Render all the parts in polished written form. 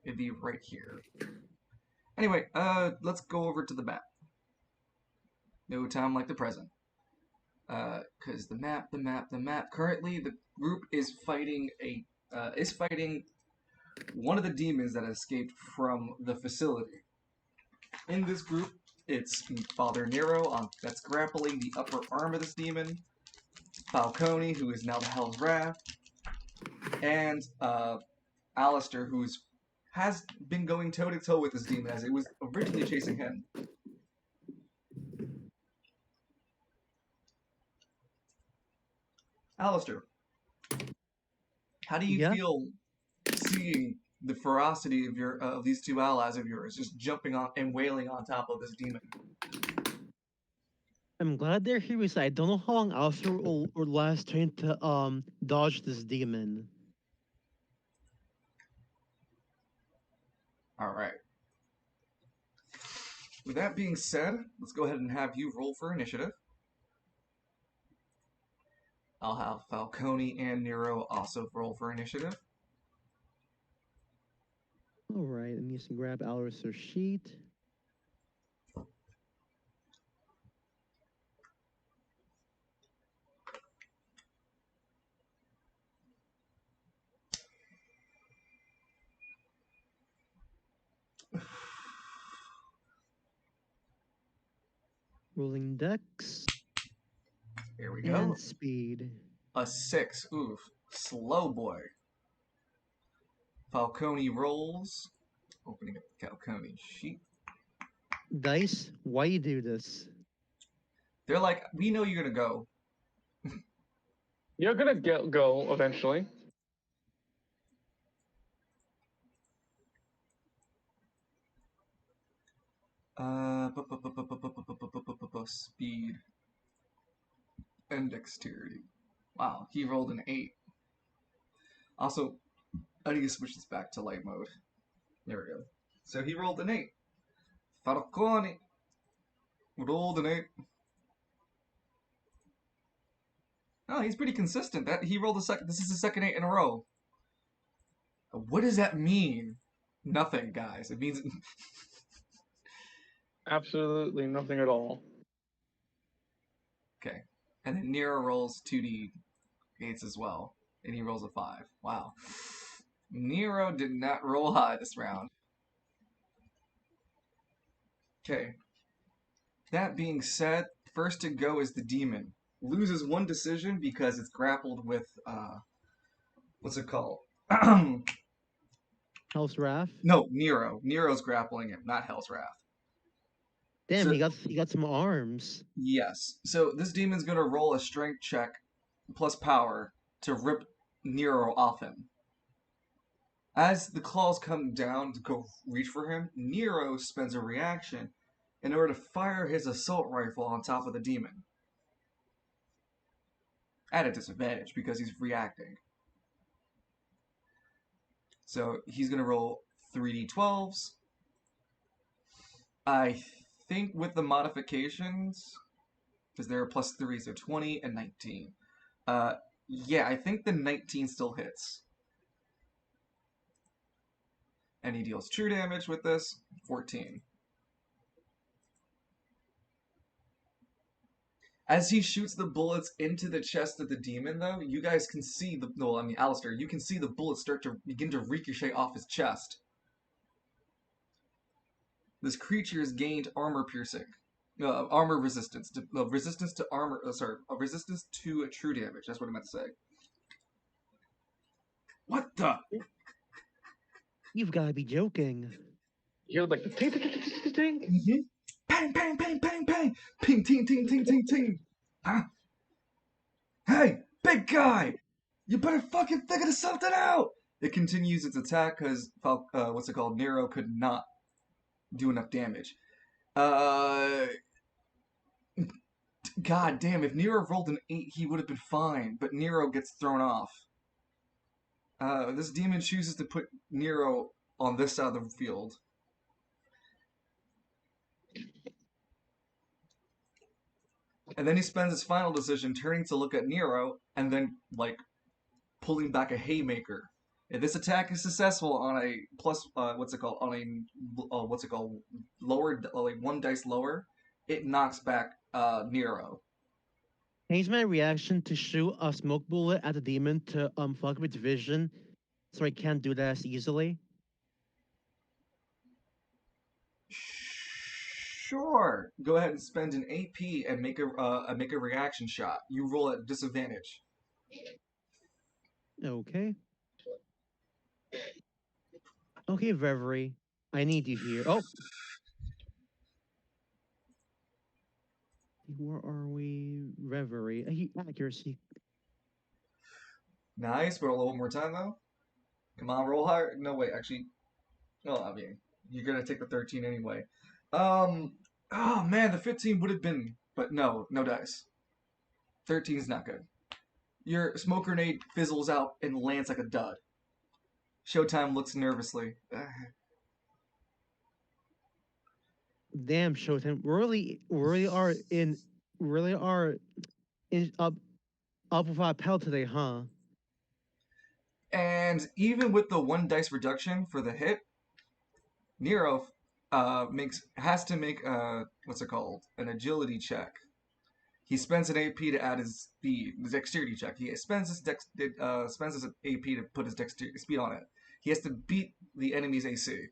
It'd be right here. Anyway, let's go over to the map. No time like the present. Because the map. Currently, the group is fighting one of the demons that escaped from the facility. In this group, it's Father Nero that's grappling the upper arm of this demon, Falcone, who is now the Hell's Wrath, and Alistair, has been going toe to toe with this demon as it was originally chasing him. Alistair, how do you feel seeing the ferocity of these two allies of yours just jumping on and wailing on top of this demon? I'm glad they're here because I don't know how long Alistair will last trying to dodge this demon. All right. With that being said, let's go ahead and have you roll for initiative. I'll have Falcone and Nero also roll for initiative. All right, I'm just gonna grab Alistair's sheet. Rolling dex. Here we go. And speed. A 6. Oof. Slow boy. Falcone rolls. Opening up the Falcone sheet. Dice, why you do this? They're like, we know you're gonna go. You're gonna go eventually. Speed and dexterity. Wow, he rolled an 8. Also, I need to switch this back to light mode. There we go. So he rolled an 8. Falcone rolled an 8. Oh, he's pretty consistent. That he rolled a second. This is the second 8 in a row. What does that mean? Nothing, guys. It means Absolutely nothing at all. okay. And then Nero rolls 2d8s as well, and he rolls a 5. Wow. Nero did not roll high this round. Okay. That being said, first to go is the demon. Loses one decision because it's grappled with what's it called? Hell's Wrath? No, Nero. Nero's grappling him, not Hell's Wrath. Damn, So, he got some arms. yes. So this demon's gonna roll a strength check plus power to rip Nero off him. As the claws come down to go reach for him, Nero spends a reaction in order to fire his assault rifle on top of the demon. At a disadvantage because he's reacting. So he's going to roll 3d12s. I think with the modifications, because they're plus 3, so 20 and 19. Yeah, I think the 19 still hits. And he deals true damage with this, 14. As he shoots the bullets into the chest of the demon, though, you guys can see Alistair, you can see the bullets start to begin to ricochet off his chest. This creature has gained armor resistance, resistance to armor. Resistance to true damage. That's what I meant to say. What the? You've got to be joking. You hear like the ting ting ting ting ting. Mm-hmm. Bang, bang, bang, bang, bang. Ping, ting, ting, ting, ting, ting. Huh? Hey, big guy! You better fucking figure something out! It continues its attack because, Nero could not do enough damage. God damn, if Nero rolled an 8, he would have been fine, but Nero gets thrown off. This demon chooses to put Nero on this side of the field. And then he spends his final decision turning to look at Nero and then, pulling back a haymaker If this attack is successful on a plus, lower, like one dice lower, it knocks back Nero. Change my reaction to shoot a smoke bullet at the demon to fuck with vision, so I can't do that as easily. Sure. Go ahead and spend an AP and make a reaction shot. You roll at disadvantage. Okay. Okay, Reverie. I need you here. Oh. Where are we? Reverie. Accuracy. Nice. Roll a little more time though. Come on, roll higher. No, wait. Actually, well, I mean, you're gonna take the 13 anyway. Oh man, the 15 would have been, but no dice. 13 is not good. Your smoke grenade fizzles out and lands like a dud. Showtime looks nervously. Damn, Showtime. Really are in up with our pal today, huh? And even with the one dice reduction for the hit, Nero has to make what's it called? An agility check. He spends an AP to add his speed, his dexterity check. He spends his AP to put his dexterity speed on it. He has to beat the enemy's AC.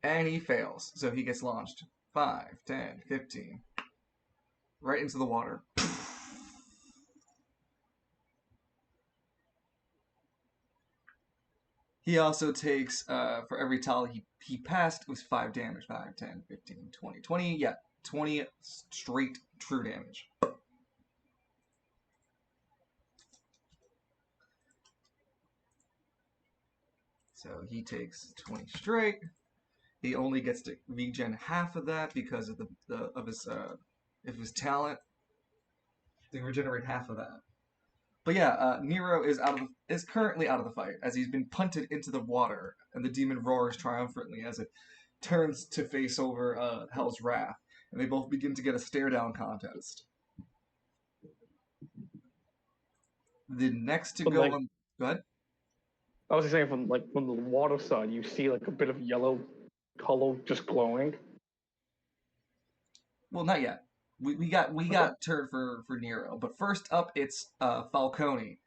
And he fails, so he gets launched 5, 10, 15 right into the water. He also takes, for every tile he passed, it was 5 damage. 5, 10, 15, 20. 20, yeah, 20 straight true damage. So he takes 20 straight. He only gets to regen half of that because of his talent. They regenerate half of that. But yeah, Nero is currently out of the fight as he's been punted into the water, and the demon roars triumphantly as it turns to face over Hell's Wrath, and they both begin to get a stare down contest. The next to But go like- on. Go ahead. I was just saying from the water side, you see like a bit of yellow color just glowing. Well, not yet. We got turn for Nero, but first up it's Falcone.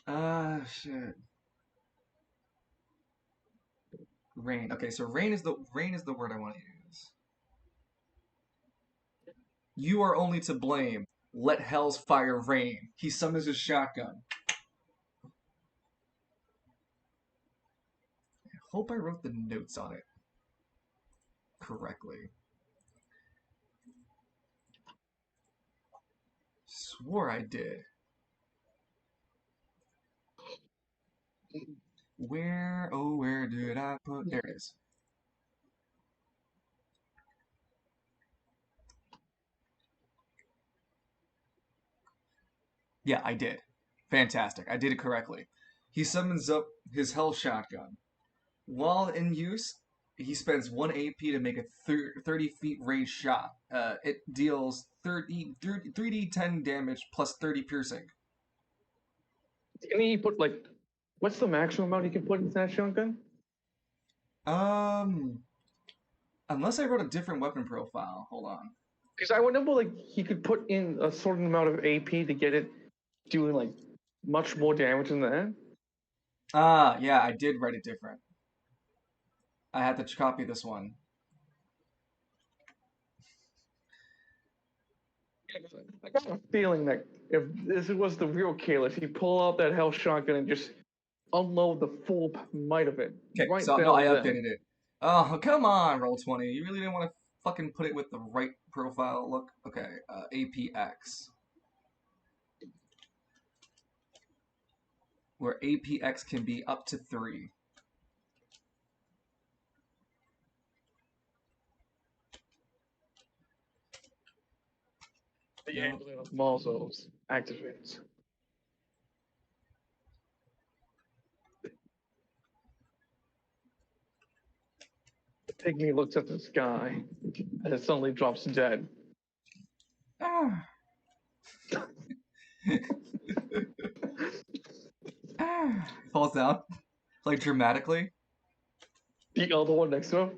Shit. Rain. Okay, so rain is the word I want to use. You are only to blame. Let hell's fire rain. He summons his shotgun. I hope I wrote the notes on it correctly. Swore I did. Where did I put? There it is. Yeah, I did. Fantastic. I did it correctly. He summons up his hell shotgun. While in use, he spends 1 AP to make a 30 feet range shot. It deals 3d10 damage plus 30 piercing. Can he put what's the maximum amount he can put into that shotgun? Unless I wrote a different weapon profile. Hold on. Because I remember he could put in a certain amount of AP to get it doing much more damage than that. Yeah, I did write it different. I had to copy this one. I got a feeling that if this was the real Kalis, he'd pull out that hell shotgun and just unload the full might of it. Okay, Right so there no, I and then. updated it. Oh, come on, Roll20. You really didn't want to fucking put it with the right profile look? Okay, APX. Where APX can be up to 3. The Angelina of Malzos activates. The pygmy looks at the sky and it suddenly drops dead. Ah. falls down, like dramatically. The other one next to him.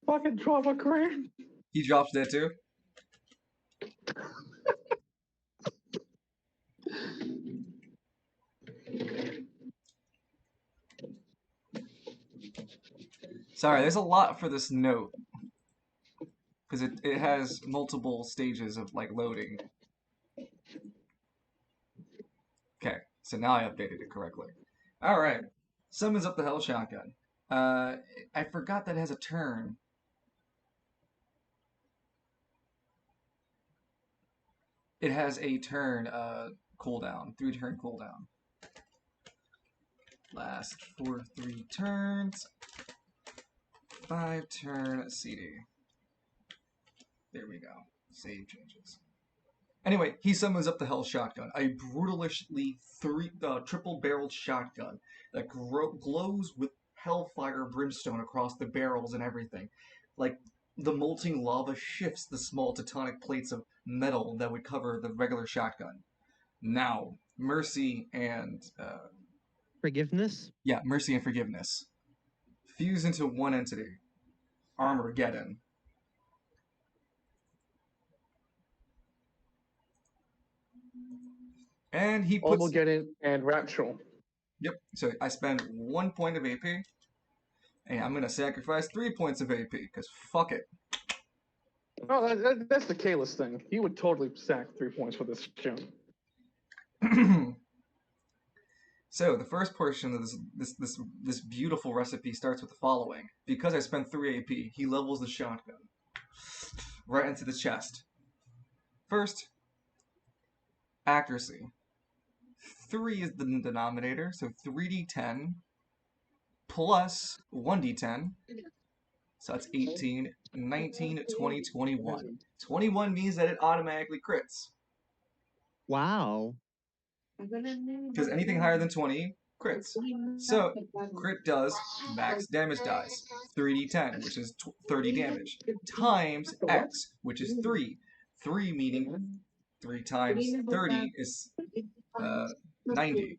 Fucking drop a crane. He drops dead too. Sorry, there's a lot for this note. Because it has multiple stages of, like, loading. Okay, so now I updated it correctly. Alright, summons up the Hell Shotgun. I forgot that it has a turn. It has a turn cooldown, 3-turn cooldown. Last for 3 turns. 5-turn CD. There we go. Save changes. Anyway, he summons up the Hell Shotgun, a brutalishly triple-barreled shotgun that glows with hellfire brimstone across the barrels and everything. Like, the molten lava shifts the small tectonic plates of metal that would cover the regular shotgun. Now, Mercy and... Forgiveness? Yeah, Mercy and Forgiveness. Fuse into one entity. Armageddon. And he puts... Armageddon and Rapture. Yep, so I spend 1 point of AP, and I'm going to sacrifice 3 points of AP, because fuck it. Oh, that's the Kalis thing. He would totally sack 3 points for this show. So the first portion of this beautiful recipe starts with the following. Because I spent 3 AP, he levels the shotgun right into the chest. First, accuracy. 3 is the denominator, so 3d10 plus 1d10. So that's 18, 19, 20, 21. 21 means that it automatically crits. Wow. Because anything higher than 20 crits. So, crit does max damage dice. 3d10, which is 30 damage, times x, which is 3. 3 meaning 3 times 30 is 90.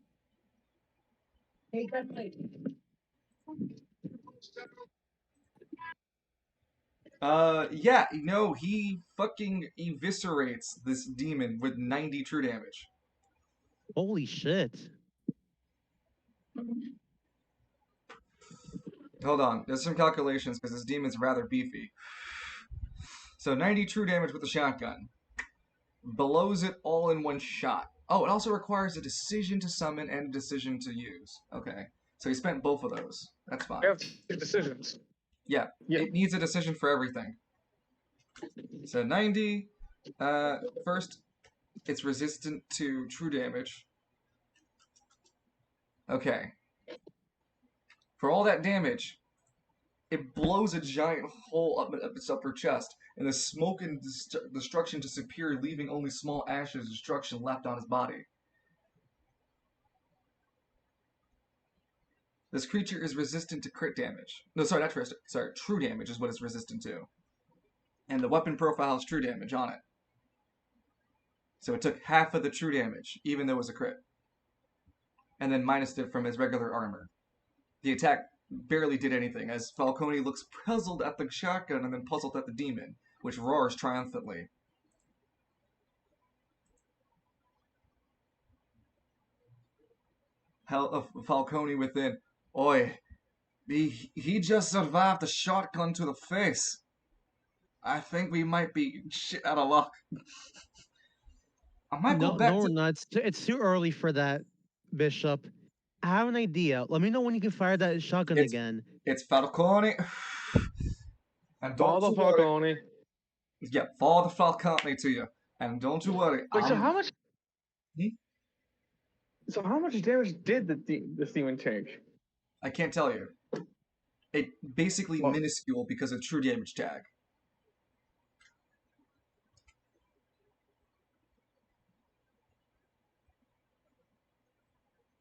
Yeah, no, he fucking eviscerates this demon with 90 true damage. Holy shit. Hold on, there's some calculations because this demon's rather beefy. So 90 true damage with the shotgun. Blows it all in one shot. Oh, it also requires a decision to summon and a decision to use. Okay, so he spent both of those. That's fine. You have 2 decisions. Yeah, it needs a decision for everything. So 90. First, it's resistant to true damage. Okay. For all that damage, it blows a giant hole up its upper chest, and the smoke and destruction disappear, leaving only small ashes of destruction left on his body. This creature is resistant to crit damage. No, sorry, not crit. Sorry, true damage is what it's resistant to. And the weapon profile has true damage on it. So it took half of the true damage, even though it was a crit. And then minused it from his regular armor. The attack barely did anything, as Falcone looks puzzled at the shotgun and then puzzled at the demon, which roars triumphantly. Falcone within. Oi, he just survived a shotgun to the face. I think we might be shit out of luck. I might go back No, to... we're not. It's too early for that, Bishop. I have an idea. Let me know when you can fire that shotgun again. It's Falcone. And don't Father you worry. Falcone. Yeah, Father Falcone to you. And don't you worry. Wait, so how much? Hmm? So how much damage did this demon take? I can't tell you. It basically minuscule because of true damage tag.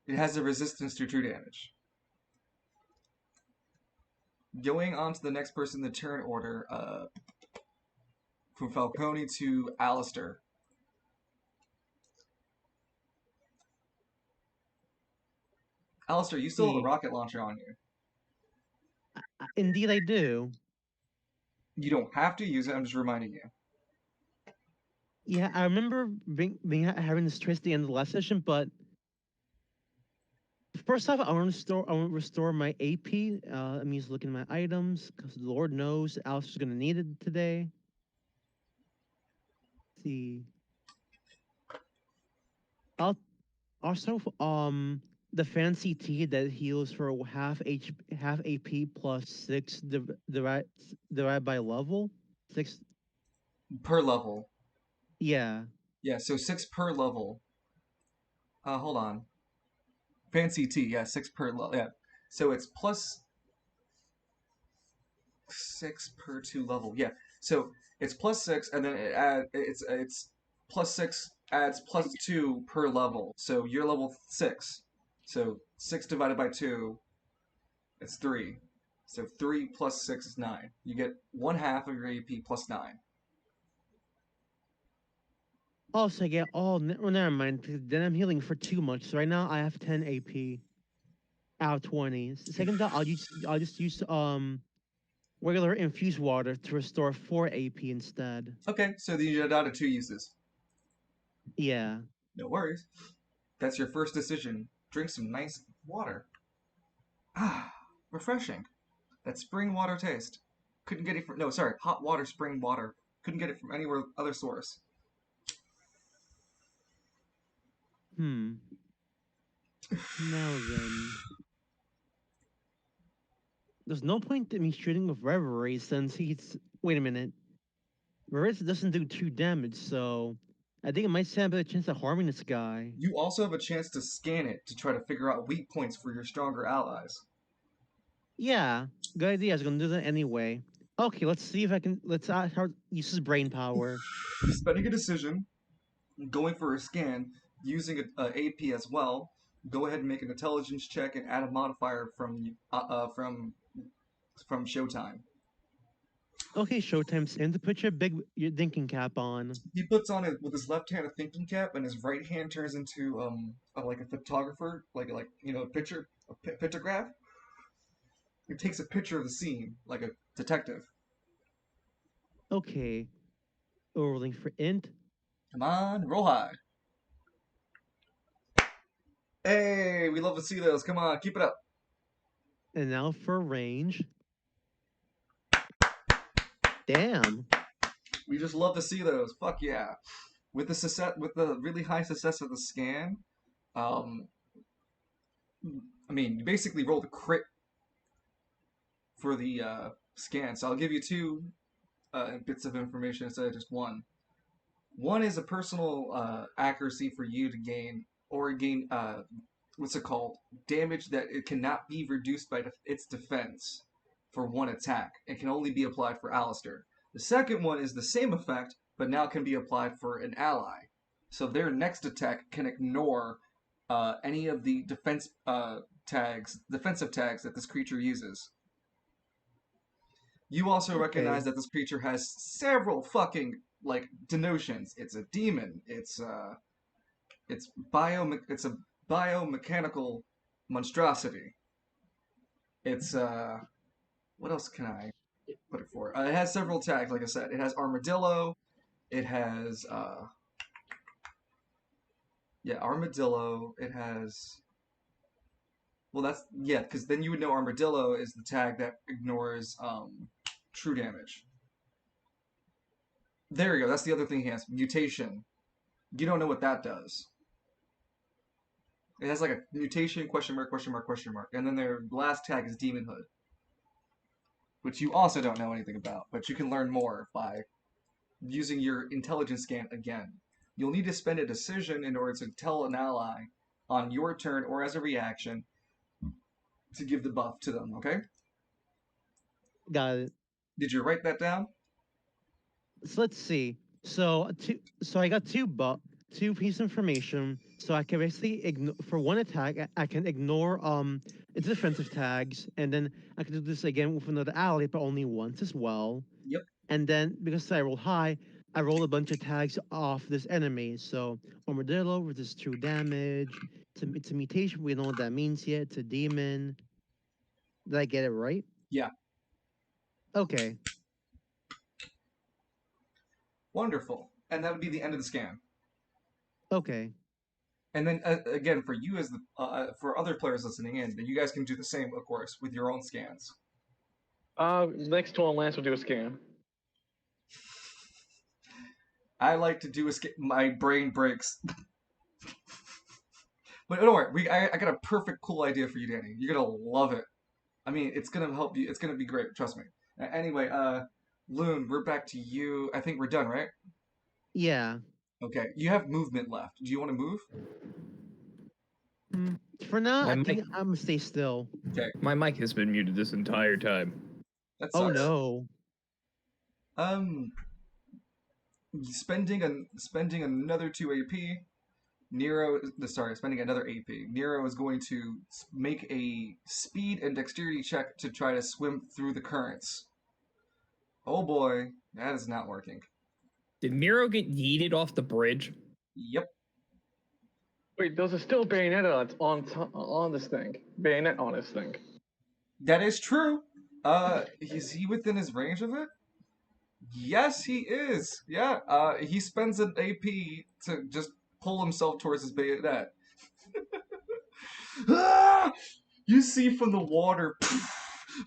It has a resistance to true damage. Going on to the next person in the turn order, from Falcone to Alistair. Alistair, you still have the rocket launcher on you. Indeed, I do. You don't have to use it. I'm just reminding you. Yeah, I remember having this twist at the end of the last session, but first off, I want to restore my AP. That means looking at my items, because Lord knows Alice is gonna need it today. Let's see. I'll also the fancy tea that heals for half AP plus 6 divided by level 6. Per level. Yeah. Yeah, so 6 per level. Hold on. Fancy tea, yeah, 6 per level. Yeah. So it's plus 6 per 2 level. Yeah. So it's plus 6, and then it's plus 6 adds plus 2 per level. So you're level 6. So 6 divided by 2, it's 3. So 3 plus 6 is 9. You get 1/2 of your AP plus 9. Also, I get well, never mind. Then I'm healing for too much. So right now I have 10 AP out of 20. Second thought, I'll just use regular infused water to restore 4 AP instead. Okay, so then you're down to 2 uses. Yeah. No worries. That's your first decision. Drink some nice water. Ah, refreshing. That spring water taste. Couldn't get it from. No, sorry, hot water, spring water. Couldn't get it from anywhere other source. Hmm. Now then. There's no point in me shooting with Reverie since he's. Wait a minute. Reverie doesn't do 2 damage, so. I think it might stand a better chance of harming this guy. You also have a chance to scan it to try to figure out weak points for your stronger allies. Yeah, good idea. I was gonna do that anyway. Okay, let's see if I can. Let's use his brain power. Spending a decision, going for a scan, using a AP as well. Go ahead and make an intelligence check and add a modifier from Showtime. Okay, Showtime, stand to put your thinking cap on. He puts on it with his left hand a thinking cap, and his right hand turns into like a photographer, like a pictograph. He takes a picture of the scene like a detective. Okay, rolling for int. Come on, roll high. Hey, we love to see those. Come on, keep it up. And now for range. Damn. We just love to see those. Fuck yeah. With the really high success of the scan, um, I mean, you basically rolled a crit for the scan. So I'll give you 2 bits of information instead of just 1. One is a personal accuracy for you to gain what's it called? Damage that it cannot be reduced by its defense for 1 attack. It can only be applied for Alistair. The second one is the same effect, but now can be applied for an ally. So their next attack can ignore any of the defensive tags that this creature uses. You also recognize that this creature has several fucking like denotions. It's a demon. It's a biomechanical monstrosity. It's what else can I put it for? It has several tags, like I said. It has armadillo. It has armadillo. It has because then you would know armadillo is the tag that ignores true damage. There you go. That's the other thing he has. Mutation. You don't know what that does. It has like a mutation, question mark, question mark, question mark. And then their last tag is Demon Hood, which you also don't know anything about, but you can learn more by using your intelligence scan again. You'll need to spend a decision in order to tell an ally on your turn or as a reaction to give the buff to them, okay? Got it. Did you write that down? So let's see. So I got 2 pieces of information. So I can basically for 1 attack, I can ignore its defensive tags, and then I can do this again with another ally, but only once as well. Yep. And then because I rolled high, I rolled a bunch of tags off this enemy. So armadillo with this true damage, It's a mutation. We don't know what that means yet. It's a demon. Did I get it right? Yeah. Okay. Wonderful. And that would be the end of the scan. Okay. And then again, for you as the for other players listening in, you guys can do the same, of course, with your own scans. Next turn, Lance will do a scan. I like to do a scan. My brain breaks. But don't worry, I got a perfect cool idea for you, Danny. You're gonna love it. I mean, it's gonna help you. It's gonna be great. Trust me. Anyway, Loon, we're back to you. I think we're done, right? Yeah. Okay. You have movement left. Do you want to move? For now, My I think mic- I'm gonna stay still. Okay. My mic has been muted this entire time. That Oh sucks. no. Spending another 2 AP. Spending another AP. Nero is going to make a speed and dexterity check to try to swim through the currents. Oh boy, that is not working. Did Nero get yeeted off the bridge? Yep. Wait, there's a still bayonet on this thing. Bayonet on this thing. That is true. Is he within his range of it? Yes, he is. Yeah. He spends an AP to just pull himself towards his bayonet. Ah! You see from the water,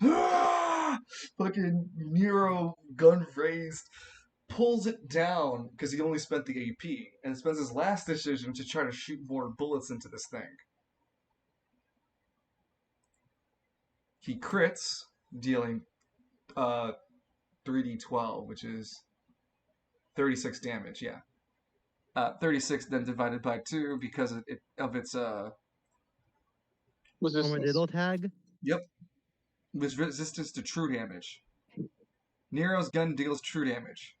ah! Fucking Nero, gun raised, pulls it down because he only spent the AP and spends his last decision to try to shoot more bullets into this thing. He crits, dealing 3d12, which is 36 damage. Yeah, 36 then divided by 2 because of its Armadillo tag. Yep. With resistance to true damage. Nero's gun deals true damage.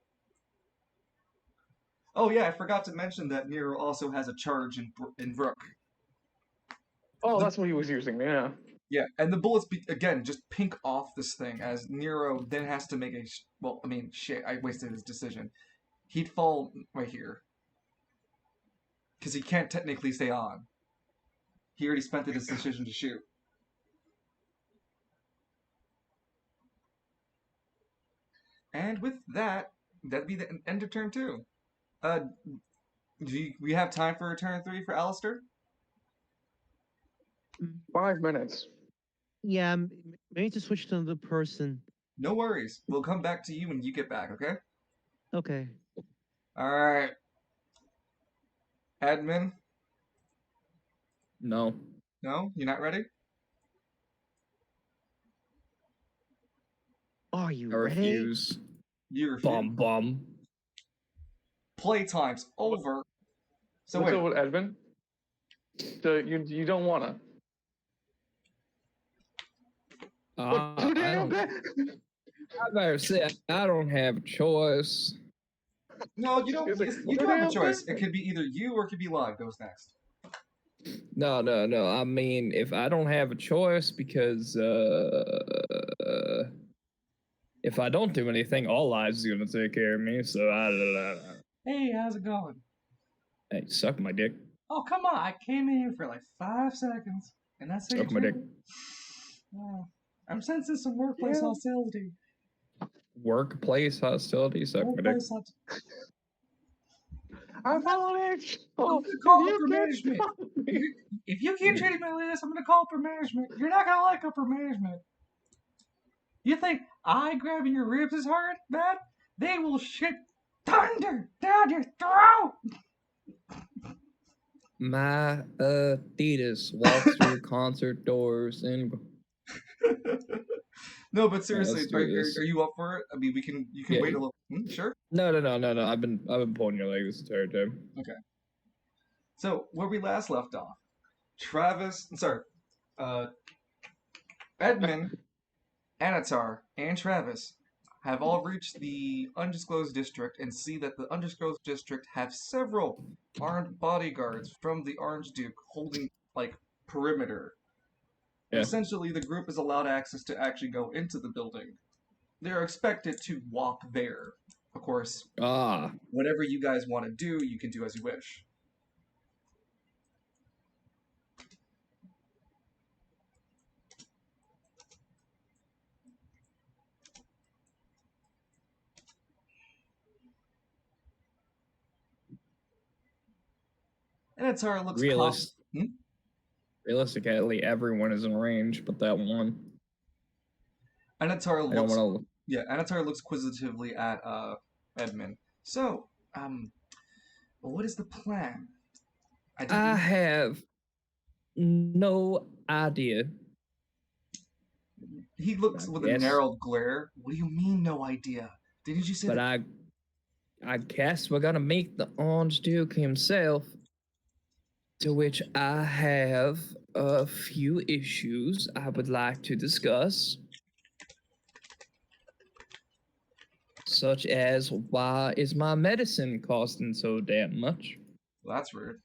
Oh yeah, I forgot to mention that Nero also has a charge in Brook. Oh, that's what he was using, yeah. Yeah, and the bullets, again, just pink off this thing as Nero then has to make a... Well, I mean, shit, I wasted his decision. He'd fall right here. Because he can't technically stay on. He already spent his decision to shoot. And with that, that'd be the end of turn 2. We have time for turn 3 for Alistair? 5 minutes. Yeah, maybe to switch to another person. No worries. We'll come back to you when you get back, okay? Okay. Alright. Admin? No. No? You're not ready? Are you I ready? refuse. You refuse. Bum. Playtime's over. So What's wait. up with Edmund? So you don't wanna. I better say I don't have a choice. No, you don't. It's like, You do have a choice. damn It could be either you or it could be Live goes next. No. I mean, if I don't have a choice, because if I don't do anything, all Lives is gonna take care of me. So Hey, how's it going? Hey, suck my dick. Oh, come on. I came in here for like 5 seconds. And that's how Suck my dick. Oh, I'm sensing some workplace Yeah. hostility. Workplace hostility. Suck my dick. Workplace hostility. I'm following it. I'm Oh, gonna call you upper can't management. stop me. If you keep treating me like this, I'm gonna call upper management. You're not gonna like upper management. You think I grabbing your ribs is hard, man? They will shit thunder down your throat. My Adidas walks through concert doors and. No, but seriously, let's do this. are you up for it? I mean, you can Yeah. wait a little. Sure. No. I've been pulling your leg this entire time. Okay. So where we last left off, Edmund, Anatar, and Travis have all reached the undisclosed district and see that the undisclosed district have several armed bodyguards from the Orange Duke holding like perimeter. Yeah. Essentially, the group is allowed access to actually go into the building. They're expected to walk there. Of course, whatever you guys want to do, you can do as you wish. Anatar looks Realistically, everyone is in range, but that one. Anatar I don't looks want Anatar looks quizzitively at Edmund. So, what is the plan? I have no idea. He looks with a narrowed glare. What do you mean, no idea? Didn't you say But that? I guess we're gonna meet the Orange Duke himself. To which I have a few issues I would like to discuss. Such as, why is my medicine costing so damn much? Well, that's rude.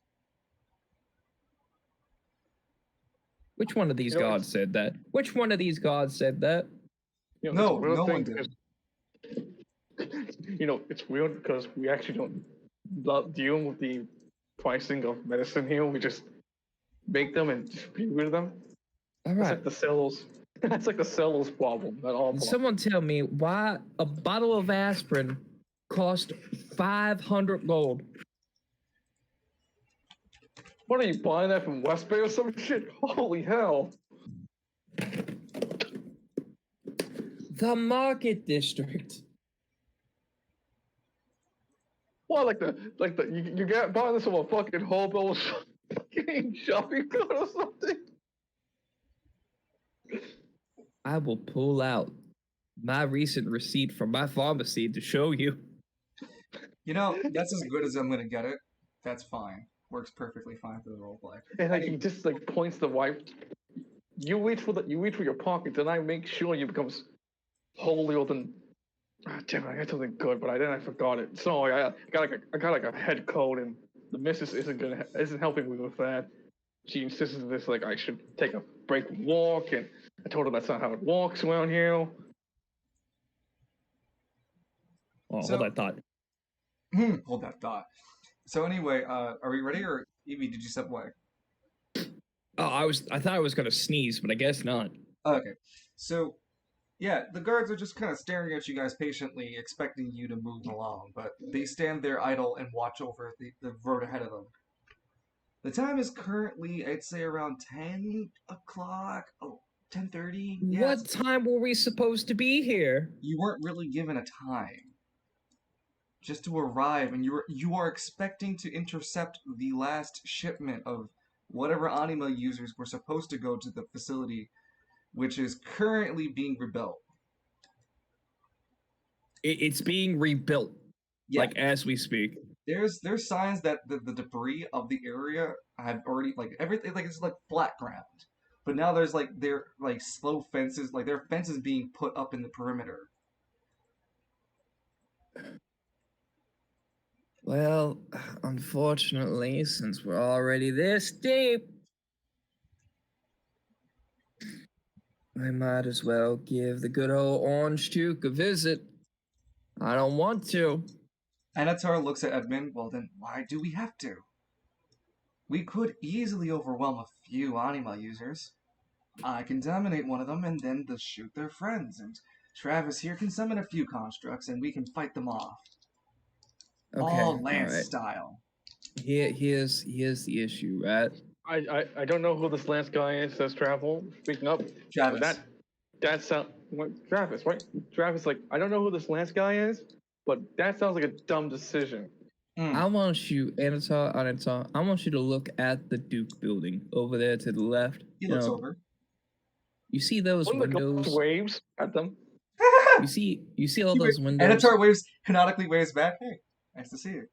Which one of these gods said that? Which one of these gods said that? No one did. It's weird because we actually don't deal with the pricing of medicine here. We just make them and distribute them. All right. That's like the cells. That's like the cells problem. Not all. Someone tell me why a bottle of aspirin cost 500 gold. What are you buying that from West Bay or some shit? Holy hell! The Market District. What, you get buying this from a fucking hobo's fucking shopping cart or something? I will pull out my recent receipt from my pharmacy to show you. That's as good as I'm gonna get it. That's fine. Works perfectly fine for the roleplay. And he just points the wife. You reach for your pocket, and I make sure you becomes holier than. Damn it! I got something good, but I forgot it. So I got a head cold, and the missus isn't helping me with that. She insisted on this, I should take a break and walk, and I told her that's not how it walks around here. Oh, hold that thought. Hold that thought. So anyway, are we ready, or Evie, did you step away? Oh, I thought I was gonna sneeze, but I guess not. Okay. So, yeah, the guards are just kind of staring at you guys patiently, expecting you to move along, but they stand there idle and watch over the road ahead of them. The time is currently, I'd say, around 10 o'clock. Oh, 10:30? Yeah, what time were we supposed to be here? You weren't really given a time. Just to arrive, and you are expecting to intercept the last shipment of whatever anima users were supposed to go to the facility, which is currently being rebuilt. It's being rebuilt, as we speak. There's signs that the debris of the area have already everything it's flat ground, but now there's slow fences, there are fences being put up in the perimeter. Well, unfortunately, since we're already this deep, I might as well give the good old Orange Duke a visit. I don't want to. Anatar looks at Edmund. Well, then why do we have to? We could easily overwhelm a few anima users. I can dominate one of them and then just shoot their friends, and Travis here can summon a few constructs and we can fight them off. Okay, all Lance right. style. Here's the issue, right? I don't know who this Lance guy is that's travel. Speaking up. Travis. That's Travis, right? Travis, I don't know who this Lance guy is, but that sounds like a dumb decision. I want you, Anatar, I want you to look at the Duke building over there to the left. He looks over. You see those windows? Waves at them. You see all those windows? Anatar canonically waves back. Hey, nice to see you.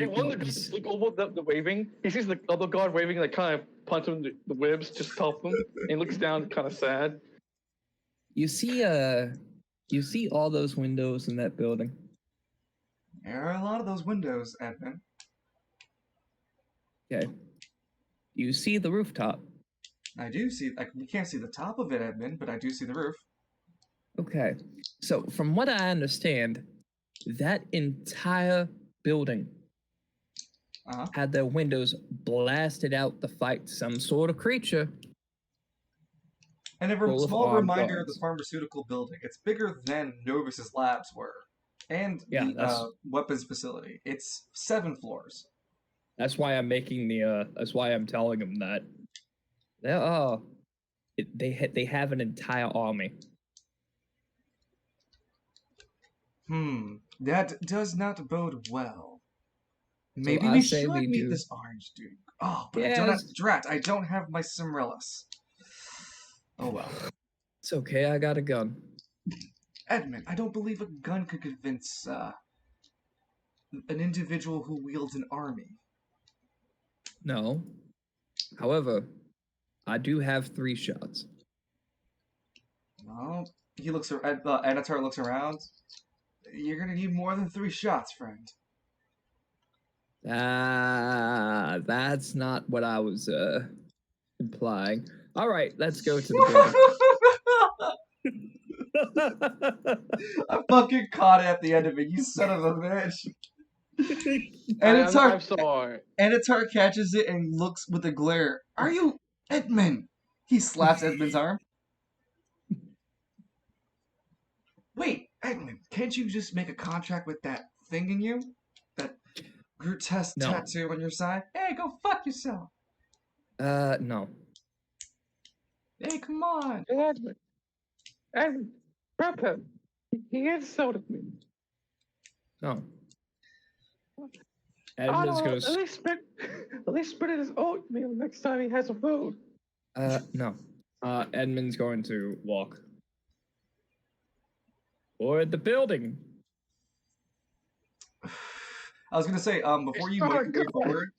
One of the look over the waving. He sees the other guard waving, kind of punch him the ribs, just tough him, and he looks down, kind of sad. You see all those windows in that building? There are a lot of those windows, Edmund. Okay. You see the rooftop? I do see. We can't see the top of it, Edmund, but I do see the roof. Okay. So, from what I understand, that entire building had their windows blasted out to fight some sort of creature. And a small reminder of the pharmaceutical building. It's bigger than Novus's labs were. And the weapons facility. It's 7 floors. That's why I'm making the. That's why I'm telling him that. They have an entire army. That does not bode well. So Maybe I we say should we meet do. this Orange Duke. Oh, but Yes. I don't have my Cimrellis. Oh well. It's okay, I got a gun. Edmund, I don't believe a gun could convince an individual who wields an army. No. However, I do have 3 shots. Well, Anatar looks around. You're gonna need more than 3 shots, friend. That's not what I was implying. All right, let's go to the building. I fucking caught it at the end of it, you son of a bitch. I'm sorry. Anatar catches it and looks with a glare. Are you Edmund? He slaps Edmund's arm. Wait, Edmund, can't you just make a contract with that thing in you? That grotesque tattoo on your side? Hey, go fuck yourself. No. Hey, come on. Edmund, grab him. He insulted me. No. Edmund's gonna. At least spit his oatmeal next time he has a food. No. Edmund's going to walk toward the building. I was gonna say, before you make your way forward,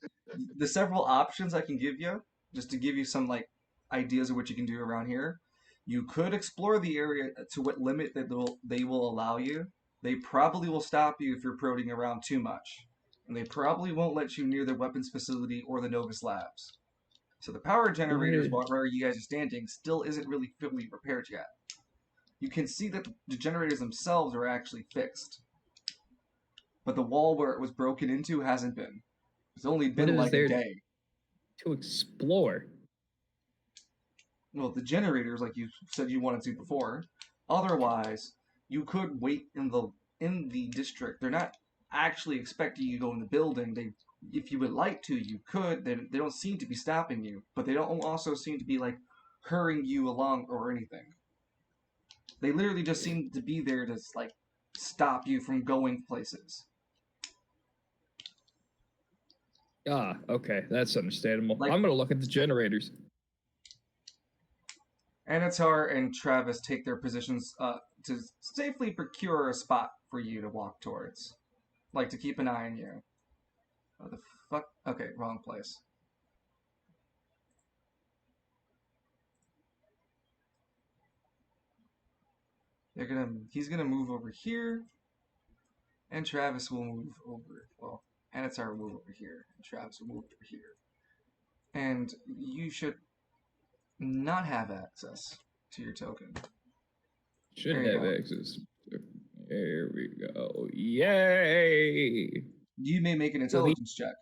the several options I can give you, just to give you some like ideas of what you can do around here. You could explore the area to what limit that they will allow you. They probably will stop you if you're prodding around too much, and they probably won't let you near the weapons facility or the Novus Labs. So the power generators, where you guys are standing, still isn't really fully repaired yet. You can see that the generators themselves are actually fixed, but the wall where it was broken into hasn't been. It's only been like a day. To explore. Well, the generators, like you said you wanted to before. Otherwise, you could wait in the district. They're not actually expecting you to go in the building. If you would like to, you could. They don't seem to be stopping you, but they don't also seem to be like hurrying you along or anything. They literally just seem to be there to like stop you from going places. Okay, that's understandable. I'm gonna look at the generators. Anatar and Travis take their positions to safely procure a spot for you to walk towards. Like, to keep an eye on you. What the fuck? Okay, wrong place. He's gonna move over here, and Travis will move over. Well, Anatar will move over here, and Travis will move over here. And you should not have access to your token. Should have access. There we go. Yay! You may make an intelligence check.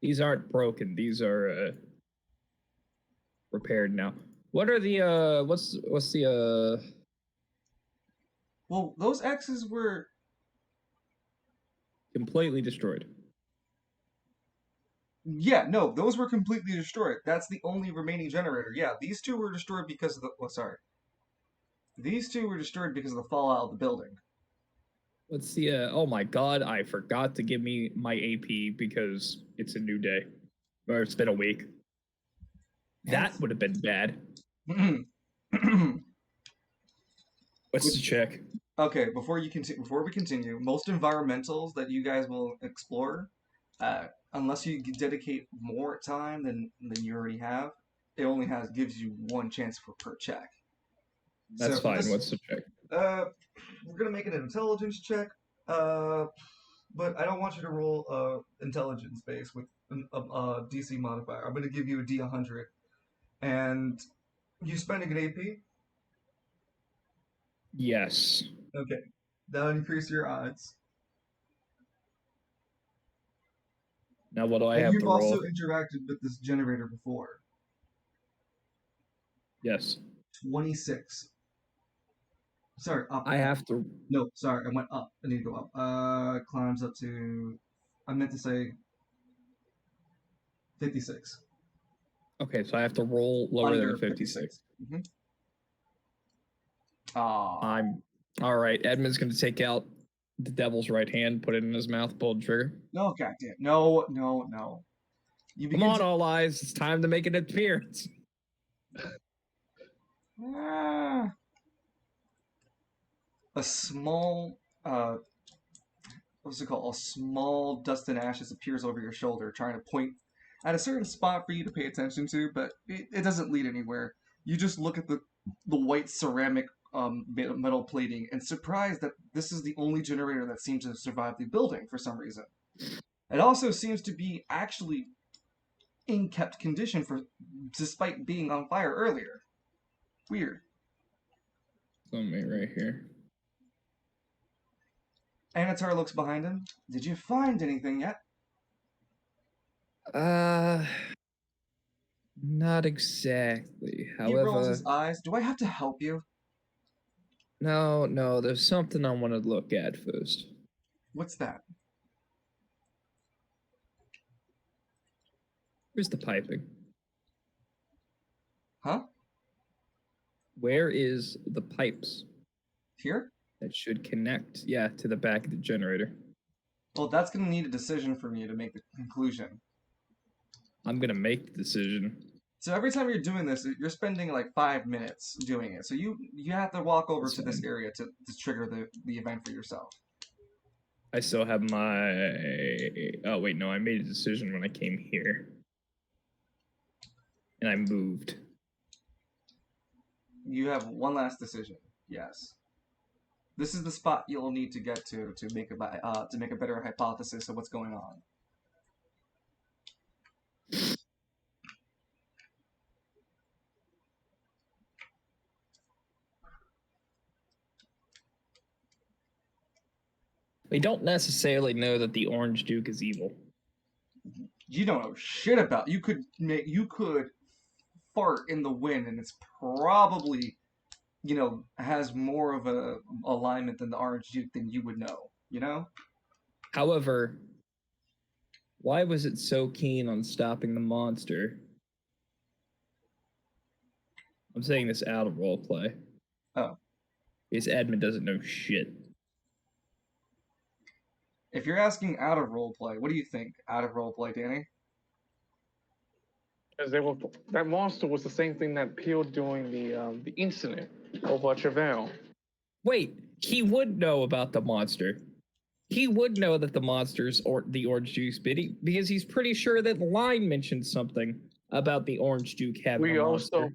These aren't broken. These are repaired now. What are the what's the Well, those X's were completely destroyed. Yeah, no, those were completely destroyed. That's the only remaining generator. Yeah, these two were destroyed because of the... Oh, sorry. These two were destroyed because of the fallout of the building. Let's see. Oh my god, I forgot to give me my AP because it's a new day. Or it's been a week. That would have been bad. What's the check? Okay, before we continue, most environmentals that you guys will explore, unless you dedicate more time than you already have, it only gives you one chance per check. That's fine. What's the check? We're gonna make it an intelligence check. But I don't want you to roll intelligence base with a DC modifier. I'm gonna give you a D100, and you spending an AP. Yes. Okay, that'll increase your odds. Now what do I have to roll? You've also interacted with this generator before. Yes. 26. Sorry, up. I have to... No, sorry, I went up. I need to go up. Climbs up to... I meant to say 56. Okay, so I have to roll lower Under than 56. Mm-hmm. I'm all right. Edmund's going to take out the devil's right hand, put it in his mouth, pull the trigger. No, goddamn. No. You Come on, all eyes. It's time to make an appearance. A small, what's it called? A small dust and ashes appears over your shoulder, trying to point at a certain spot for you to pay attention to, but it doesn't lead anywhere. You just look at the white ceramic metal plating and surprised that this is the only generator that seems to have survived the building for some reason. It also seems to be actually in kept condition despite being on fire earlier. Weird. Something right here. Anatar looks behind him. Did you find anything yet? Not exactly. He rolls However, his eyes. Do I have to help you? no, there's something I want to look at first. What's that? Where's the piping? Huh? Where is the pipes? Here? That should connect, to the back of the generator. Well, that's going to need a decision from you to make the conclusion. I'm going to make the decision. So every time you're doing this, you're spending like 5 minutes doing it. So you have to walk over to this area to trigger the event for yourself. I still have my... Oh, wait, no, I made a decision when I came here. And I moved. You have one last decision. Yes. This is the spot you'll need to get to make a better hypothesis of what's going on. We don't necessarily know that the Orange Duke is evil. You don't know shit about. You could fart in the wind, and it's probably, has more of a alignment than the Orange Duke than you would know. You know. However, why was it so keen on stopping the monster? I'm saying this out of roleplay. Oh. Because Edmund doesn't know shit. If you're asking out of roleplay, what do you think? Out of roleplay, Danny? Because that monster was the same thing that appeared during the incident over at Chevelle. Wait, he would know about the monster. He would know that the monster's or the Orange Juice biddy because he's pretty sure that Line mentioned something about the Orange Duke having a monster.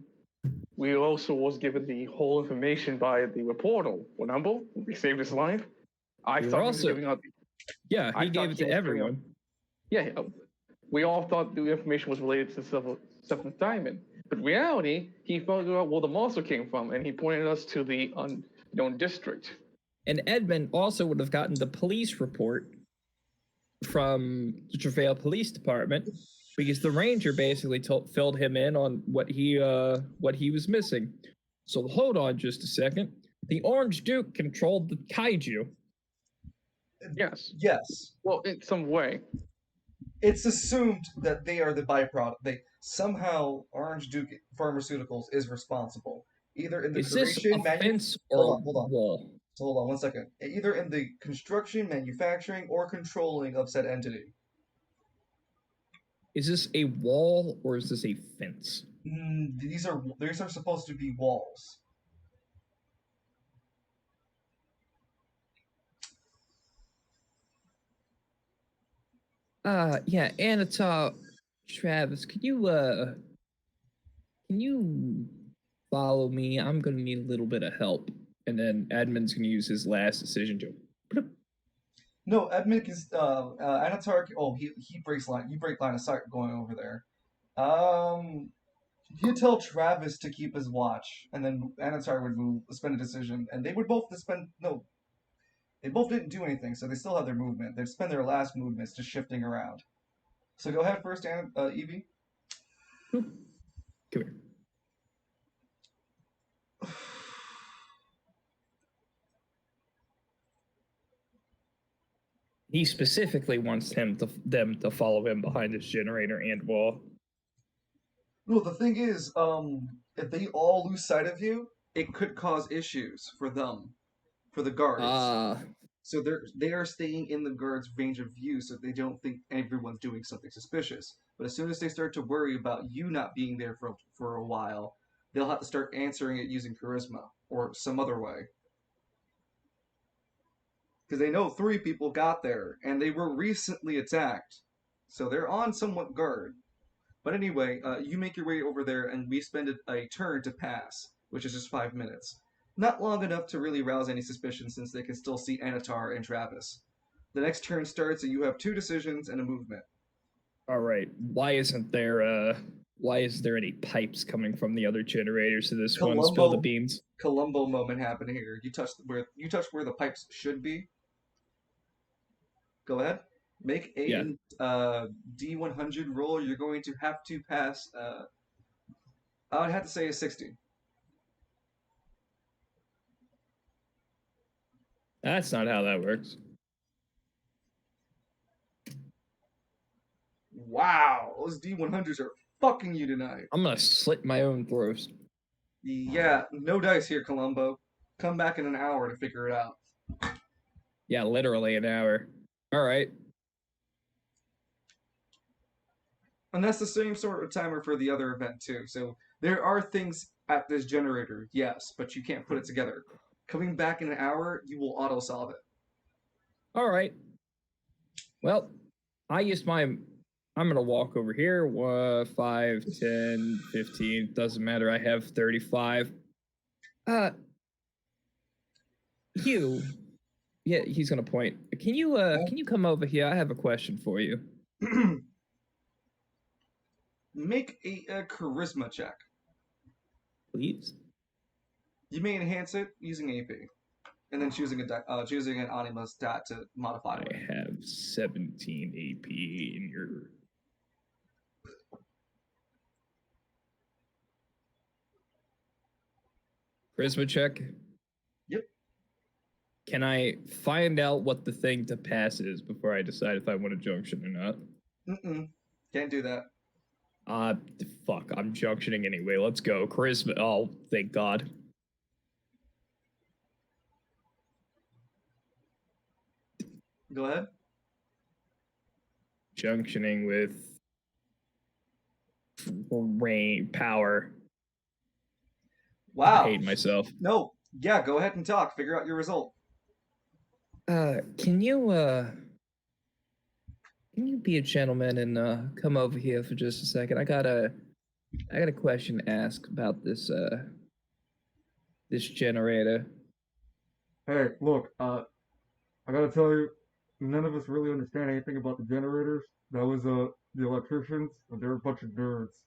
We also was given the whole information by the reporter. Remember? We saved his life. I thought he was giving out. He gave it to everyone. We all thought the information was related to Seventh Diamond. But in reality, he found out where the monster came from, and he pointed us to the unknown district. And Edmund also would have gotten the police report from the Travail Police Department because the ranger basically filled him in on what he was missing. So hold on just a second. The Orange Duke controlled the kaiju. Yes. Yes. Well, in some way. It's assumed that they are the byproduct. Somehow Orange Duke Pharmaceuticals is responsible. Either in the creation, hold on. Wall? Hold on 1 second. Either in the construction, manufacturing, or controlling of said entity. Is this a wall or is this a fence? These are supposed to be walls. Anatar, Travis, can you follow me? I'm gonna need a little bit of help. And then Edmund's gonna use his last decision to. No, Edmund is Anatar. Oh, he breaks line. You break line of sight going over there. You tell Travis to keep his watch, and then Anatar would spend a decision, and they would both spend no. They both didn't do anything, so they still have their movement. They'd spend their last movements just shifting around. So go ahead first, Evie. Come here. He specifically wants them to follow him behind his generator and wall. Well, the thing is, if they all lose sight of you, it could cause issues for them, for the guards. So they are staying in the guards' range of view, so they don't think everyone's doing something suspicious. But as soon as they start to worry about you not being there for a while, they'll have to start answering it using charisma or some other way. Because they know 3 people got there, and they were recently attacked, so they're on somewhat guard. But anyway, you make your way over there, and we spend a turn to pass, which is just 5 minutes. Not long enough to really rouse any suspicion since they can still see Anatar and Travis. The next turn starts, and you have 2 decisions and a movement. All right. Why isn't there any pipes coming from the other generators to this one? Spill the beans. Columbo moment happened here. You touched where the pipes should be. Go ahead. Make a D100 roll. You're going to have to pass. I would have to say a 60. That's not how that works. Wow, those D100s are fucking you tonight. I'm gonna slit my own throat. Yeah, no dice here, Columbo. Come back in an hour to figure it out. Yeah, literally an hour. All right. And that's the same sort of timer for the other event too. So there are things at this generator, yes, but you can't put it together. Coming back in an hour, you will auto-solve it. All right. Well, I'm going to walk over here. 5, 10, 15. Doesn't matter. I have 35. Hugh. Yeah, he's going to point. Can you come over here? I have a question for you. Make a charisma check. Please. You may enhance it using AP, and then choosing an anima stat to modify it. I have 17 AP in your. Charisma check. Yep. Can I find out what the thing to pass is before I decide if I want a junction or not? Can't do that. Fuck. I'm junctioning anyway. Let's go. Charisma. Oh, thank God. Go ahead. Junctioning with rain power. Wow. I hate myself. No. Yeah, go ahead and talk. Figure out your result. Can you be a gentleman and come over here for just a second? I got a question to ask about this generator. Hey, look, I gotta tell you, none of us really understand anything about the generators. That was the electricians. They're a bunch of nerds.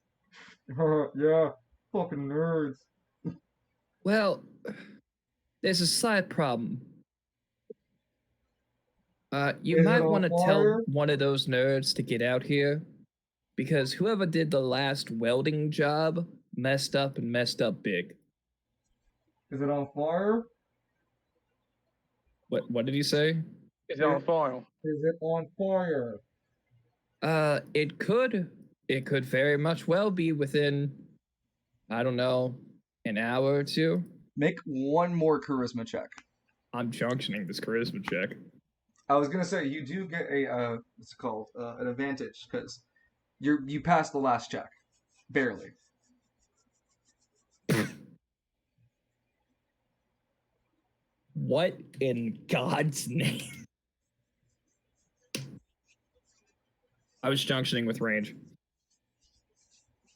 Yeah, fucking nerds. Well, there's a slight problem. You might want to tell one of those nerds to get out here, because whoever did the last welding job messed up big. Is it on fire? What did he say? Is it on fire? Is it on fire? It could very much well be within, I don't know, an hour or two. Make one more charisma check. I'm junctioning this charisma check. I was gonna say you do get a what's it called an advantage because you passed the last check, barely. What in God's name? I was junctioning with range.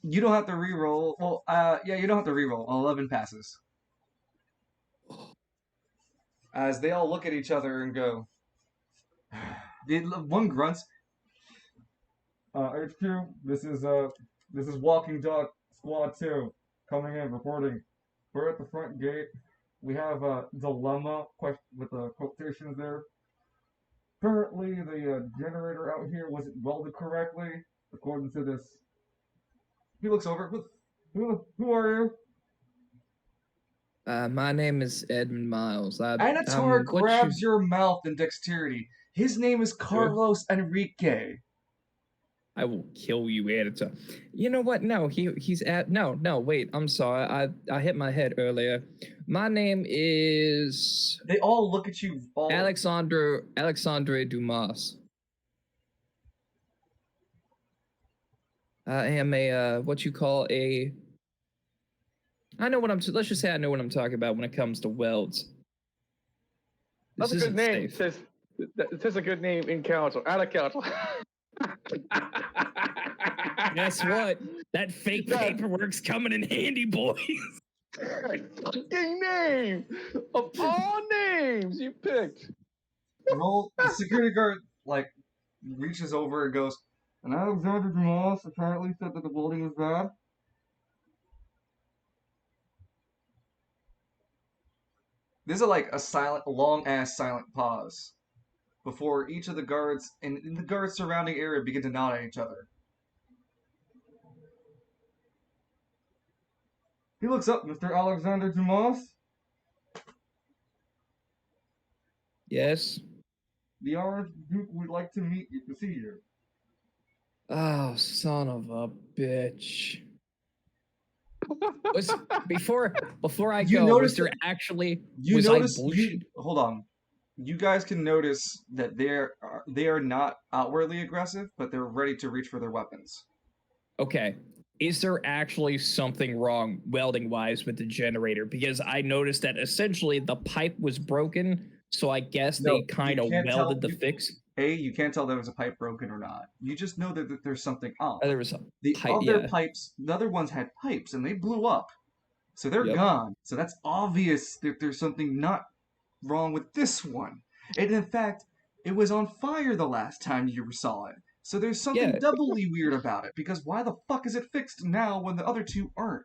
You don't have to re-roll. Well, yeah, you don't have to re-roll. 11 passes. As they all look at each other and go, one grunts. HQ, this is Walking Dog Squad 2 coming in reporting. We're at the front gate. We have a dilemma with the quotations there. Apparently, the generator out here wasn't welded correctly, according to this. He looks over. Who are you? My name is Edmund Miles. Anatar grabs your mouth in dexterity. His name is Carlos Enrique. I will kill you, Editor. You know what? No, he's at no. Wait, I'm sorry. I hit my head earlier. My name is They all look at you. Alexandre Dumas. I am a what you call a. I know what I'm. Let's just say I know what I'm talking about when it comes to welds. That's a good name. It says a good name in council. Out of council. Guess what? That fake paperwork's coming in handy, boys. Fucking name of all names you picked. The security guard reaches over and goes, And Alexander Dumas apparently said that the building was bad. There's a long ass silent pause before each of the guards and the guards surrounding area begin to nod at each other. He looks up, Mr. Alexander Dumas. Yes. The Archduke would like to see you. Oh, son of a bitch. Before I go, was there actually hold on. You guys can notice that they are not outwardly aggressive, but they're ready to reach for their weapons. Okay. Is there actually something wrong welding-wise with the generator? Because I noticed that essentially the pipe was broken, so I guess they kind of welded the fix. You can't tell there was a pipe broken or not. You just know that there's something off. There was the other ones had pipes, and they blew up. So they're gone. So that's obvious that there's something not wrong with this one. And in fact, it was on fire the last time you saw it. So there's something doubly weird about it, because why the fuck is it fixed now when the other two aren't?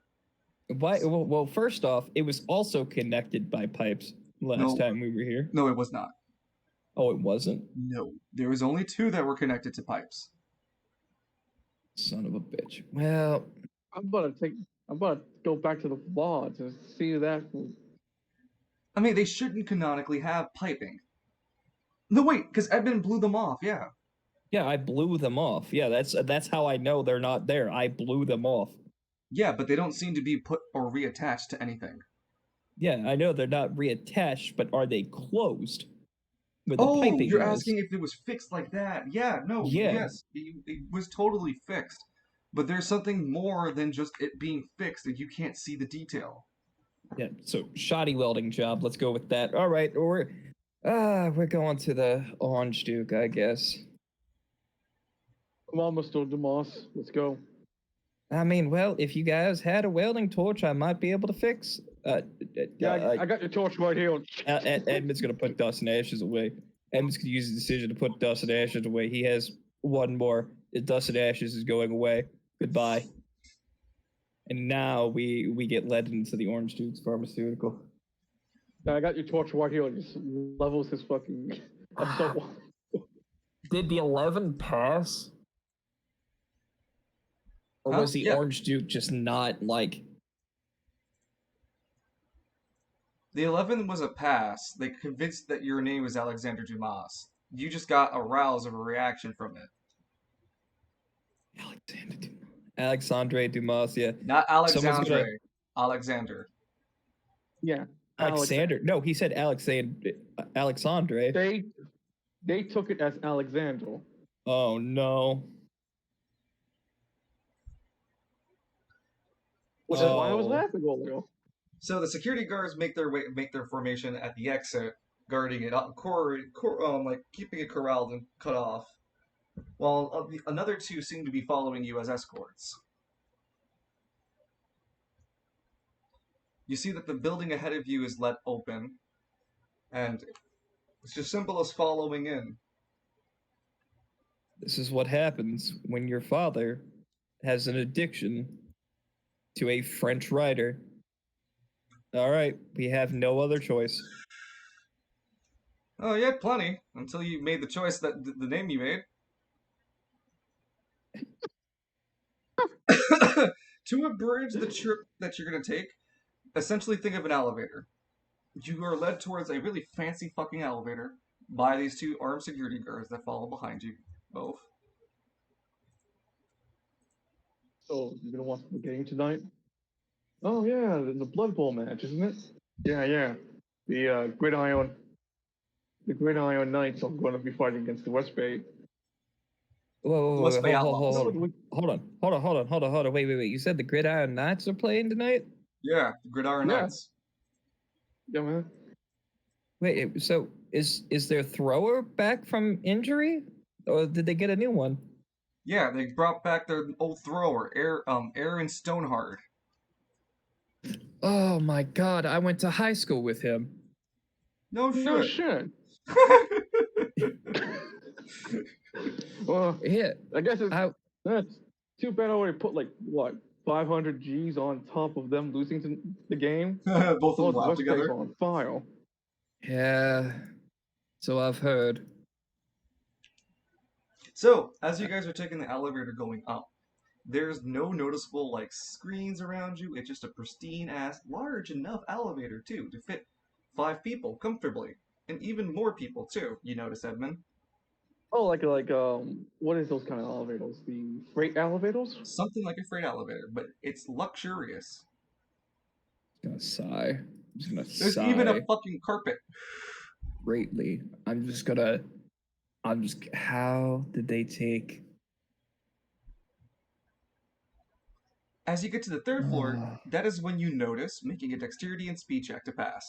Why? Well, first off, it was also connected by pipes last time we were here. No, it was not. Oh, it wasn't? No. There was only two that were connected to pipes. Son of a bitch. Well, I'm about to go back to the law to see that. I mean, they shouldn't canonically have piping. No, wait, because Edmund blew them off, yeah. Yeah, I blew them off. Yeah, that's how I know they're not there. I blew them off. Yeah, but they don't seem to be put or reattached to anything. Yeah, I know they're not reattached, but are they closed? With the piping you're asking if it was fixed like that. Yeah, no, yes, it was totally fixed. But there's something more than just it being fixed, and you can't see the detail. Yeah, so shoddy welding job. Let's go with that. All right, we're going to the Orange Duke, I guess. Come on, Mr. Dumas, let's go. I mean, well, if you guys had a welding torch, I might be able to fix. I got your torch right here. Edmund's gonna put Dust and Ashes away. Edmund's gonna use the decision to put Dust and Ashes away. He has one more. Dust and Ashes is going away. Goodbye. And now we get led into the Orange Duke's pharmaceutical. I got your torch right here. It just levels his fucking. Did the 11 pass? Or was the Orange Duke just not like... The 11 was a pass. They convinced that your name was Alexander Dumas. You just got aroused of a reaction from it. Alexandre Dumas, yeah. Not Alexandre. Alexander. Yeah. Alexander. No, he said Alexandre. They took it as Alexander. Oh no. Which is why I was laughing earlier. So the security guards make their formation at the exit, guarding it up, keeping it corralled and cut off, while another two seem to be following you as escorts. You see that the building ahead of you is let open, and it's as simple as following in. This is what happens when your father has an addiction to a French writer. All right, we have no other choice. Oh, yeah, plenty. Until you made the choice that the name you made. To abridge the trip that you're going to take, essentially think of an elevator. You are led towards a really fancy fucking elevator. by these two armed security guards that follow behind you both. So, you gonna watch the game tonight? Oh yeah, the Blood Bowl match, isn't it? Yeah. The Gridiron Knights are going to be fighting against the West Bay. Whoa, West Bay Outlaws. hold on. Wait. You said the Gridiron Knights are playing tonight? Yeah, the Gridiron Yeah. Knights. Yeah, man. Wait, so is their thrower back from injury, or did they get a new one? Yeah, they brought back their old thrower, Aaron Stonehard. Oh my God! I went to high school with him. No shit. No shit. Well, Yeah, I guess that's too bad. I already put like what 500 G's on top of them losing to the game. Both of them the laugh West Bay's together. on file. yeah. So I've heard. So, as you guys are taking the elevator going up, there's no noticeable like screens around you. It's just a pristine ass, large enough elevator too to fit 5 people comfortably, and even more people too. You notice, Edmund? Oh, like what is those kind of elevators? The freight elevators? Something like a freight elevator, but it's luxurious. I'm gonna sigh. I'm just gonna There's sigh even a fucking carpet. greatly. How did they take? As you get to the 3rd floor, that is when you notice making a dexterity and speed check to pass.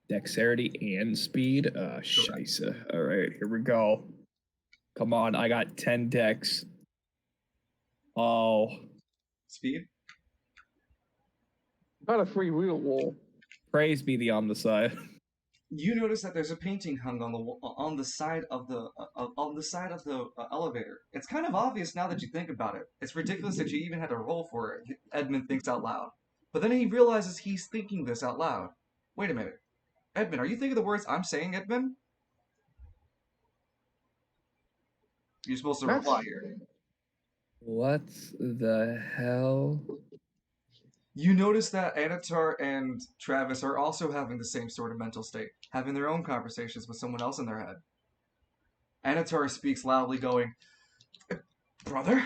Dexterity and speed? Scheisse. All right, here we go. Come on, I got 10 dex. Oh. Speed? Not a free wheel wall. Praise be the Omnicide. You notice that there's a painting hung on the side of the elevator. It's kind of obvious now that you think about it. It's ridiculous that you even had to roll for it. Edmund thinks out loud, but then he realizes he's thinking this out loud. Wait a minute, Edmund, are you thinking the words I'm saying, Edmund? You're supposed to reply here. What the hell? You notice that Anatar and Travis are also having the same sort of mental state, having their own conversations with someone else in their head. Anatar speaks loudly, going, "Brother,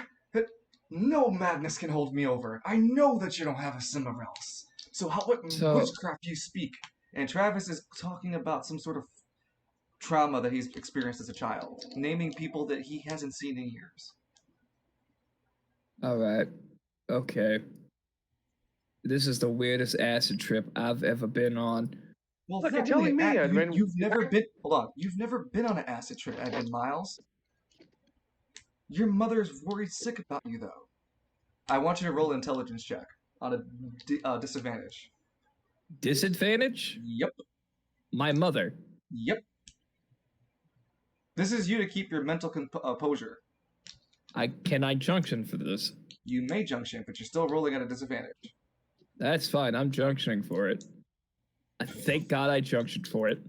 no madness can hold me over. I know that you don't have a Cimarels. So what witchcraft you speak?" And Travis is talking about some sort of trauma that he's experienced as a child, naming people that he hasn't seen in years. All right. Okay. This is the weirdest acid trip I've ever been on. Well, look, you're telling me, Edmund. You've never been. Hold on. You've never been on an acid trip, Edmund Miles. Your mother's worried sick about you, though. I want you to roll an intelligence check on a disadvantage. Disadvantage? Yep. My mother. Yep. This is you to keep your mental composure. Can I junction for this? You may junction, but you're still rolling at a disadvantage. That's fine. I'm junctioning for it. Thank God I junctioned for it.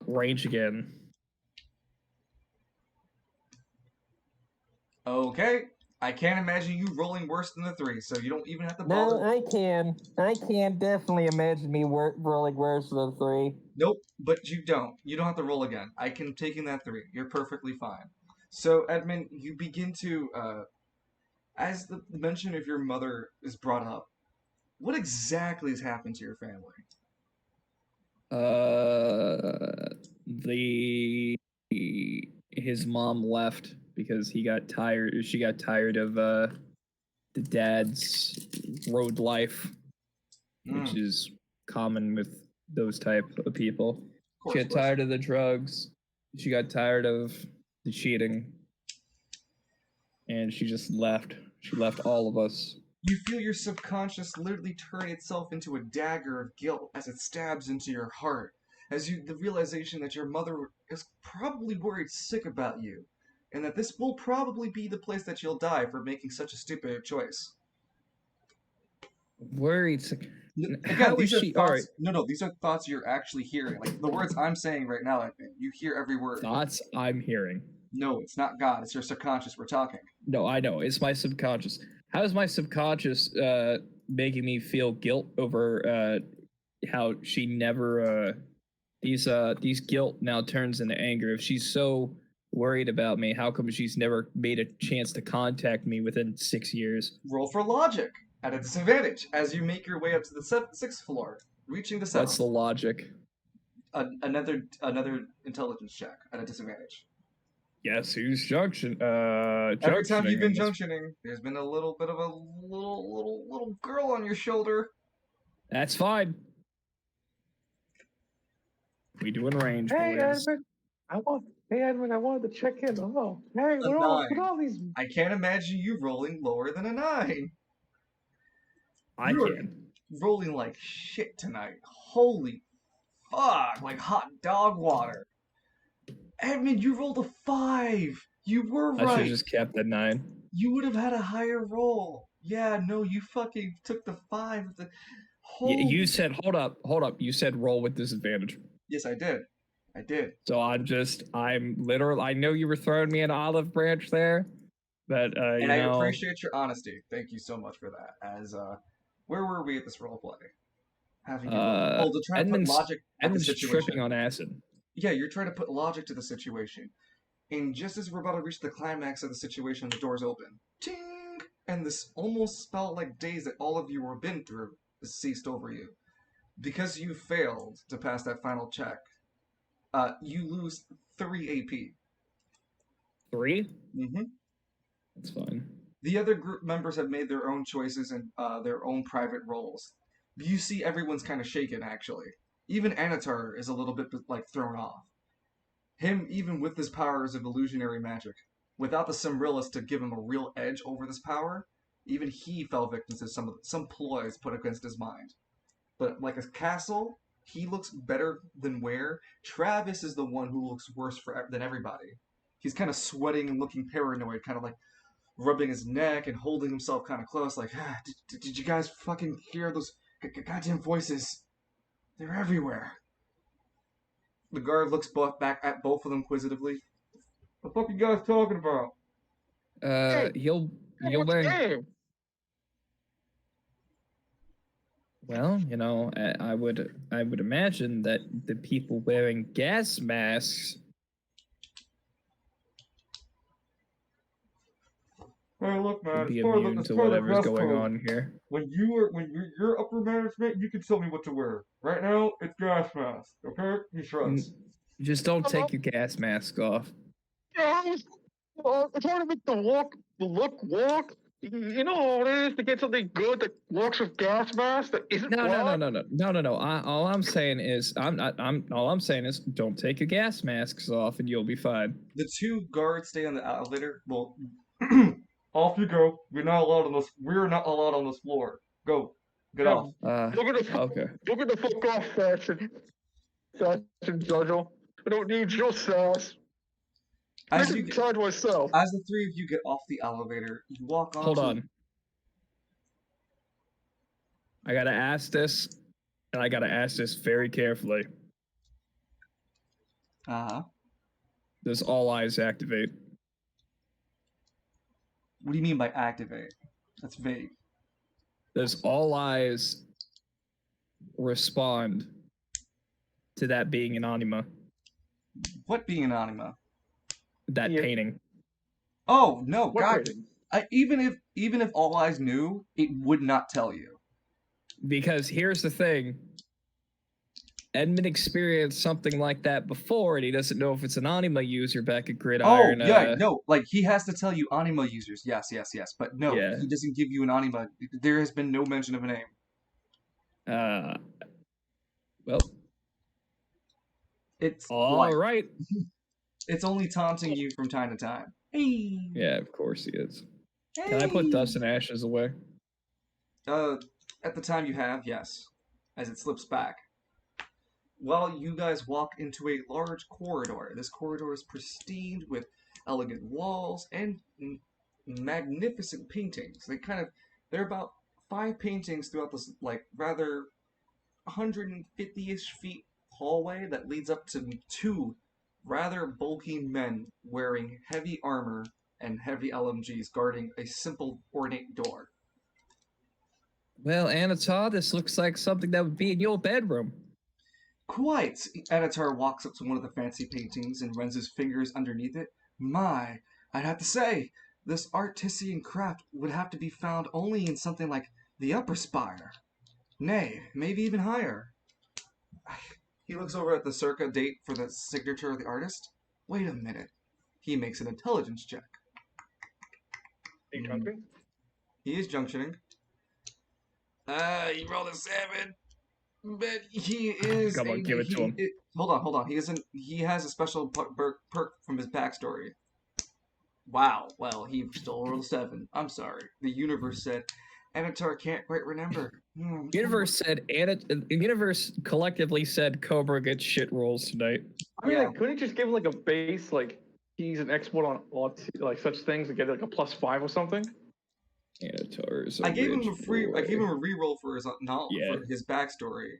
Range again. Okay. I can't imagine you rolling worse than the 3, so you don't even have to bother. No, I can. I can definitely imagine me rolling worse than 3. Nope, but you don't. You don't have to roll again. I can take in that 3. You're perfectly fine. So, Edmund, you begin to, as the mention of your mother is brought up, what exactly has happened to your family? His mom left because she got tired of the dad's road life, which is common with those type of people. She got tired of the drugs. She got tired of the cheating, and she just left. She left all of us. You feel your subconscious literally turn itself into a dagger of guilt as it stabs into your heart, as the realization that your mother is probably worried sick about you, and that this will probably be the place that you'll die for making such a stupid choice. Worried sick. Again, how is she? All right. No, these are thoughts you're actually hearing. Like the words I'm saying right now, Edmund. You hear every word. Thoughts I'm hearing. No, it's not God. It's your subconscious. We're talking. No, I know. It's my subconscious. How is my subconscious making me feel guilt over how she never these guilt now turns into anger. If she's so worried about me, how come she's never made a chance to contact me within 6 years? Roll for logic at a disadvantage as you make your way up to the sixth floor, reaching the seventh. What's the logic? Another intelligence check at a disadvantage. Guess who's junction? Every time you've been junctioning. junctioning, there's been a little bit of a little girl on your shoulder. That's fine. We doing range, Hey, boys. Edmund. I wanted to check in. Oh, hey, what all these? I can't imagine you rolling lower than a 9. I You're can. rolling like shit tonight. Holy fuck, like hot dog water. Edmund, you rolled a 5. You were I should right. have just kept the 9. You would have had a higher roll. Yeah, no, you fucking took the 5. You said, hold up. You said roll with disadvantage. Yes, I did. So I'm literal. I know you were throwing me an olive branch there, but and I appreciate your honesty. Thank you so much for that. As where were we at this role play? Having you to try to put logic at the situation. Tripping on acid. Yeah, you're trying to put logic to the situation. And just as we're about to reach the climax of the situation, the doors open. Ting! And this almost spell-like daze that all of you have been through is ceased over you. Because you failed to pass that final check, you lose 3 AP. 3? Mm-hmm. That's fine. The other group members have made their own choices and their own private roles. You see everyone's kind of shaken, actually. Even Anatar is a little bit, like, thrown off. Him, even with his powers of illusionary magic, without the Cimrillis to give him a real edge over this power, even he fell victim to some ploys put against his mind. But like a castle, he looks better than where. Travis is the one who looks worse than everybody. He's kind of sweating and looking paranoid, kind of like rubbing his neck and holding himself kind of close, like, did you guys fucking hear those goddamn voices? They're everywhere. The guard looks back at both of them inquisitively. What the fuck you guys talking about? You'll learn. Well, I would imagine that the people wearing gas masks. Hey, look, man. Be As part immune of to the whatever's dress going code, on here. When you're upper management, you can tell me what to wear. Right now, it's gas mask. Okay? He shrugs. Just don't take your gas mask off. It's hard to make the look walk. You know how it is to get something good that works with gas mask that isn't No. All I'm saying is don't take your gas masks off and you'll be fine. The 2 guards stay on the elevator. Well, off you go. We're not allowed on this floor. Go. Get off. Okay. Look at the fuck off, Fashion Jojo. I don't need your sass. As the 3 of you get off the elevator, you walk on. Hold on. I gotta ask this, and I gotta ask this very carefully. Does all eyes activate? What do you mean by activate? That's vague. Does all eyes respond to that being an anima? What being an anima? That painting. Oh no, God! Even if all eyes knew, it would not tell you. Because here's the thing. Edmund experienced something like that before, and he doesn't know if it's an anima user back at Gridiron. Oh yeah, no, like he has to tell you anima users. Yes, but no, he doesn't give you an anima. There has been no mention of a name. Well, it's all right. It's only taunting you from time to time. Hey. Yeah, of course he is. Hey. Can I put dust and ashes away? At the time you have, yes. As it slips back. While you guys walk into a large corridor. This corridor is pristine with elegant walls and magnificent paintings. There are about 5 paintings throughout this, like, rather 150-ish feet hallway that leads up to 2 rather bulky men wearing heavy armor and heavy LMGs guarding a simple ornate door. Well, Anatar, this looks like something that would be in your bedroom. Quite. Anatar walks up to one of the fancy paintings and runs his fingers underneath it. My, I'd have to say, this artisan craft would have to be found only in something like the upper spire. Nay, maybe even higher. He looks over at the circa date for the signature of the artist. Wait a minute. He makes an intelligence check. He is junctioning. He rolled a 7. But he is. Come on, give it to him. Hold on. He has a special perk from his backstory. Wow. Well, he still rolled a 7. I'm sorry. The universe said, Anatar can't quite remember. Universe collectively said Cobra gets shit rolls tonight. I mean, like, couldn't you just give him like a base, like he's an expert on like such things, and get like a +5 or something? I gave him a reroll for his for his backstory,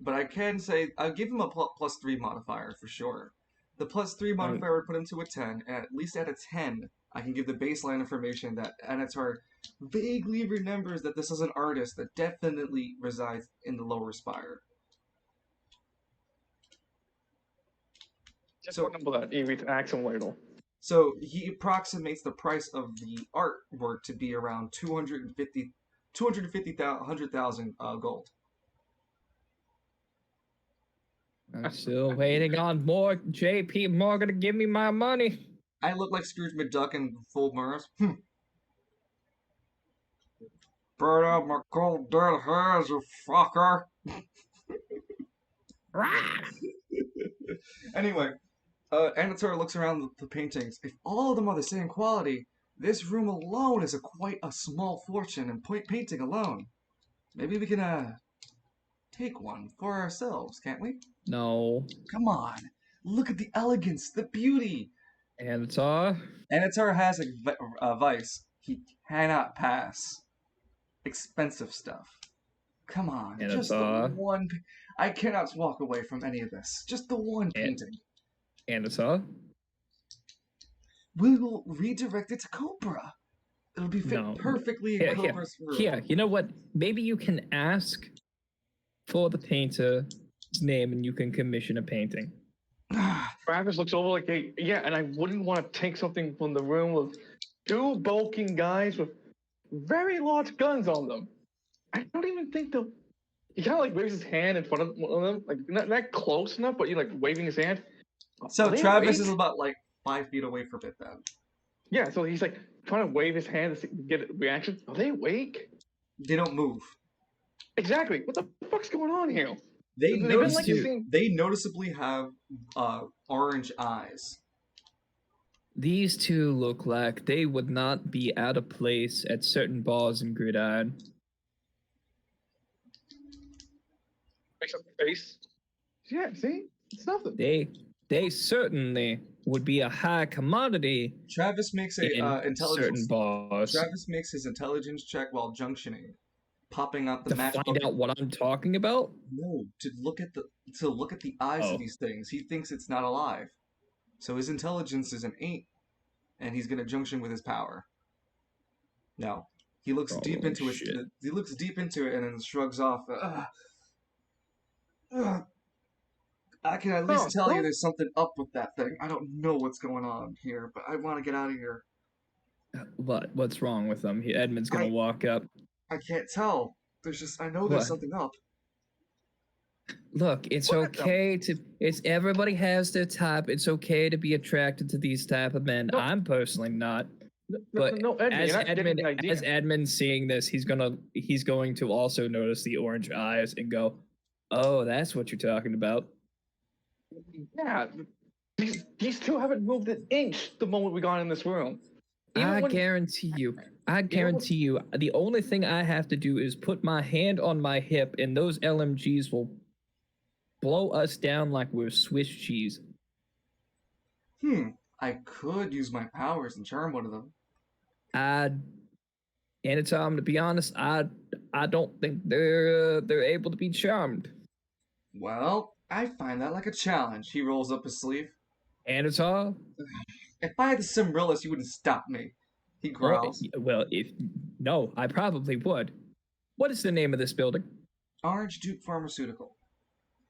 but I can say I'll give him a +3 modifier for sure. The +3 modifier would put him to a 10, and at least at a 10, I can give the baseline information that Anatar vaguely remembers that this is an artist that definitely resides in the lower spire. Just what number that Evie ask him later. So he approximates the price of the artwork to be around 100,000 gold. I'm still waiting on more JP Morgan to give me my money. I look like Scrooge McDuck in full Mars. Burn up my cold dead hairs, you fucker. Anyway, Anatar looks around the paintings. If all of them are the same quality, this room alone is quite a small fortune in painting alone. Maybe we can take one for ourselves, can't we? No. Come on. Look at the elegance, the beauty. Anatar has a vice. He cannot pass expensive stuff. Come on. Anatar. Just the one. I cannot walk away from any of this. Just the one painting. Anatar? We will redirect it to Cobra. It'll be fit perfectly in Cobra's room. Yeah, you know what? Maybe you can ask for the painter's name and you can commission a painting. Travis looks over like, hey, yeah, and I wouldn't want to take something from the room with 2 bulking guys with very large guns on them. I don't even think they'll. He kind of like waves his hand in front of one of them, like not close enough, but like waving his hand. So Travis is about like 5 feet away from it then. Yeah, so he's like trying to wave his hand to get a reaction. Are they awake? They don't move. Exactly. What the fuck's going on here? They noticeably have orange eyes. These two look like they would not be out of place at certain bars in Gridiron. Makes up the face. Yeah, see? It's nothing. They certainly would be a high commodity. Travis makes a intelligence. Certain bars. Travis makes his intelligence check while junctioning, popping out the match. To find out what I'm talking about? No, to look at the eyes of these things. He thinks it's not alive, so his intelligence is an 8, and he's gonna junction with his power. No, he looks deep into it. He looks deep into it and then shrugs off. I can at least tell you there's something up with that thing. I don't know what's going on here, but I want to get out of here. What's wrong with him? Edmund's gonna walk up. I can't tell. I know there's something up. Look, it's okay to. Everybody has their type. It's okay to be attracted to these type of men. No. I'm personally not. But as Edmund seeing this, he's going to also notice the orange eyes and go, "Oh, that's what you're talking about." Yeah, these two haven't moved an inch the moment we got in this room. I guarantee you, the only thing I have to do is put my hand on my hip and those LMGs will blow us down like we're Swiss cheese. I could use my powers and charm one of them. Anatom, to be honest, I don't think they're able to be charmed. Well, I find that like a challenge. He rolls up his sleeve. Anatom? If I had the Cimrillis, you wouldn't stop me. He growls. No, I probably would. What is the name of this building? Orange Duke Pharmaceutical.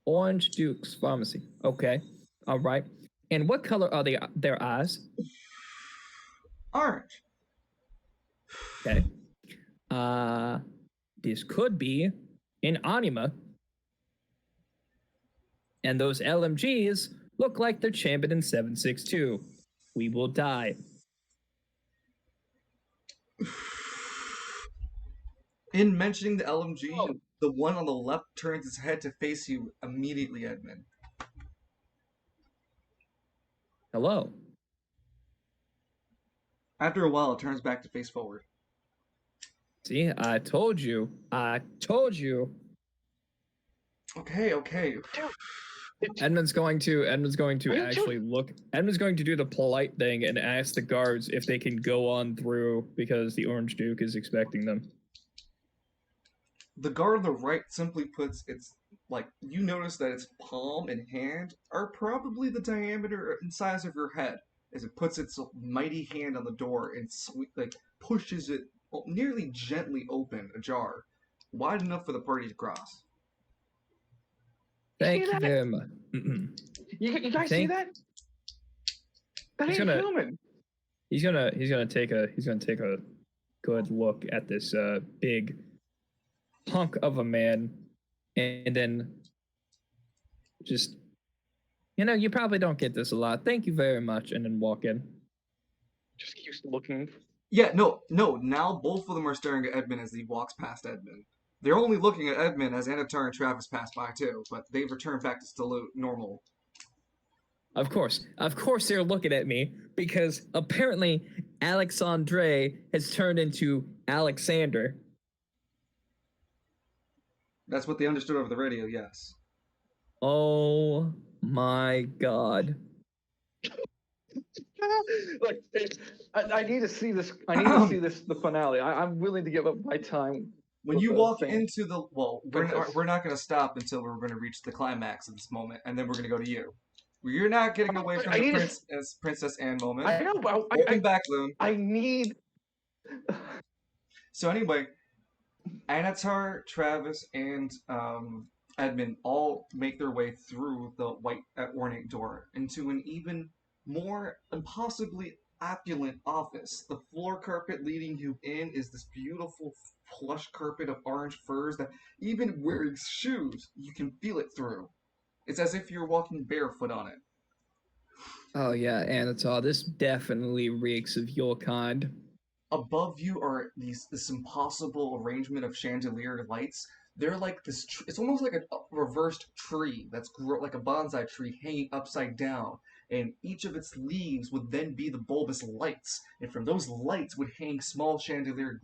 Orange Duke's Pharmacy. Okay. All right. And what color are their eyes? Orange. Okay. This could be an Anima. And those LMGs look like they're chambered in 762. We will die. In mentioning the LMG, the one on the left turns its head to face you immediately, Edmund. Hello. After a while, it turns back to face forward. See, I told you. I told you. Okay. Edmund's going to actually look. Edmund's going to do the polite thing and ask the guards if they can go on through because the Orange Duke is expecting them. The guard on the right simply puts its, like, you notice that its palm and hand are probably the diameter and size of your head as it puts its mighty hand on the door and pushes it nearly gently open ajar, wide enough for the party to cross. Thank you very much. You guys see that? That ain't human. He's gonna take a good look at this big hunk of a man, and then just, you probably don't get this a lot. Thank you very much, and then walk in. Just keeps looking. Yeah, no. Now both of them are staring at Edmund as he walks past Edmund. They're only looking at Edmund as Anatar and Travis pass by too, but they've returned back to still normal. Of course they're looking at me because apparently Alexandre has turned into Alexander. That's what they understood over the radio, yes. Oh my God. Look, I need to see this. I need to see this. The finale. I'm willing to give up my time. When you walk into the we're not going to stop until we're going to reach the climax of this moment, and then we're going to go to you. You're not getting away from the Princess Anne moment. I know, but Welcome back, Loon. I need. So anyway, Anatar, Travis, and Edmund all make their way through the white ornate door into an even more impossibly opulent office. The floor carpet leading you in is this beautiful plush carpet of orange furs that even wearing shoes, you can feel it through. It's as if you're walking barefoot on it. Oh yeah, Anatol, this definitely reeks of your kind. Above you are this impossible arrangement of chandelier lights. They're like this. It's almost like a reversed tree that's like a bonsai tree hanging upside down, and each of its leaves would then be the bulbous lights, and from those lights would hang small chandelier,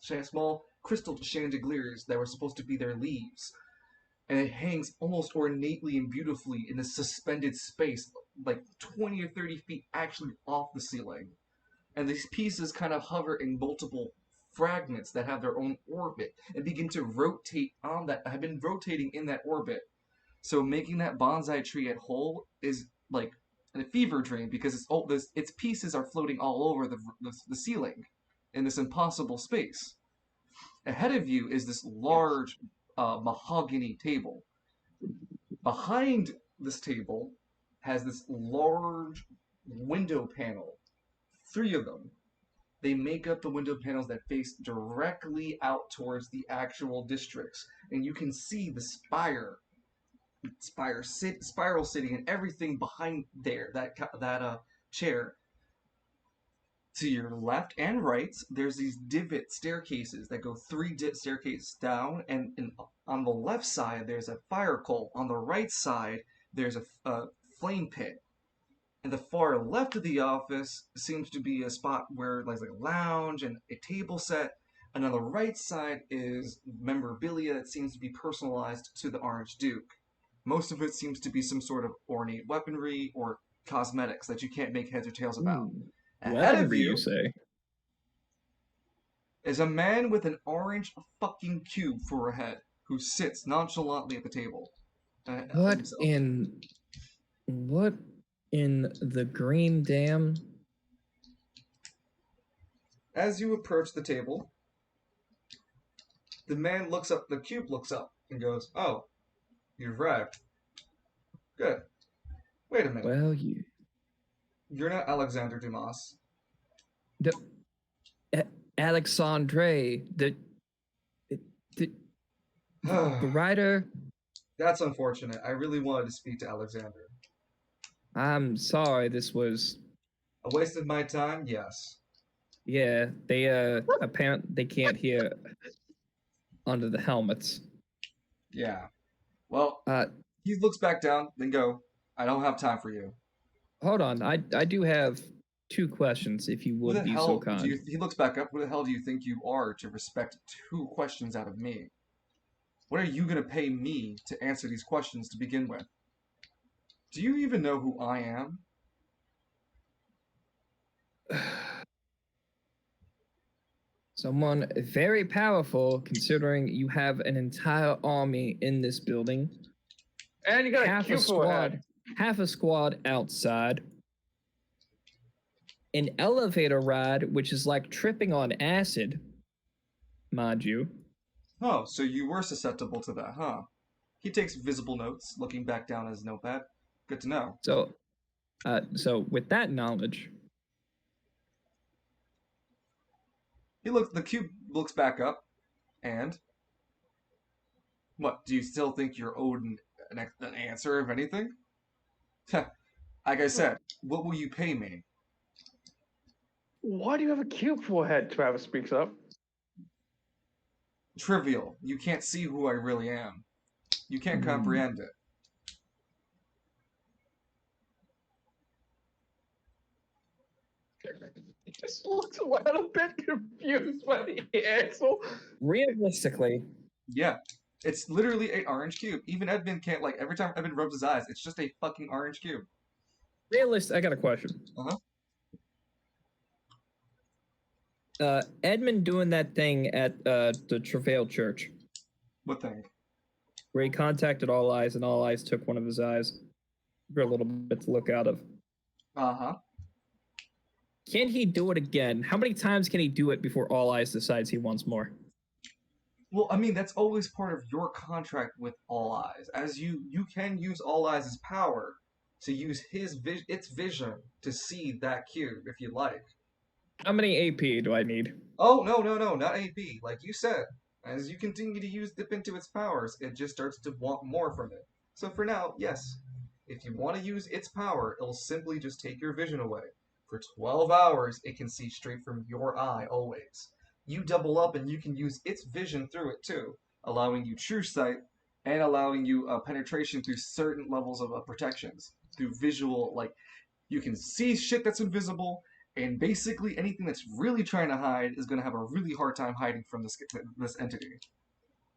small crystal chandeliers that were supposed to be their leaves, and it hangs almost ornately and beautifully in a suspended space, like 20 or 30 feet actually off the ceiling. And these pieces kind of hover in multiple fragments that have their own orbit and begin to rotate on that, have been rotating in that orbit. So making that bonsai tree at whole is like a fever dream because its pieces are floating all over the ceiling in this impossible space. Ahead of you is this large mahogany table. Behind this table has this large window panel. 3 of them. They make up the window panels that face directly out towards the actual districts, and you can see the spiral sitting and everything behind there. That chair. To your left and right, there's these divot staircases that go 3 staircases down, and on the left side there's a fire coal. On the right side there's a flame pit. And the far left of the office seems to be a spot where there's like a lounge and a table set. And on the right side is memorabilia that seems to be personalized to the Orange Duke. Most of it seems to be some sort of ornate weaponry or cosmetics that you can't make heads or tails about. Ahead of you say, is a man with an orange fucking cube for a head who sits nonchalantly at the table. What in the green dam? As you approach the table, The man looks up, the cube looks up, and goes, "Oh, you've arrived. Good. Wait a minute. Well, You're not Alexander Dumas." the Alexandre, the writer. That's unfortunate. I really wanted to speak to Alexander. I'm sorry, this was A waste of my time? Yes. yeah. They apparently they can't hear under the helmets. Yeah. Well, Uh, he looks back down, then go, "I don't have time for you." hold on. I do have 2 questions, if you Who would the be hell so kind. he looks back up. Who the hell do you think you are to respect 2 questions out of me? What are you going to pay me to answer these questions to begin with? Do you even know who I am? Someone very powerful, considering you have an entire army in this building. And you got a Half a cube for a head. squad, half a squad outside. An elevator ride, which is like tripping on acid, mind you. Oh, so you were susceptible to that, huh? He takes visible notes, looking back down at his notepad. Good to know. So with that knowledge, The cube looks back up, and what? Do you still think you're owed an answer of anything? Like I said, what will you pay me? Why do you have a cube for a head? Travis speaks up. Trivial. You can't see who I really am. You can't comprehend it. He just looks a little bit confused by the answer. realistically, Yeah. It's literally an orange cube. Even Edmund can't, like, every time Edmund rubs his eyes, it's just a fucking orange cube. I got a question. Edmund doing that thing at the Travail Church, What thing? where he contacted All Eyes and All Eyes took one of his eyes for a little bit to look out of. Uh-huh. Can he do it again? How many times can he do it before All Eyes decides he wants more? Well, I mean, that's always part of your contract with All Eyes. As you can use All Eyes' power to use its vision to see that cube, if you like. How many AP do I need? Oh, no, not AP. Like you said, as you continue to dip into its powers, it just starts to want more from it. So for now, yes. If you want to use its power, it'll simply just take your vision away. For 12 hours, it can see straight from your eye, always. You double up and you can use its vision through it too, allowing you true sight and allowing you penetration through certain levels of protections. Through visual, like, you can see shit that's invisible, and basically anything that's really trying to hide is going to have a really hard time hiding from this entity.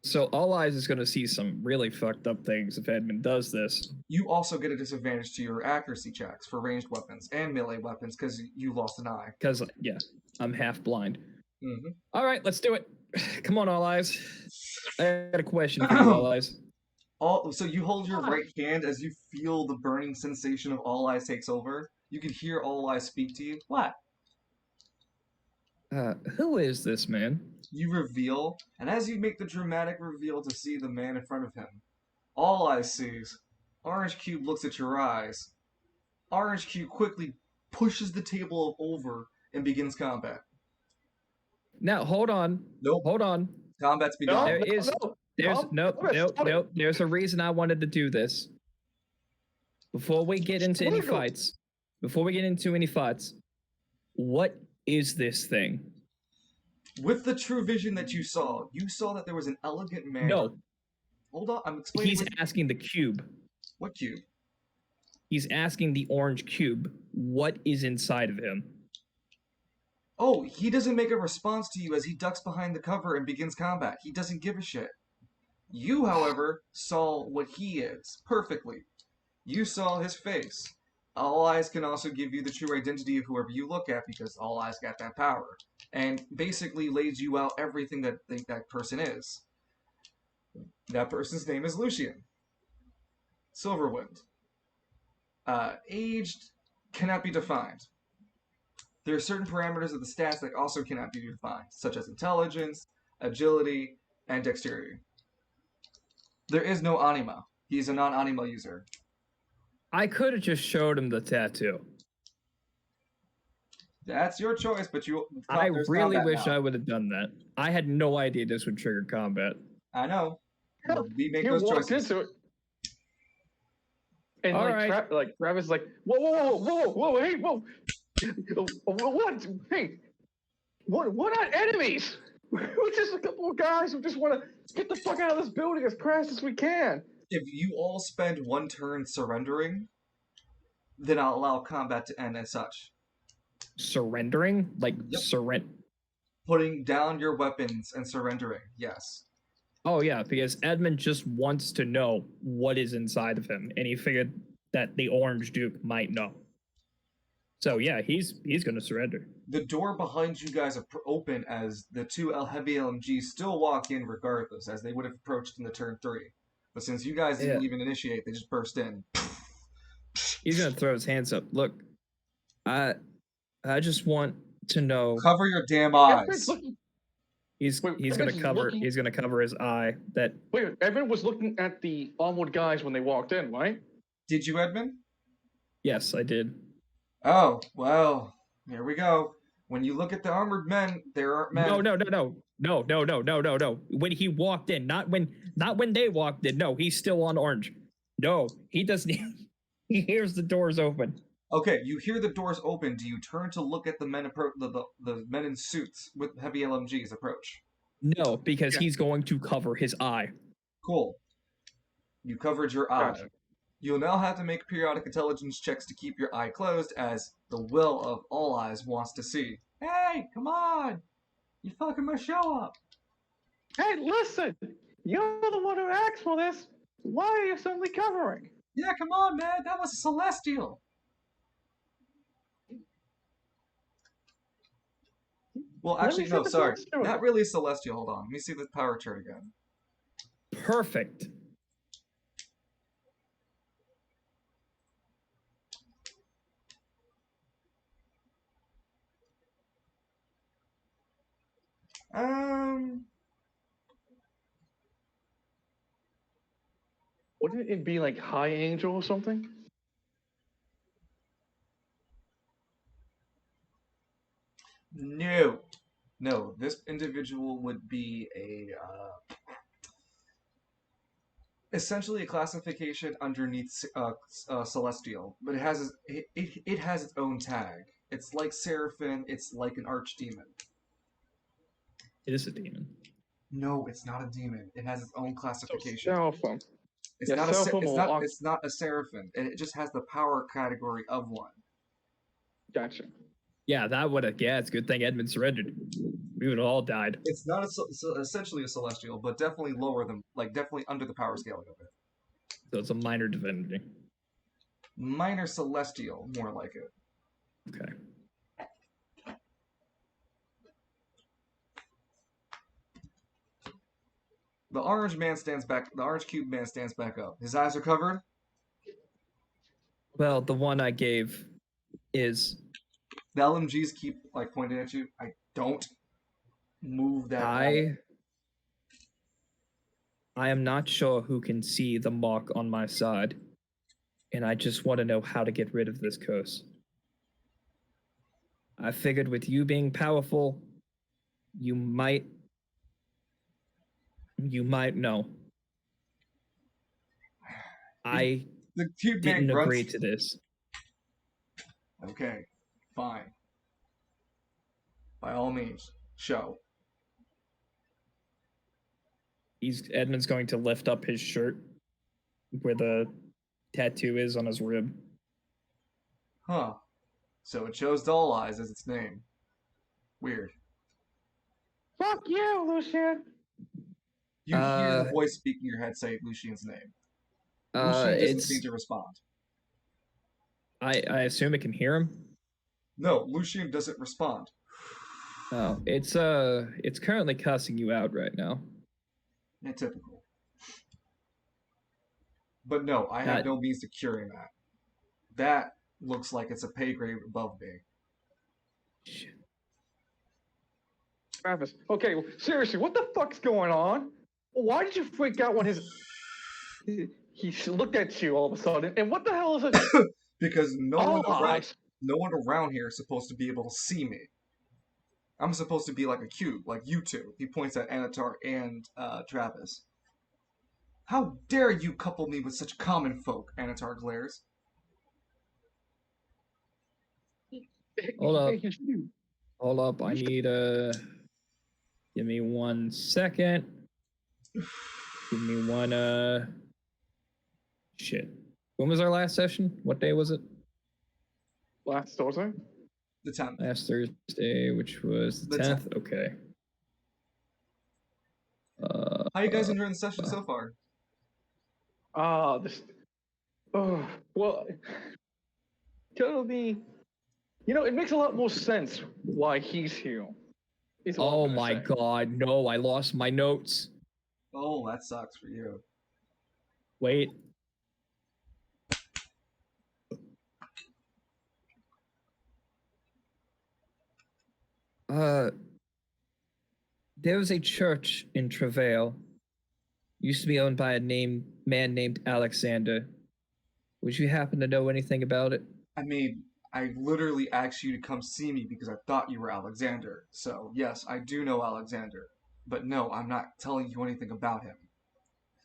So All Eyes is going to see some really fucked up things if Edmund does this. You also get a disadvantage to your accuracy checks for ranged weapons and melee weapons because you lost an eye. Because, yeah, I'm half blind. Mm-hmm. All right, let's do it. Come on, All Eyes. I got a question for you, All Eyes. So you hold your right hand as you feel the burning sensation of All Eyes takes over. You can hear All Eyes speak to you. What? Who is this man? You reveal, and as you make the dramatic reveal to see the man in front of him, All Eyes sees. Orange Cube looks at your eyes. Orange Cube quickly pushes the table over and begins combat. Now, hold on. Nope. Hold on. Combat's begun. There's a reason I wanted to do this. Before we get into any fights, what is this thing? With the true vision that you saw that there was an elegant man. No. Hold on, I'm explaining. He's asking the cube. What cube? He's asking the orange cube what is inside of him. Oh, he doesn't make a response to you as he ducks behind the cover and begins combat. He doesn't give a shit. You, however, saw what he is perfectly. You saw his face. All Eyes can also give you the true identity of whoever you look at because All Eyes got that power. And basically lays you out everything that that person is. That person's name is Lucian. Silverwind. Aged cannot be defined. There are certain parameters of the stats that also cannot be defined, such as intelligence, agility, and dexterity. There is no anima. He's a non-anima user. I could have just showed him the tattoo. That's your choice, but I really wish now. I would have done that. I had no idea this would trigger combat. I know. We make You those walked choices. into it. And All like, right. Travis, like, whoa, hey, whoa, what? Hey, we're not enemies. We're just a couple of guys who just want to get the fuck out of this building as fast as we can. If you all spend one turn surrendering, then I'll allow combat to end as such. Surrendering? Like, Yep. Putting down your weapons and surrendering, yes. Oh, yeah, because Edmund just wants to know what is inside of him, and he figured that the Orange Duke might know. So, yeah, he's going to surrender. The door behind you guys open as the two heavy LMGs still walk in regardless, as they would have approached in the turn 3. But since you guys didn't even initiate, they just burst in. He's going to throw his hands up. Look, I just want to know. Cover your damn eyes. He's gonna cover his eye. Wait, Evan was looking at the armored guys when they walked in, right? Did you, Edmund? Yes, I did. Oh, well, here we go. When you look at the armored men, there aren't men. No. When he walked in, not when they walked in. No, he's still on orange. No, he doesn't. He hears the doors open. Okay, you hear the doors open. Do you turn to look at the men the men in suits with heavy LMGs approach? No, because he's going to cover his eye. Cool. You covered your eye. Gotcha. You'll now have to make periodic intelligence checks to keep your eye closed, as the will of all eyes wants to see. Hey, come on! You fucking my show up! Hey, listen! You're the one who asked for this. Why are you suddenly covering? Yeah, come on, man. That was a celestial. Well, actually, no, sorry. Not really celestial. Hold on. Let me see the power chart again. Perfect. Wouldn't it be like High Angel or something? No, this individual would be essentially a classification underneath Celestial, but it has its own tag. It's like Seraphim, it's like an archdemon. It is a demon. No, it's not a demon. It has its own classification. Seraphim. It's not a Seraphim, and it just has the power category of one. Gotcha. Yeah, it's a good thing Edmund surrendered. We would have all died. It's not essentially a celestial, but definitely lower than, definitely under the power scaling of it. So it's a minor divinity. Minor celestial, more like it. Okay. The orange man stands back. The orange cube man stands back up. His eyes are covered. Well, the one I gave is. The LMGs keep pointing at you. I don't move that. I am not sure who can see the mark on my side, and I just want to know how to get rid of this curse. I figured with you being powerful, you might know. I didn't agree to this. Okay, fine. By all means, show. Edmund's going to lift up his shirt where the tattoo is on his rib. Huh. So it chose Doll Eyes as its name. Weird. Fuck you, Lucian! You hear a voice speaking in your head say Lucian's name. Lucian doesn't seem to respond. I assume it can hear him? No, Lucian doesn't respond. Oh, it's currently cussing you out right now. Yeah, typical. But no, I have no means to curing that. That looks like it's a pay grade above me. Shit. Travis, okay, seriously, what the fuck's going on? Why did you freak out when he looked at you all of a sudden? And what the hell is it? Because All eyes. no one around here is supposed to be able to see me. I'm supposed to be like a cube, like you two. He points at Anatar and Travis. How dare you couple me with such common folk, Anatar glares. Hold up. Hold up. I need give me 1 second. Give me one shit. When was our last session? What day was it? Last Thursday? The 10th. Last Thursday, which was the 10th. Okay. How you guys enjoying the session so far? Well, tell me, it makes a lot more sense why he's here. Oh my god, no, I lost my notes. Oh, that sucks for you. Wait. There was a church in Travail. Used to be owned by a man named Alexander. Would you happen to know anything about it? I mean, I literally asked you to come see me because I thought you were Alexander. So, yes, I do know Alexander. But no, I'm not telling you anything about him.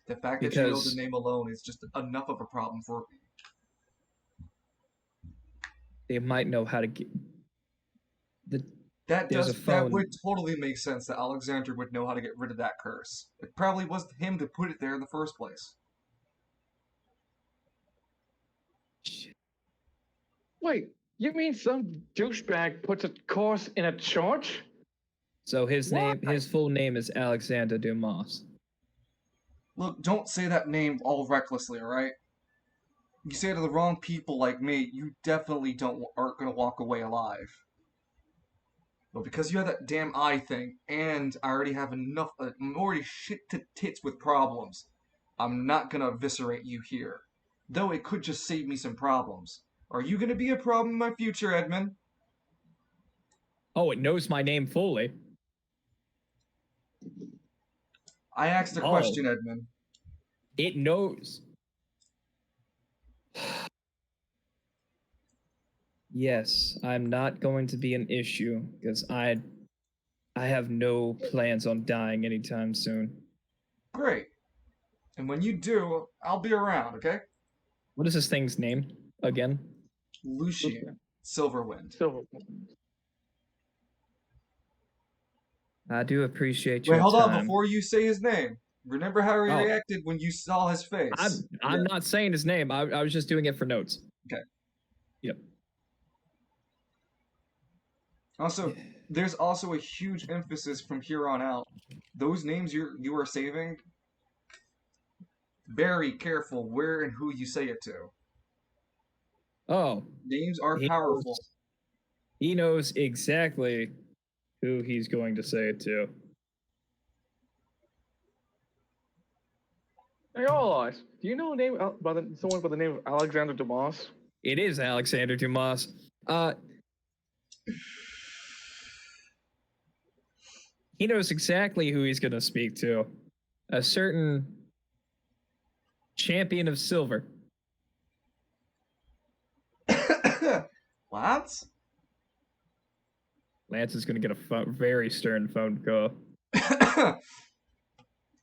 The fact that you know the name alone is just enough of a problem for me. They might know how to get... That would totally make sense that Alexander would know how to get rid of that curse. It probably was him to put it there in the first place. Wait, you mean some douchebag puts a curse in a church? So his full name is Alexander Dumas. Look, don't say that name all recklessly, alright? You say it to the wrong people like me, you definitely aren't gonna walk away alive. But because you have that damn eye thing, and I already have enough, I'm already shit to tits with problems, I'm not gonna eviscerate you here. Though it could just save me some problems. Are you gonna be a problem in my future, Edmund? Oh, it knows my name fully. I asked a question, Edmund. It knows. Yes, I'm not going to be an issue because I have no plans on dying anytime soon. Great. And when you do, I'll be around, okay? What is this thing's name again? Lucian. Silverwind. I do appreciate your Wait, hold time. on, before you say his name. Remember how he reacted when you saw his face? I'm not saying his name. I was just doing it for notes. Okay. Yep. Also, there's also a huge emphasis from here on out. Those names you are saving, very careful where and who you say it to. Oh. Names are powerful. He knows exactly who he's going to say it to. Hey, all eyes. Do you know a name someone by the name of Alexander Dumas? It is Alexander Dumas. He knows exactly who he's going to speak to. A certain champion of silver. Lance? Lance is going to get a very stern phone call.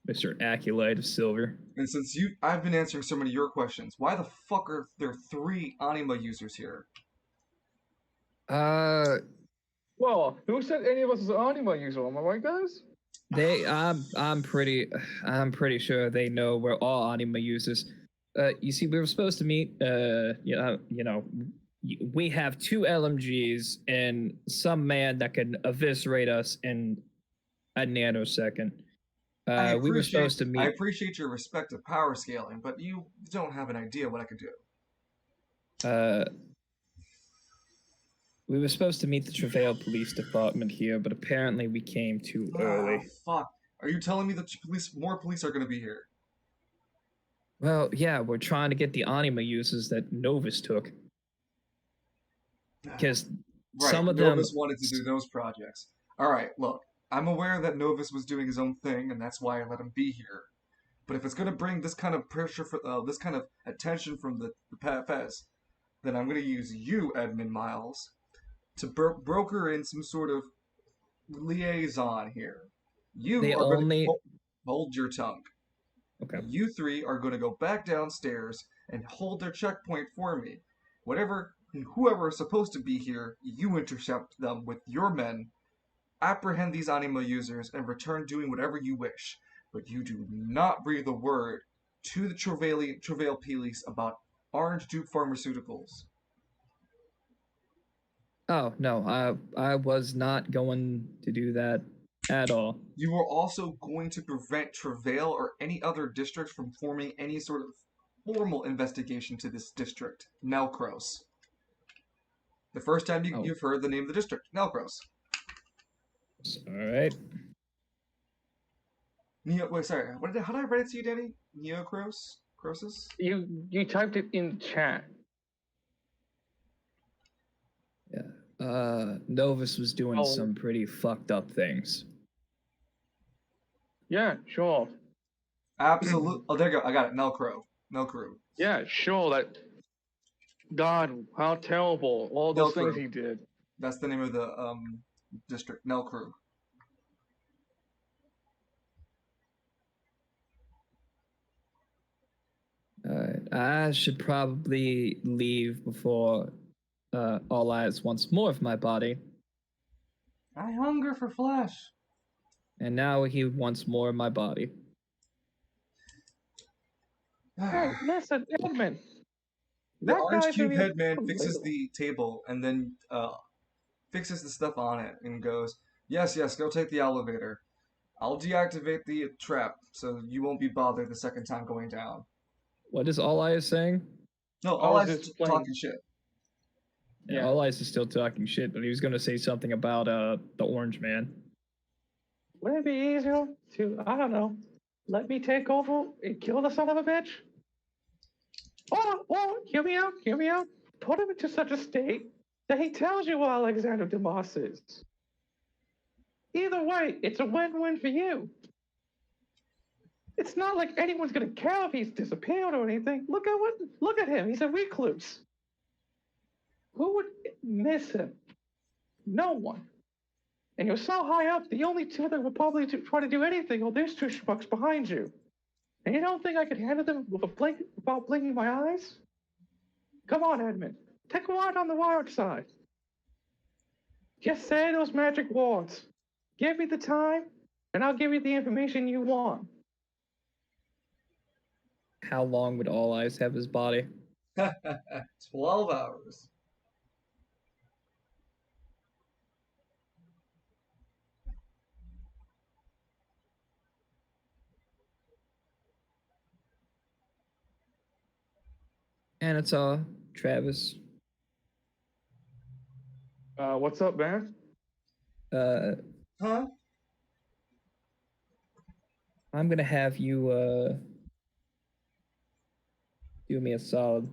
Mr. Acolyte of Silver. And since I've been answering so many of your questions, why the fuck are there 3 Anima users here? Well, who said any of us is an Anima user? Am I right, guys? I'm pretty sure they know we're all Anima users. You see, we were supposed to meet. We have 2 LMGs and some man that can eviscerate us in a nanosecond. We were supposed to meet. I appreciate your respect of power scaling, but you don't have an idea what I could do. We were supposed to meet the Travail Police Department here, but apparently we came too early. Fuck. Are you telling me that more police are going to be here? Well, yeah, we're trying to get the Anima users that Novus took. Because some of them... Novus wanted to do those projects. Alright, look. I'm aware that Novus was doing his own thing, and that's why I let him be here. But if it's going to bring this kind of pressure, this kind of attention from the PFS, then I'm going to use you, Edmund Miles, to broker in some sort of liaison here. You They are going only to hold your tongue. okay. You three are going to go back downstairs and hold their checkpoint for me. Whoever is supposed to be here, you intercept them with your men, apprehend these anima users, and return doing whatever you wish. But you do not breathe a word to the Travail police about Orange Duke Pharmaceuticals. Oh no, I was not going to do that at all. You are also going to prevent Travail or any other district from forming any sort of formal investigation to this district, Nelcros. The first time you've heard the name of the district, Nelcros. All right. Sorry. How did I write it to you, Danny? Neocros? Crosis? You typed it in chat. Yeah. Novus was doing some pretty fucked up things. Yeah, sure. Absolutely. Oh, there you go. I got it. Nelcro. Yeah, sure. That. God, how terrible! All those things he did. That's the name of the district. Nelcro. I should probably leave before All Eyes wants more of my body. I hunger for flesh. And now he wants more of my body. Hey, listen, Edmund. The Orange Cube Headman fixes the table and then fixes the stuff on it and goes, yes, go take the elevator. I'll deactivate the trap so you won't be bothered the second time going down. What is All Eyes saying? No, All Eyes is talking shit. Yeah, All Eyes is still talking shit, but he was going to say something about the Orange Man. Would it be easier to, I don't know, let me take over and kill the son of a bitch? Or hear me out. Put him into such a state that he tells you who Alexander Dumas is. Either way, it's a win-win for you. It's not like anyone's gonna care if he's disappeared or anything. Look at him. He's a recluse. Who would miss him? No one. And you're so high up, the only two that would probably try to do anything are these two schmucks behind you. And you don't think I could handle them without blinking my eyes? Come on, Edmund. Take a ride on the wild side. Just say those magic words. Give me the time, and I'll give you the information you want. How long would All Eyes have his body? 12 hours. And it's Travis. What's up, man? Huh? I'm gonna have you do me a solid.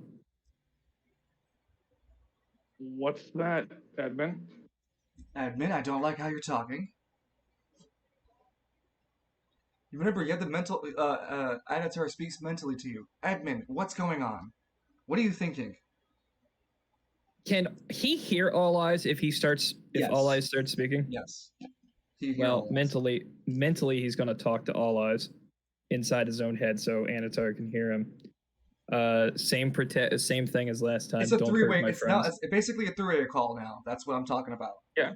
What's that, Edmund? Edmund, I don't like how you're talking. You remember, you had the mental, Anatar speaks mentally to you. Edmund, what's going on? What are you thinking? Can he hear All Eyes if All Eyes starts speaking? Yes. Well, mentally he's gonna talk to All Eyes inside his own head so Anatar can hear him. Same thing as last time. It's a three-way. It's basically a three-way call now. That's what I'm talking about. Yeah.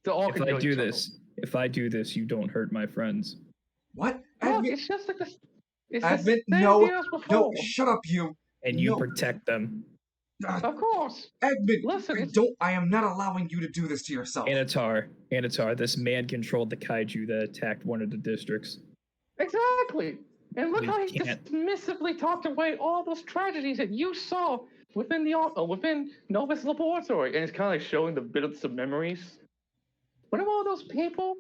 If I do this, you don't hurt my friends. What? Look, it's just like this. Edmund, no, shut up, you. And you protect them. Of course. Edmund, listen, I am not allowing you to do this to yourself. Anatar, this man controlled the kaiju that attacked one of the districts. Exactly. And look how he dismissively talked away all those tragedies that you saw within Novus Laboratory. And it's kind of like showing the bits of memories. What of all those people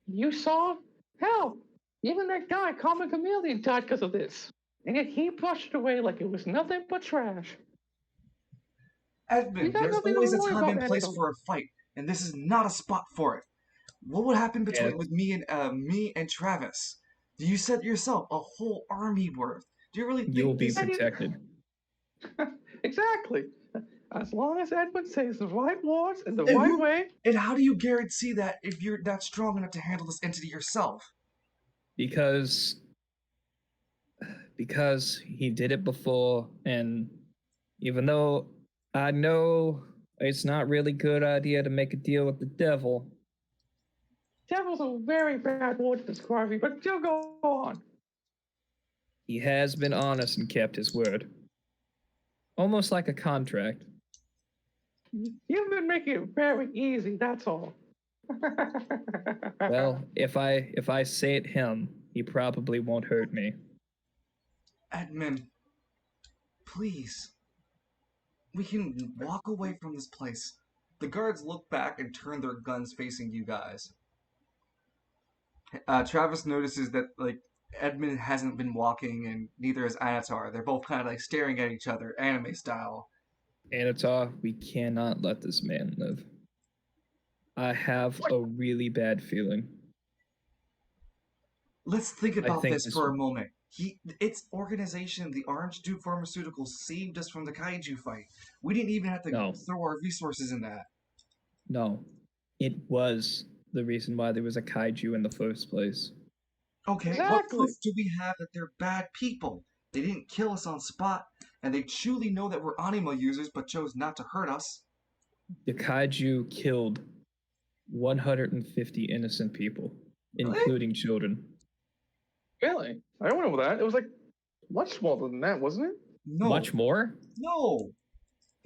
you saw? Hell, even that guy, Common Chameleon, died because of this. And yet he brushed it away like it was nothing but trash. Edmund, there's always a time and place for a fight, and this is not a spot for it. What would happen Yeah. with me and Travis? You said yourself, a whole army worth. Do you really think You'll be this? protected. Exactly. As long as Edmund says the right words in the And right who- way. And how do you guarantee that if you're not strong enough to handle this entity yourself? Because he did it before, and even though I know it's not really good idea to make a deal with the devil, Devil's a very bad word to describe me, but still go on. he has been honest and kept his word. Almost like a contract. You've been making it very easy, that's all. Well, if I say it him, he probably won't hurt me. Edmund, please. We can walk away from this place. The guards look back and turn their guns facing you guys. Travis notices that Edmund hasn't been walking, and neither has Anatar. They're both kind of like staring at each other, anime style. Anatar, we cannot let this man live. I have a really bad feeling. Let's think about think this this for a would- moment. Its organization, the Orange Duke Pharmaceuticals, saved us from the kaiju fight. We didn't even have to No. throw our resources in that. No, it was the reason why there was a kaiju in the first place. Okay, what Exactly. proof do we have that they're bad people? They didn't kill us on spot, and they truly know that we're anima users but chose not to hurt us. The kaiju killed 150 innocent people, Really? including children. Really? I don't know that. It was like much smaller than that, wasn't it? No. Much more? No.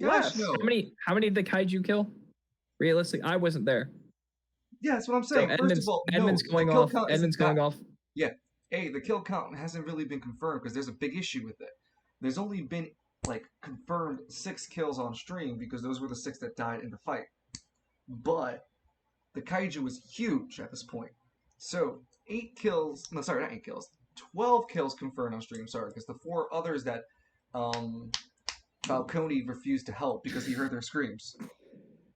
Gosh, Yes. no. How many did the kaiju kill? Realistically, I wasn't there. Yeah, that's what I'm So saying. First of all, Edmund's no, going the kill off. count Edmund's isn't going that- off. Hey, the kill count hasn't really been confirmed because there's a big issue with it. There's only been confirmed 6 kills on stream because those were the 6 that died in the fight. But the kaiju was huge at this point. So 8 kills, no, sorry, not 8 kills, 12 kills confirmed on stream. Sorry, because the 4 others that Falcone refused to help because he heard their screams.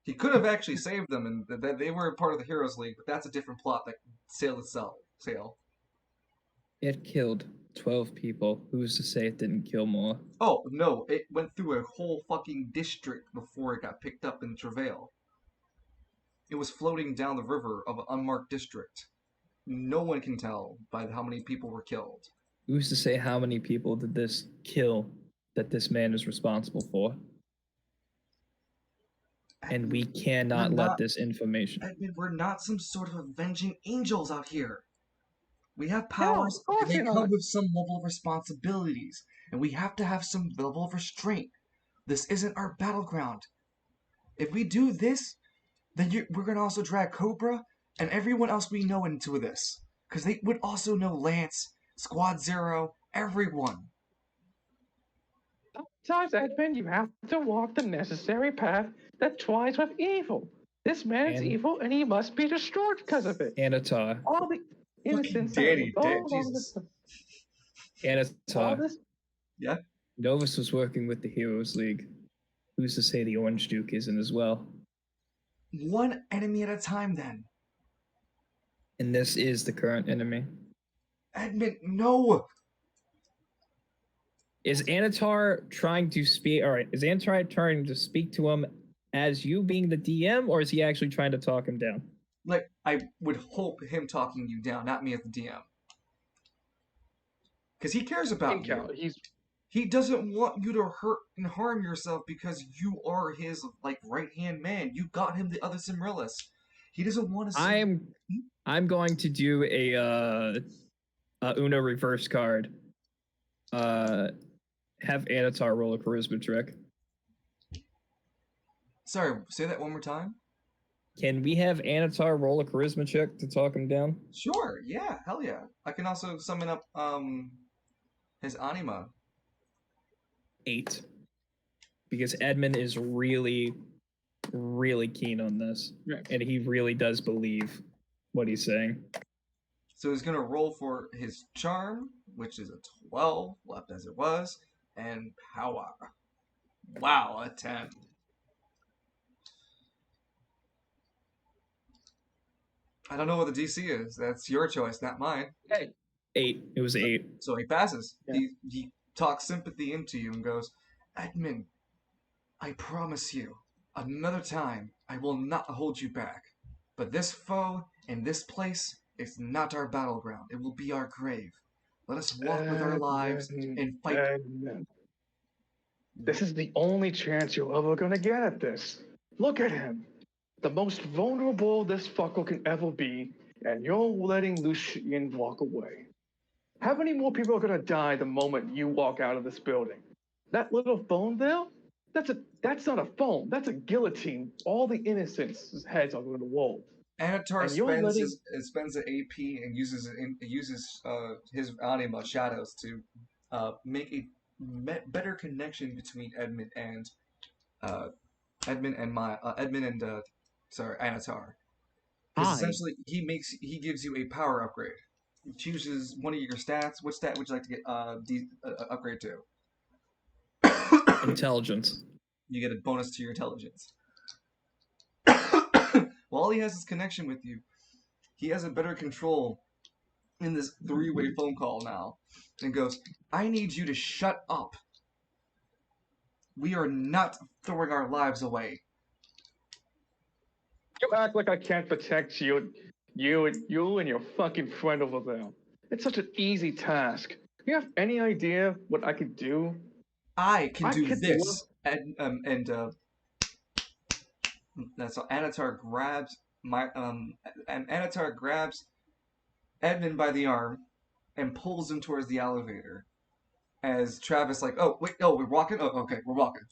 He could have actually saved them, and they were part of the Heroes League, but that's a different plot that sailed itself. It killed 12 people. Who's to say it didn't kill more? Oh, no, it went through a whole fucking district before it got picked up in Travail. It was floating down the river of an unmarked district. No one can tell by how many people were killed. Who's to say how many people did this kill that this man is responsible for? And we cannot let this information. Edmund, we're not some sort of avenging angels out here. We have powers, of course and they you're come not. with some level of responsibilities, and we have to have some level of restraint. This isn't our battleground. If we do this, then we're going to also drag Cobra and everyone else we know into this. Because they would also know Lance, Squad Zero, everyone. Sometimes, Edmund, you have to walk the necessary path that tries with evil. This man is And- evil, and he must be destroyed because of it. Anatar. All the innocents. Danny, all Jesus. all Anatar. this. Yeah? Novus was working with the Heroes League. Who's to say the Orange Duke isn't as well? One enemy at a time, then. And this is the current enemy. Edmund, no! Is Anatar trying to speak? All right, is Anatar trying to speak to him as you being the DM, or is he actually trying to talk him down? I would hope him talking you down, not me as the DM. Because he cares about you. He doesn't want you to hurt and harm yourself because you are his right-hand man. You got him the other Cimrillis. He doesn't want to see I'm going to do a Uno reverse card. Have Anatar roll a charisma check. Sorry, say that one more time? Can we have Anatar roll a charisma check to talk him down? Sure, yeah, hell yeah. I can also summon up his anima. 8. Because Edmund is really, really keen on this. Right. And he really does believe what he's saying. So he's going to roll for his charm, which is a 12, left as it was, and power. Wow, a 10. I don't know what the DC is. That's your choice, not mine. Hey, 8. It was 8. So he passes. Yeah. He talks sympathy into you and goes, Edmund, I promise you, another time I will not hold you back. But this foe in this place is not our battleground. It will be our grave. Let us walk with our lives and fight. Edmund. This is the only chance you're ever gonna get at this. Look at him. The most vulnerable this fucker can ever be, and you're letting Lucian walk away. How many more people are gonna die the moment you walk out of this building? That little phone there? That's not a phone. That's a guillotine. All the innocents' heads are gonna roll. Anatar And you're spends letting- spends an AP and uses his anima shadows to make a better connection between Edmund and Anatar. Because Hi. essentially he gives you a power upgrade. He chooses one of your stats. What stat would you like to get upgrade to? Intelligence. You get a bonus to your intelligence. While he has his connection with you, he has a better control in this three-way phone call now, and goes, I need you to shut up. We are not throwing our lives away. You act like I can't protect you and your fucking friend over there. It's such an easy task. You have any idea what I could do? I can I do can this. That's so Anatar grabs Anatar grabs Edmund by the arm and pulls him towards the elevator. As Travis we're walking? Oh, okay, we're walking.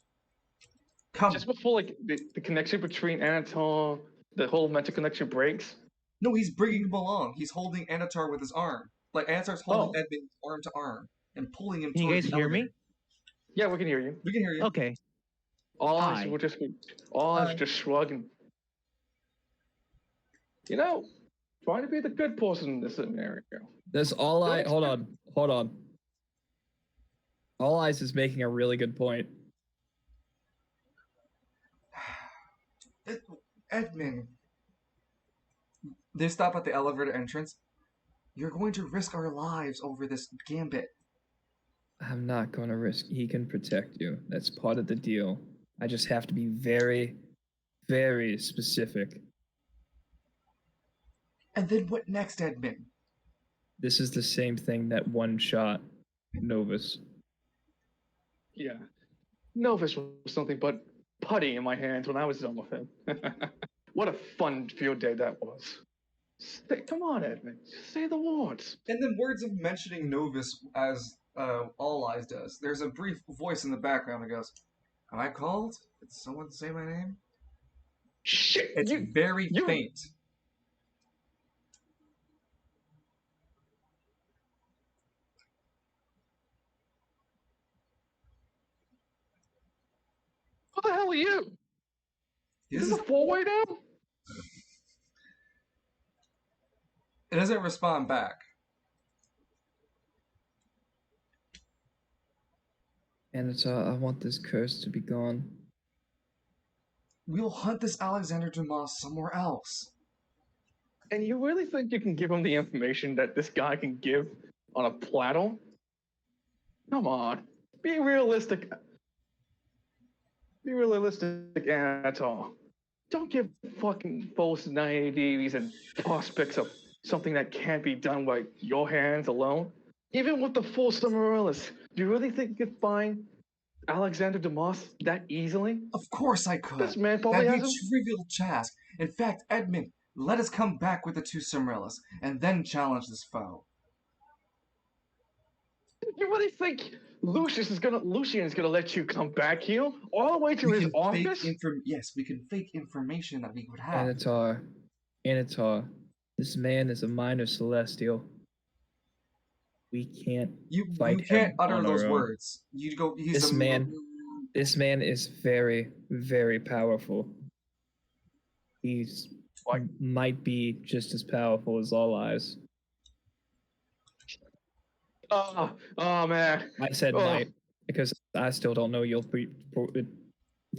Come. Just before like the connection between Anatol, the whole mental connection breaks. No, he's bringing him along. He's holding Anatar with his arm. Like Anatar's holding Oh. Edmund arm to arm and pulling him Can you towards guys the hear elevator. me? Yeah, we can hear you. We can hear you. Okay. All Hi. eyes will just be all eyes Hi. just shrugging. You know, trying to be the good person in this scenario. That's all I. Hold on. All Eyes is making a really good point. Edmund. They stop at the elevator entrance. You're going to risk our lives over this gambit. I'm not going to risk. He can protect you. That's part of the deal. I just have to be very, very specific. And then what next, Edmund? This is the same thing that one shot Novus. Yeah. Novus was something but putty in my hands when I was done with him. What a fun field day that was. Come on, Edmund. Say the words. And then words of mentioning Novus as All Eyes does. There's a brief voice in the background that goes, Am I called? Did someone say my name? Shit. It's very faint. What the hell are you? This Is is this a four-way now? It doesn't respond back. And it's I want this curse to be gone. We'll hunt this Alexander Dumas somewhere else. And you really think you can give him the information that this guy can give on a platter? Come on. Be realistic. Be realistic, Anatol. Don't give fucking false naiveties and prospects of something that can't be done by your hands alone. Even with the full Summerellis, do you really think you could find Alexander Dumas that easily? Of course I could. This man probably That'd be has a him. trivial task. In fact, Edmund, let us come back with the two Summerellas and then challenge this foe. You really think Lucian's gonna let you come back here all the way to his office? Yes, we can fake information that we would have. Anatar, this man is a minor celestial. We can't You fight can't him utter on those our own. words. You go. He's This a man- This man is very, very powerful. He's might be just as powerful as All Eyes. Oh man. I said Oh. might because I still don't know your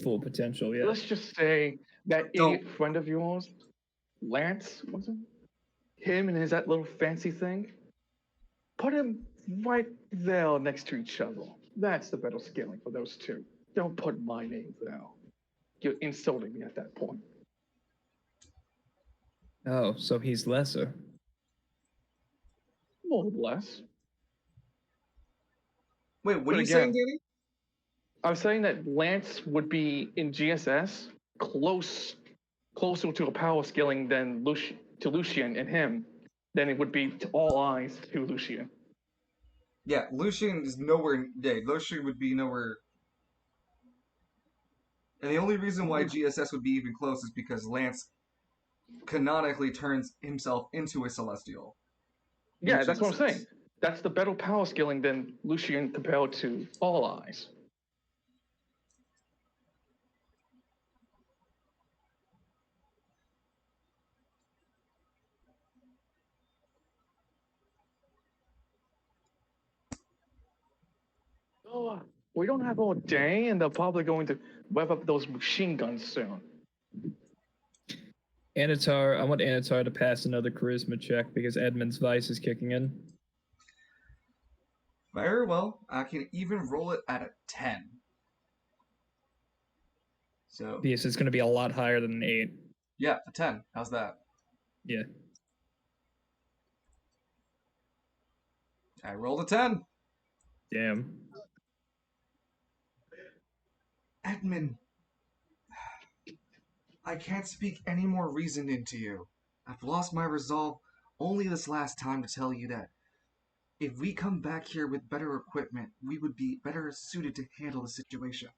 full potential yet. Let's just say that Don't. idiot friend of yours, Lance, was it? him and that little fancy thing, put him right there next to each other. That's the better scaling for those two. Don't put my name there. You're insulting me at that point. Oh, so he's lesser. More or less. Wait, what are you saying, Danny? I was saying that Lance would be in GSS closer to a power scaling than Lucian and him than it would be to All Eyes to Lucian. Yeah, Lucian is nowhere. Yeah, Lucian would be nowhere. And the only reason why GSS would be even close is because Lance canonically turns himself into a Celestial. Yeah, that's what I'm saying. That's the better power scaling than Lucian compared to All Eyes. Oh, we don't have all day, and they're probably going to rev up those machine guns soon. Anatar, I want Anatar to pass another charisma check because Edmund's vice is kicking in. Very well. I can even roll it at a 10. So yes, it's going to be a lot higher than an 8. Yeah, a 10. How's that? Yeah. I rolled a 10. Damn. Edmund, I can't speak any more reason into you. I've lost my resolve only this last time to tell you that if we come back here with better equipment, we would be better suited to handle the situation.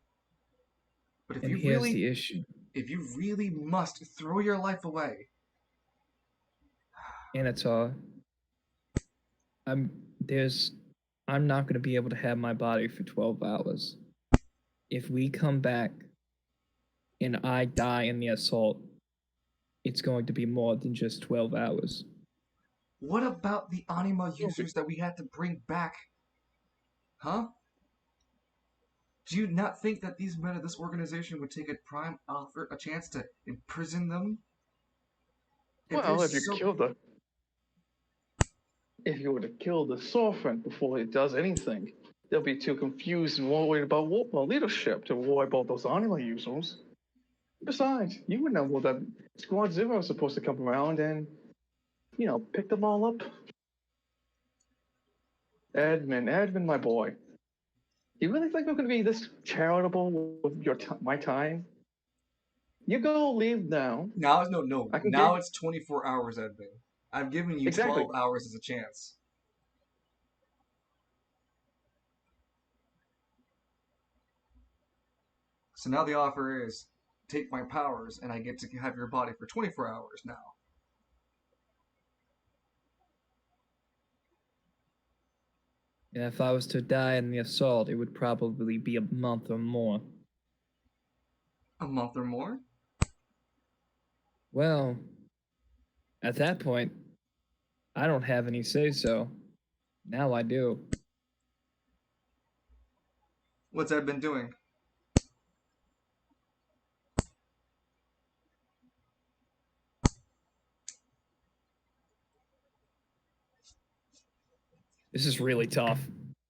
But if the issue. If you really must throw your life away, Anatar, I'm not going to be able to have my body for 12 hours. If we come back and I die in the assault, it's going to be more than just 12 hours. What about the anima users that we had to bring back? Huh? Do you not think that these men of this organization would take a chance to imprison them? If you were to kill the Sorfent before it does anything, they'll be too confused and worried about leadership to worry about those anima users. Besides, you would know that Squad Zero is supposed to come around and, pick them all up. Edmund, my boy. You really think I'm going to be this charitable with my time? You go leave now. No. Now it's 24 hours, Edmund. I've given you 12 hours as a chance. So now the offer is take my powers and I get to have your body for 24 hours now. And if I was to die in the assault, it would probably be a month or more. A month or more? Well, at that point, I don't have any say-so. Now I do. What's Ed been doing? This is really tough.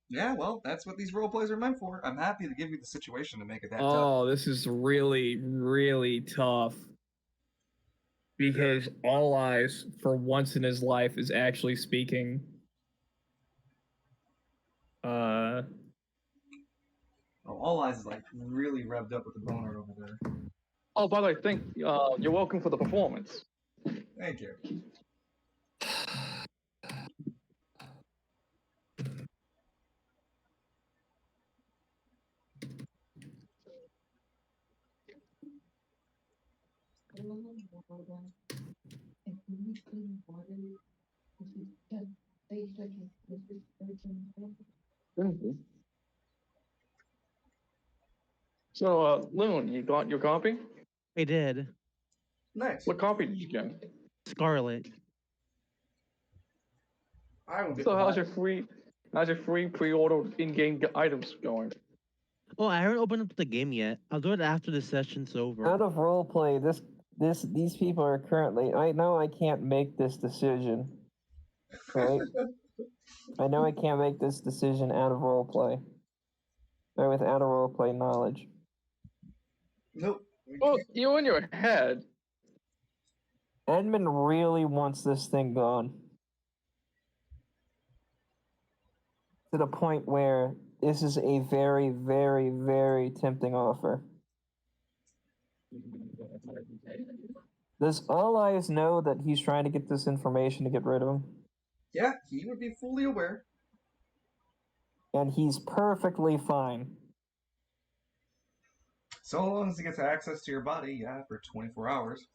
Yeah, well, that's what these roleplays are meant for. I'm happy to give you the situation to make it that tough. Oh, this is really, really tough. Because All Eyes, for once in his life, is actually speaking. All Eyes is like really revved up with the boner over there. Oh, by the way, you're welcome for the performance. Thank you. So, Loon, you got your copy? I did. Nice. What copy did you get? Scarlet. So how's your free pre-order in-game items going? Oh, I haven't opened up the game yet. I'll do it after the session's over. Out of roleplay, these people are currently. I know I can't make this decision, right? I know I can't make this decision out of roleplay, or without a roleplay knowledge. Nope. Well, you in your head. Edmund really wants this thing gone. To the point where this is a very, very, very tempting offer. Does All Eyes know that he's trying to get this information to get rid of him? Yeah, he would be fully aware. And he's perfectly fine. So long as he gets access to your body, yeah, for 24 hours.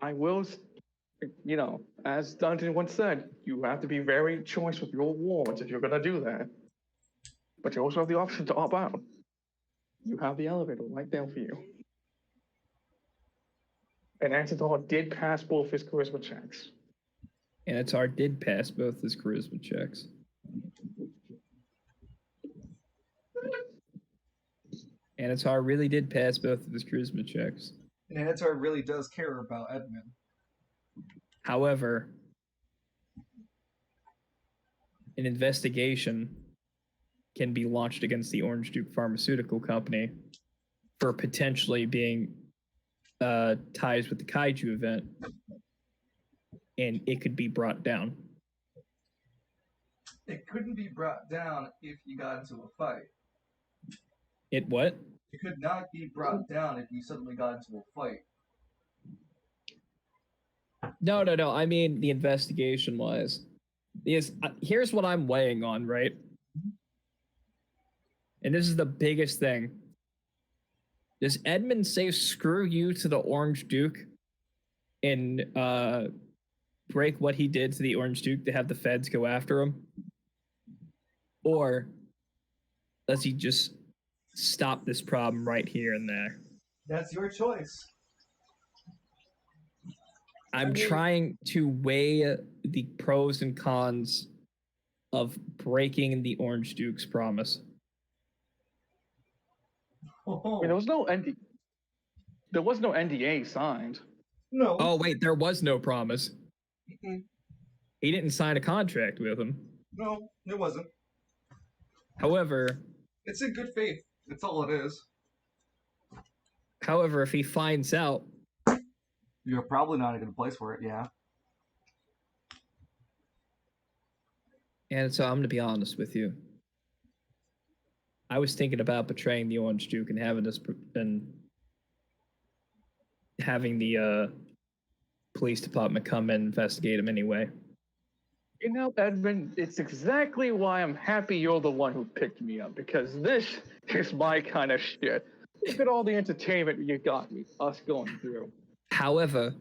I will, as Dungeon once said, you have to be very choice with your wards if you're gonna do that. But you also have the option to opt out. You have the elevator right there for you. And Antitor did pass both his charisma checks. Anatar did pass both his charisma checks. Anatar really did pass both of his charisma checks. And Anatar really does care about Edmund. However, an investigation can be launched against the Orange Duke Pharmaceutical Company for potentially being ties with the Kaiju event, and it could be brought down. It couldn't be brought down if you got into a fight. It what? It could not be brought down if you suddenly got into a fight. No. I mean, the investigation wise. Here's what I'm weighing on, right? And this is the biggest thing. Does Edmund say screw you to the Orange Duke and break what he did to the Orange Duke to have the feds go after him? Or does he just stop this problem right here and there? That's your choice. I'm trying to weigh the pros and cons of breaking the Orange Duke's promise. Oh. I mean, there was no NDA signed. No. Oh, wait, there was no promise. Mm-mm. He didn't sign a contract with him. No, it wasn't. However, it's in good faith. That's all it is. However, if he finds out, you're probably not in a good place for it, yeah. And so I'm going to be honest with you. I was thinking about betraying the Orange Duke and having the police department come and investigate him anyway. You know, Edmund, it's exactly why I'm happy you're the one who picked me up, because this is my kind of shit. Look at all the entertainment you got me, us going through. However,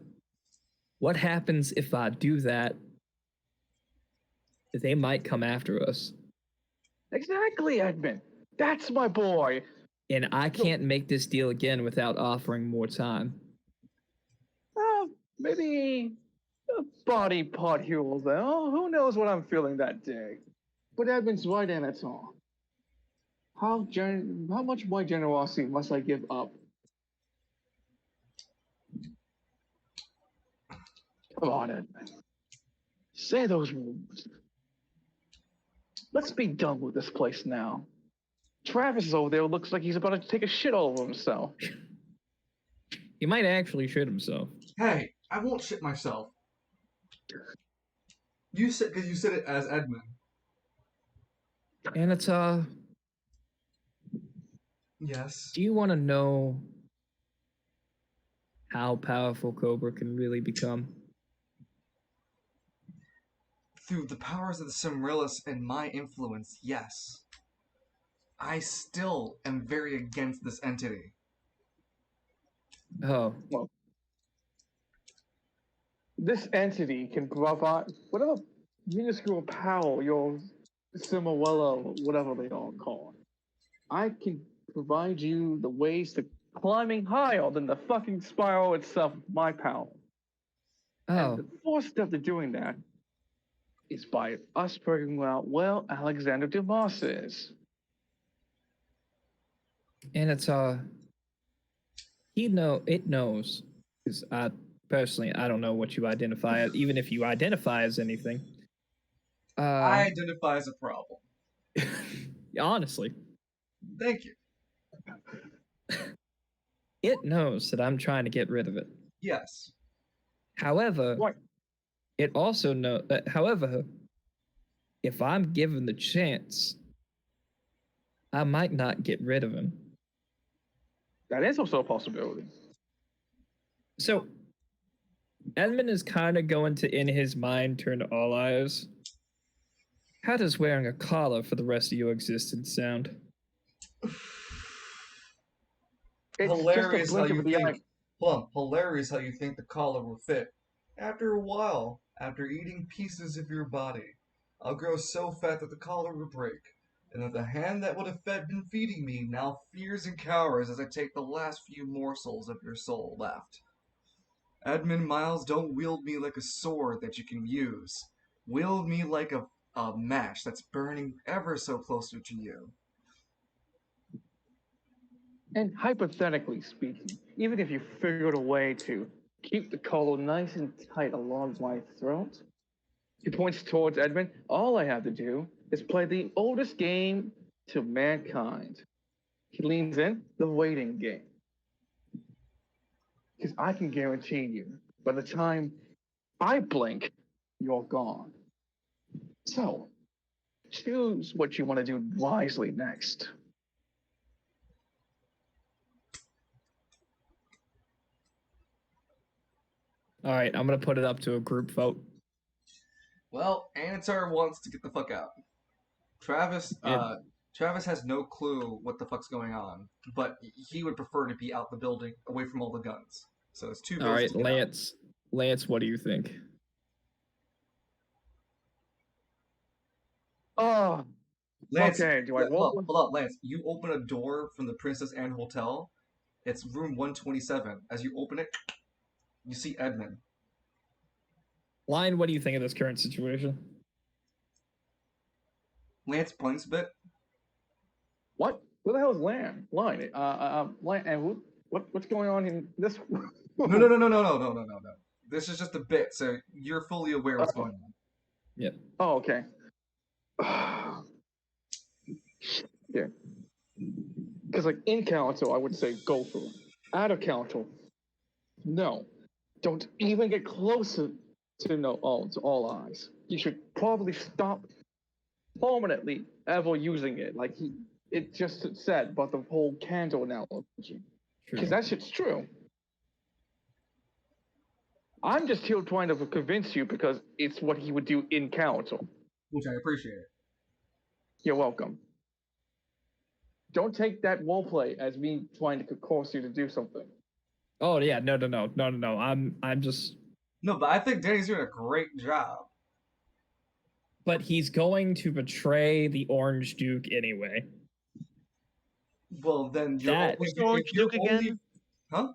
what happens if I do that? They might come after us. Exactly, Edmund. That's my boy. And I can't make this deal again without offering more time. Maybe a body part here or there. Oh, who knows what I'm feeling that day. But Edmund's right, Anatar. How much more generosity must I give up? Come on, Edmund. Say those words. Let's be done with this place now. Travis is over there. Looks like he's about to take a shit all over himself. He might actually shit himself. Hey, I won't shit myself. You said it as Edmund. And it's Yes. do you want to know how powerful Cobra can really become? Through the powers of the Cimrillis and my influence, yes. I still am very against this entity. Oh. Well, this entity can provide whatever minuscule power your Cimarella, whatever they all call it. I can provide you the ways to climbing higher than the fucking spiral itself with my power. Oh. And the fourth step to doing that is by us figuring out where Alexander DeVos is. And it's it knows, because I don't know what you identify as, even if you identify as anything. I identify as a problem. Honestly. Thank you. It knows that I'm trying to get rid of it. Yes. However, it also knows. However, if I'm given the chance, I might not get rid of him. That is also a possibility. So, Edmund is kind of going to, in his mind, turn to all eyes. How does wearing a collar for the rest of your existence sound? Hilarious how you think. Plum, hilarious how you think the collar will fit. After a while, after eating pieces of your body, I'll grow so fat that the collar will break, and that the hand that would have been feeding me now fears and cowers as I take the last few morsels of your soul left. Edmund Miles, don't wield me like a sword that you can use. Wield me like a match that's burning ever so closer to you. And hypothetically speaking, even if you figured a way to keep the collar nice and tight along my throat, he points towards Edmund. All I have to do is play the oldest game to mankind. He leans in, the waiting game. Because I can guarantee you, by the time I blink, you're gone. So, choose what you want to do wisely next. All right, I'm going to put it up to a group vote. Well, Anatar wants to get the fuck out. Travis has no clue what the fuck's going on, but he would prefer to be out the building, away from all the guns. So it's two votes. All right, Lance. Lance, what do you think? Oh, Lance, okay. Do I roll? Hold on, Lance. You open a door from the Princess Anne Hotel. It's room 127. As you open it, you see Edmund. Lion, what do you think of this current situation? Lance blinks a bit. What? Who the hell is Line? Line, and what's going on in this? No. This is just a bit, so you're fully aware what's going on. Yep. Oh, okay. Yeah. Because like in council, I would say go for it. Out of council, no. Don't even get closer to all eyes. You should probably stop permanently ever using it. Like it just said about the whole candle analogy. Because that shit's true. I'm just here trying to convince you because it's what he would do in council. Which I appreciate. You're welcome. Don't take that roleplay as me trying to coerce you to do something. Oh yeah, no. I'm just. No, but I think Danny's doing a great job. But he's going to betray the Orange Duke anyway. Well, then you're was the Orange Duke again? Huh?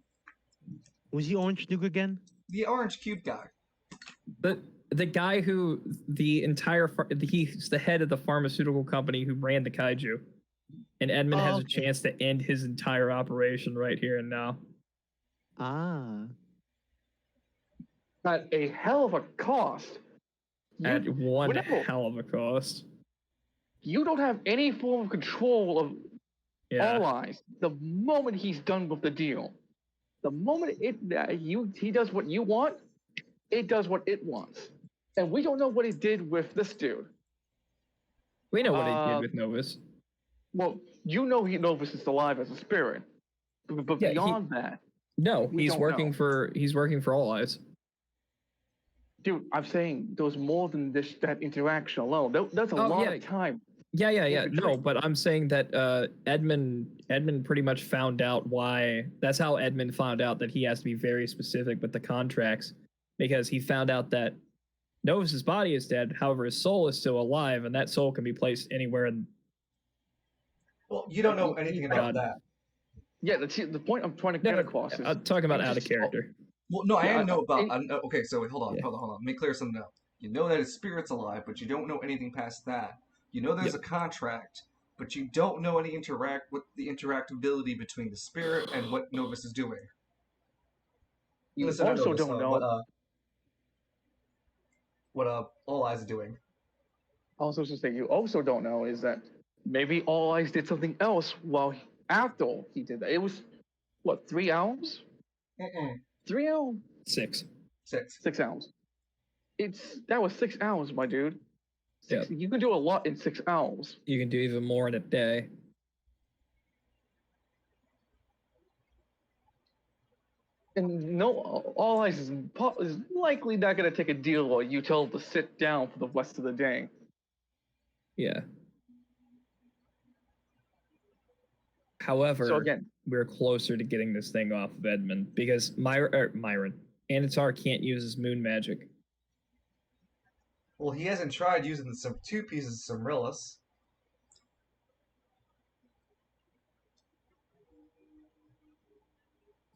Was the Orange Duke again? The orange cube guy. The guy who he's the head of the pharmaceutical company who ran the kaiju, and Edmund has a chance to end his entire operation right here and now. At a hell of a cost. At one hell of a cost. You don't have any form of control of all eyes. The moment he's done with the deal, the moment he does what you want, it does what it wants. And we don't know what he did with this dude. We know what he did with Novus. Well, you know Novus is alive as a spirit. But beyond that. No, he's working for All Eyes. Dude, I'm saying there's more than that interaction alone. That's a lot of time. Yeah. No, but I'm saying that Edmund pretty much found out why. That's how Edmund found out that he has to be very specific with the contracts, because he found out that Novus's body is dead, however his soul is still alive, and that soul can be placed anywhere in. Well, you don't know anything about that. Yeah, the point I'm trying to get across is... I'm talking about out of character. Well, no, I know about... okay, so wait, hold on. Make clear something now. You know that his spirit's alive, but you don't know anything past that. You know there's a contract but you don't know any the interactability between the spirit and what Novus is doing. You Listen, also Novus, don't know. What All Eyes is doing. Also, to say you also don't know is that maybe All Eyes did something else after he did that. It was what, 3 hours? 3 hours? 6. 6 hours. That was 6 hours, my dude. You can do a lot in 6 hours. You can do even more in a day. And no, All Eyes is likely not going to take a deal or you tell him to sit down for the rest of the day. Yeah. However, So again, we're closer to getting this thing off of Edmund because Myron, Anatar can't use his moon magic. Well, he hasn't tried using some 2 pieces of Samrillis.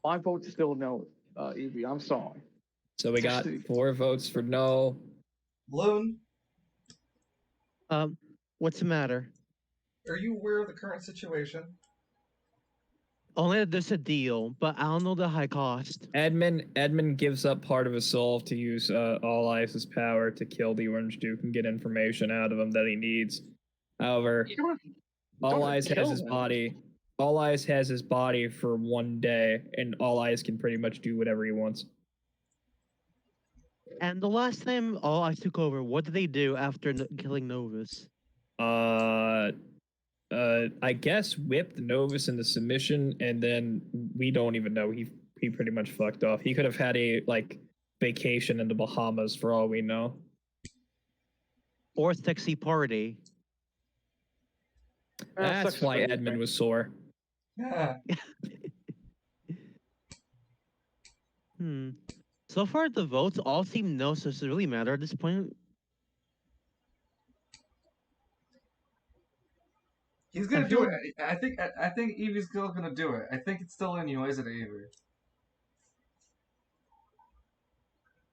my vote still no, Evie. I'm sorry. So we got 4 votes for no. Bloon, What's the matter? are you aware of the current situation? Only that there's a deal, but I don't know the high cost. Edmund gives up part of his soul to use All Eyes' power to kill the Orange Duke and get information out of him that he needs. However, All Eyes has his body. All Eyes has his body for 1 day, and All Eyes can pretty much do whatever he wants. And the last time All Eyes took over, what did they do after killing Novus? I guess whipped Novus into submission, and then we don't even know. He pretty much fucked off. He could have had a vacation in the Bahamas for all we know. Or sexy party. That's why Edmund was sore. Yeah. So far, the votes all seem no, so does it really matter at this point? He's gonna do it. I think Evie's still gonna do it. I think it's still in you, isn't it, Evie?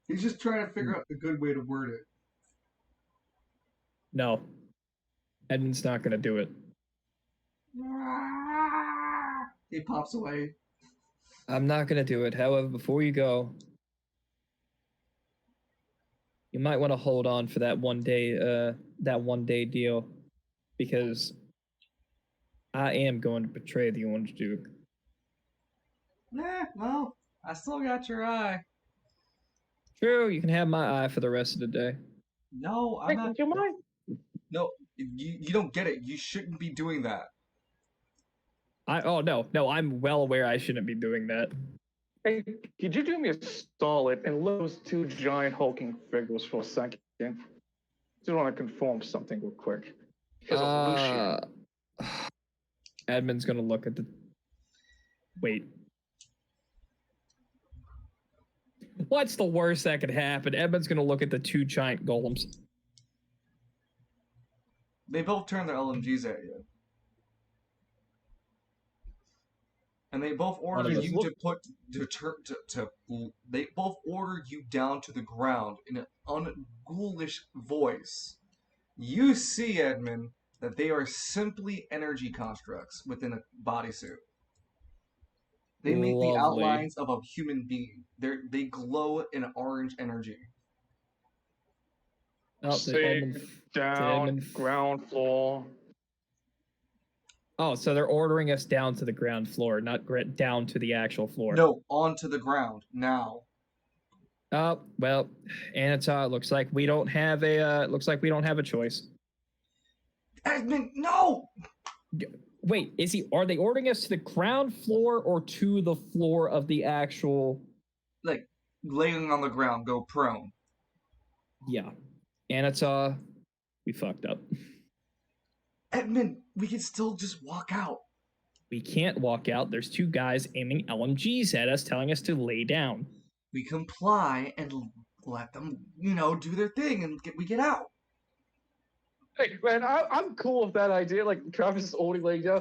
He's just trying to figure out a good way to word it. No. Edmund's not gonna do it. He pops away. I'm not gonna do it. However, before you go, you might want to hold on for that 1 day deal, because I am going to betray the Orange Duke. Well, I still got your eye. True, you can have my eye for the rest of the day. No, I'm not. Do you mind? No, you don't get it. You shouldn't be doing that. No, I'm well aware I shouldn't be doing that. Hey, could you do me a solid and look at those 2 giant hulking figures for a second? Just want to confirm something real quick. Edmund's gonna look at the. Wait. What's the worst that could happen? Edmund's gonna look at the 2 giant golems. They both turn their LMGs at you. And they both order you they both order you down to the ground in an unghoulish voice. You see, Edmund, that they are simply energy constructs within a bodysuit. They make the outlines of a human being. They glow in orange energy. Down, ground floor. Oh, so they're ordering us down to the ground floor, not down to the actual floor. No, onto the ground now. Oh, well, Anatar, looks like we don't have a choice. Edmund, no! Wait, are they ordering us to the ground floor or to the floor of the actual... laying on the ground, go prone. Yeah. Anatar, we fucked up. Edmund, we can still just walk out. We can't walk out. There's 2 guys aiming LMGs at us, telling us to lay down. We comply and let them, do their thing, and we get out. Hey, man, I'm cool with that idea. Like, Travis is already laying down.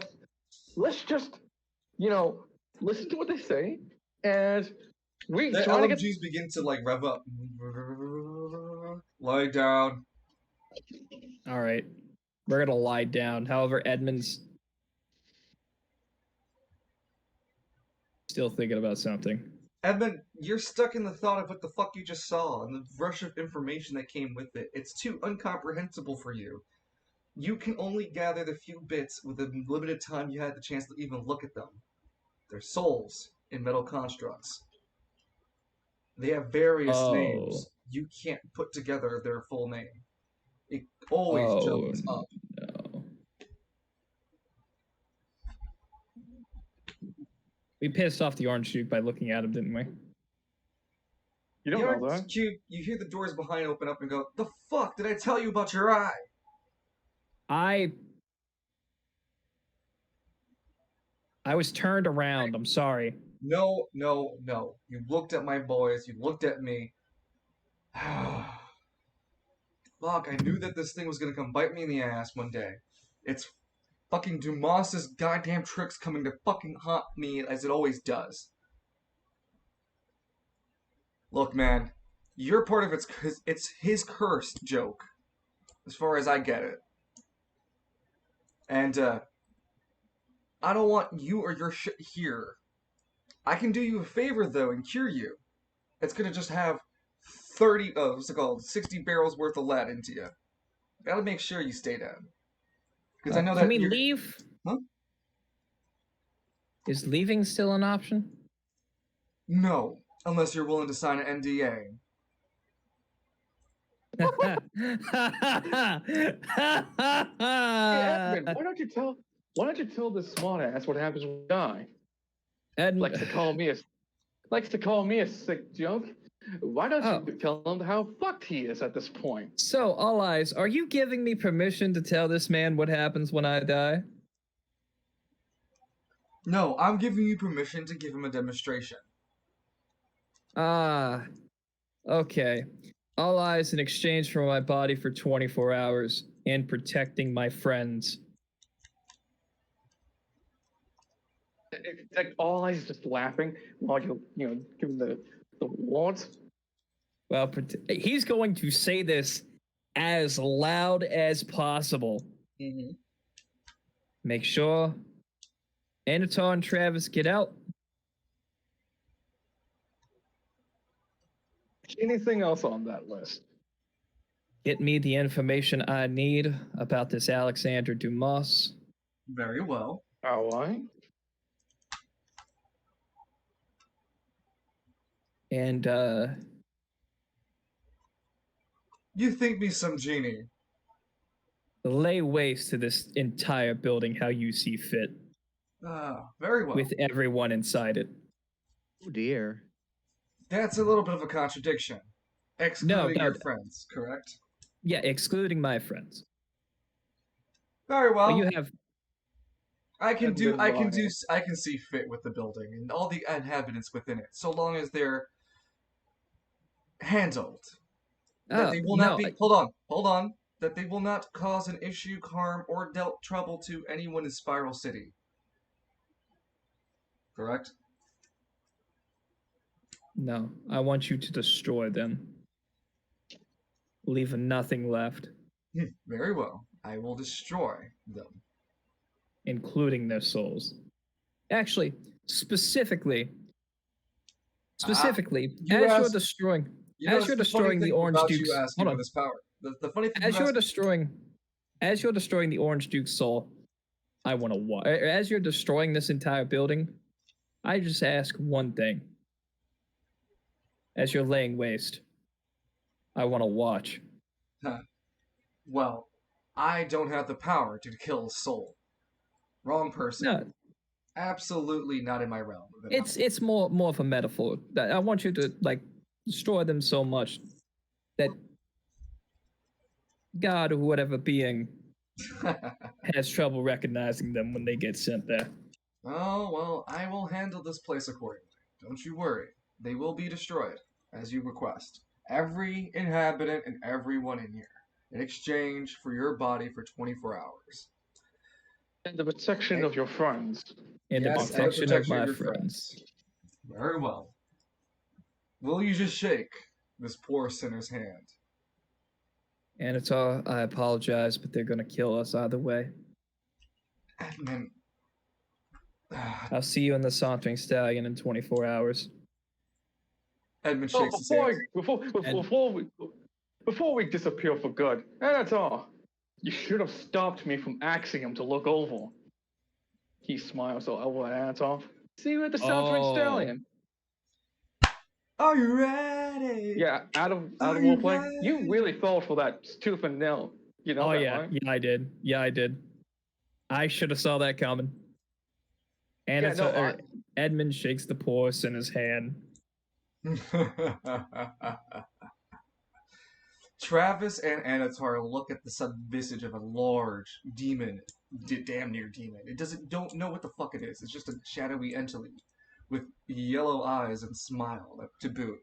Let's just, listen to what they say, and we the try LMGs to get... begin to, rev up. Lie down. All right. We're gonna lie down. However, Edmund's still thinking about something. Edmund, you're stuck in the thought of what the fuck you just saw and the rush of information that came with it. It's too incomprehensible for you. You can only gather the few bits with the limited time you had the chance to even look at them. They're souls in metal constructs. They have various names. You can't put together their full name. It always jumbles up. No. We pissed off the orange duke by looking at him, didn't we? You don't know that. You hear the doors behind open up and go, "The fuck did I tell you about your eye?" I was turned around. I'm sorry. No. You looked at my boys. You looked at me. Fuck, I knew that this thing was gonna come bite me in the ass one day. It's fucking Dumas's goddamn tricks coming to fucking haunt me as it always does. Look, man, you're part of it's his cursed joke, as far as I get it. And, I don't want you or your shit here. I can do you a favor, though, and cure you. It's gonna just have 60 barrels worth of lead into you. Gotta make sure you stay down. Because I know that Can we leave? Huh? Is leaving still an option? No, unless you're willing to sign an NDA. Hey, Edmund, why don't you tell this smartass what happens when we die? Ed Likes to call me a sick joke. Why don't you tell him how fucked he is at this point? So, All Eyes, are you giving me permission to tell this man what happens when I die? No, I'm giving you permission to give him a demonstration. Okay. All Eyes in exchange for my body for 24 hours and protecting my friends. It's like All Eyes just laughing while you giving the warrants. Well, he's going to say this as loud as possible. Mm-hmm. Make sure Anatar and Travis get out. Anything else on that list? Get me the information I need about this Alexander Dumas. Very well. All right. And, You think me some genie. lay waste to this entire building how you see fit. Very well. With everyone inside it. Oh dear. That's a little bit of a contradiction. Excluding your friends, correct? Yeah, excluding my friends. Very well. But you have... I can see fit with the building and all the inhabitants within it, so long as they're handled. That they will not be. Hold on. That they will not cause an issue, harm, or dealt trouble to anyone in Spiral City. Correct? No, I want you to destroy them. Leave nothing left. Very well. I will destroy them. Including their souls. Actually, specifically, as you're destroying the orange duke's... Hold on. This power. The funny thing as you're destroying the orange duke's soul, I want to watch. As you're destroying this entire building, I just ask one thing. As you're laying waste, I want to watch. Well, I don't have the power to kill a soul. Wrong person. No. Absolutely not in my realm. It's more of a metaphor. I want you to destroy them so much that God or whatever being has trouble recognizing them when they get sent there. Oh, well, I will handle this place accordingly. Don't you worry. They will be destroyed, as you request. Every inhabitant and everyone in here, in exchange for your body for 24 hours. And the protection of your friends. And the protection of my friends. Very well. Will you just shake this poor sinner's hand? Anatar, I apologize, but they're gonna kill us either way. Edmund. I'll see you in the Sauntering Stallion in 24 hours. Edmund Oh, shakes his hand. before we disappear for good, Anatar, you should have stopped me from asking him to look over. He smiles over at Anatar. See you at the Sauntering Stallion. Are you ready? Yeah, out of roleplay, you really fell for that tooth and nail. You know that, yeah, right? yeah, I did. Yeah, I did. I should have saw that coming. And Edmund shakes the purse in his hand. Travis and Anatar look at the sub-visage of a large demon, damn near demon. It don't know what the fuck it is. It's just a shadowy entity with yellow eyes and smile to boot.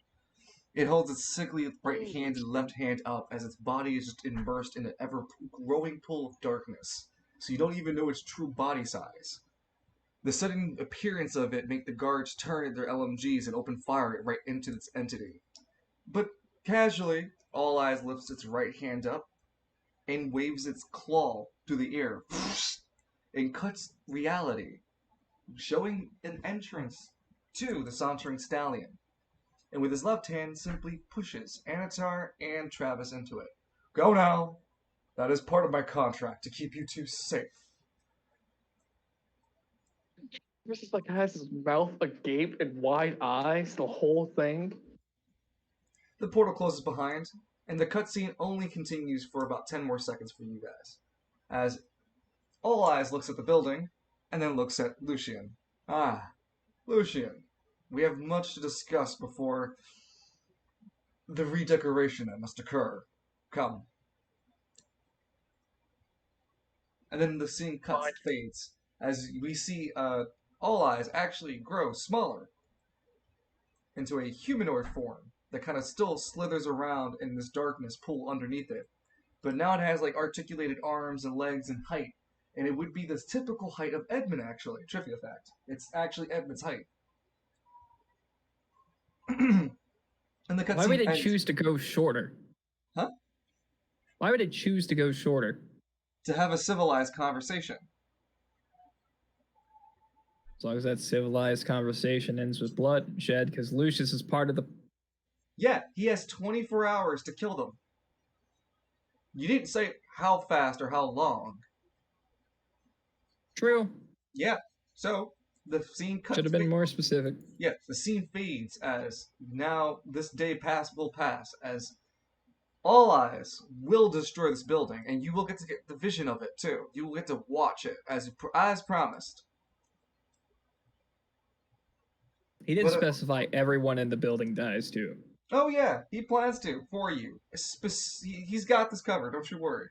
It holds its sickly right hand and left hand up as its body is just immersed in an ever-growing pool of darkness, so you don't even know its true body size. The sudden appearance of it make the guards turn at their LMGs and open fire right into its entity. But casually, All Eyes lifts its right hand up and waves its claw through the air and cuts reality, showing an entrance to the Sauntering Stallion. And with his left hand simply pushes Anatar and Travis into it. Go now. That is part of my contract to keep you two safe. This is like has his mouth agape and wide eyes, the whole thing. The portal closes behind, and the cutscene only continues for about 10 more seconds for you guys. As All Eyes looks at the building, and then looks at Lucian. Ah, Lucian. We have much to discuss before the redecoration that must occur. Come. And then the scene fades, as we see All Eyes actually grow smaller into a humanoid form that kind of still slithers around in this darkness pool underneath it. But now it has like articulated arms and legs and height. And it would be the typical height of Edmund, actually. Trivia fact. It's actually Edmund's height. And the cutscene Why would it ends. choose to go shorter? Huh? Why would it choose to go shorter? To have a civilized conversation. As long as that civilized conversation ends with bloodshed, because Lucius is part of the... Yeah, he has 24 hours to kill them. You didn't say how fast or how long. True. Yeah, so the scene cuts. Should have been more specific. Yeah, the scene fades as now this day will pass as All Eyes will destroy this building, and you will get to get the vision of it too. You will get to watch it as promised. He did specify everyone in the building dies too. Oh yeah, he plans to for you. He's got this covered. Don't you worry.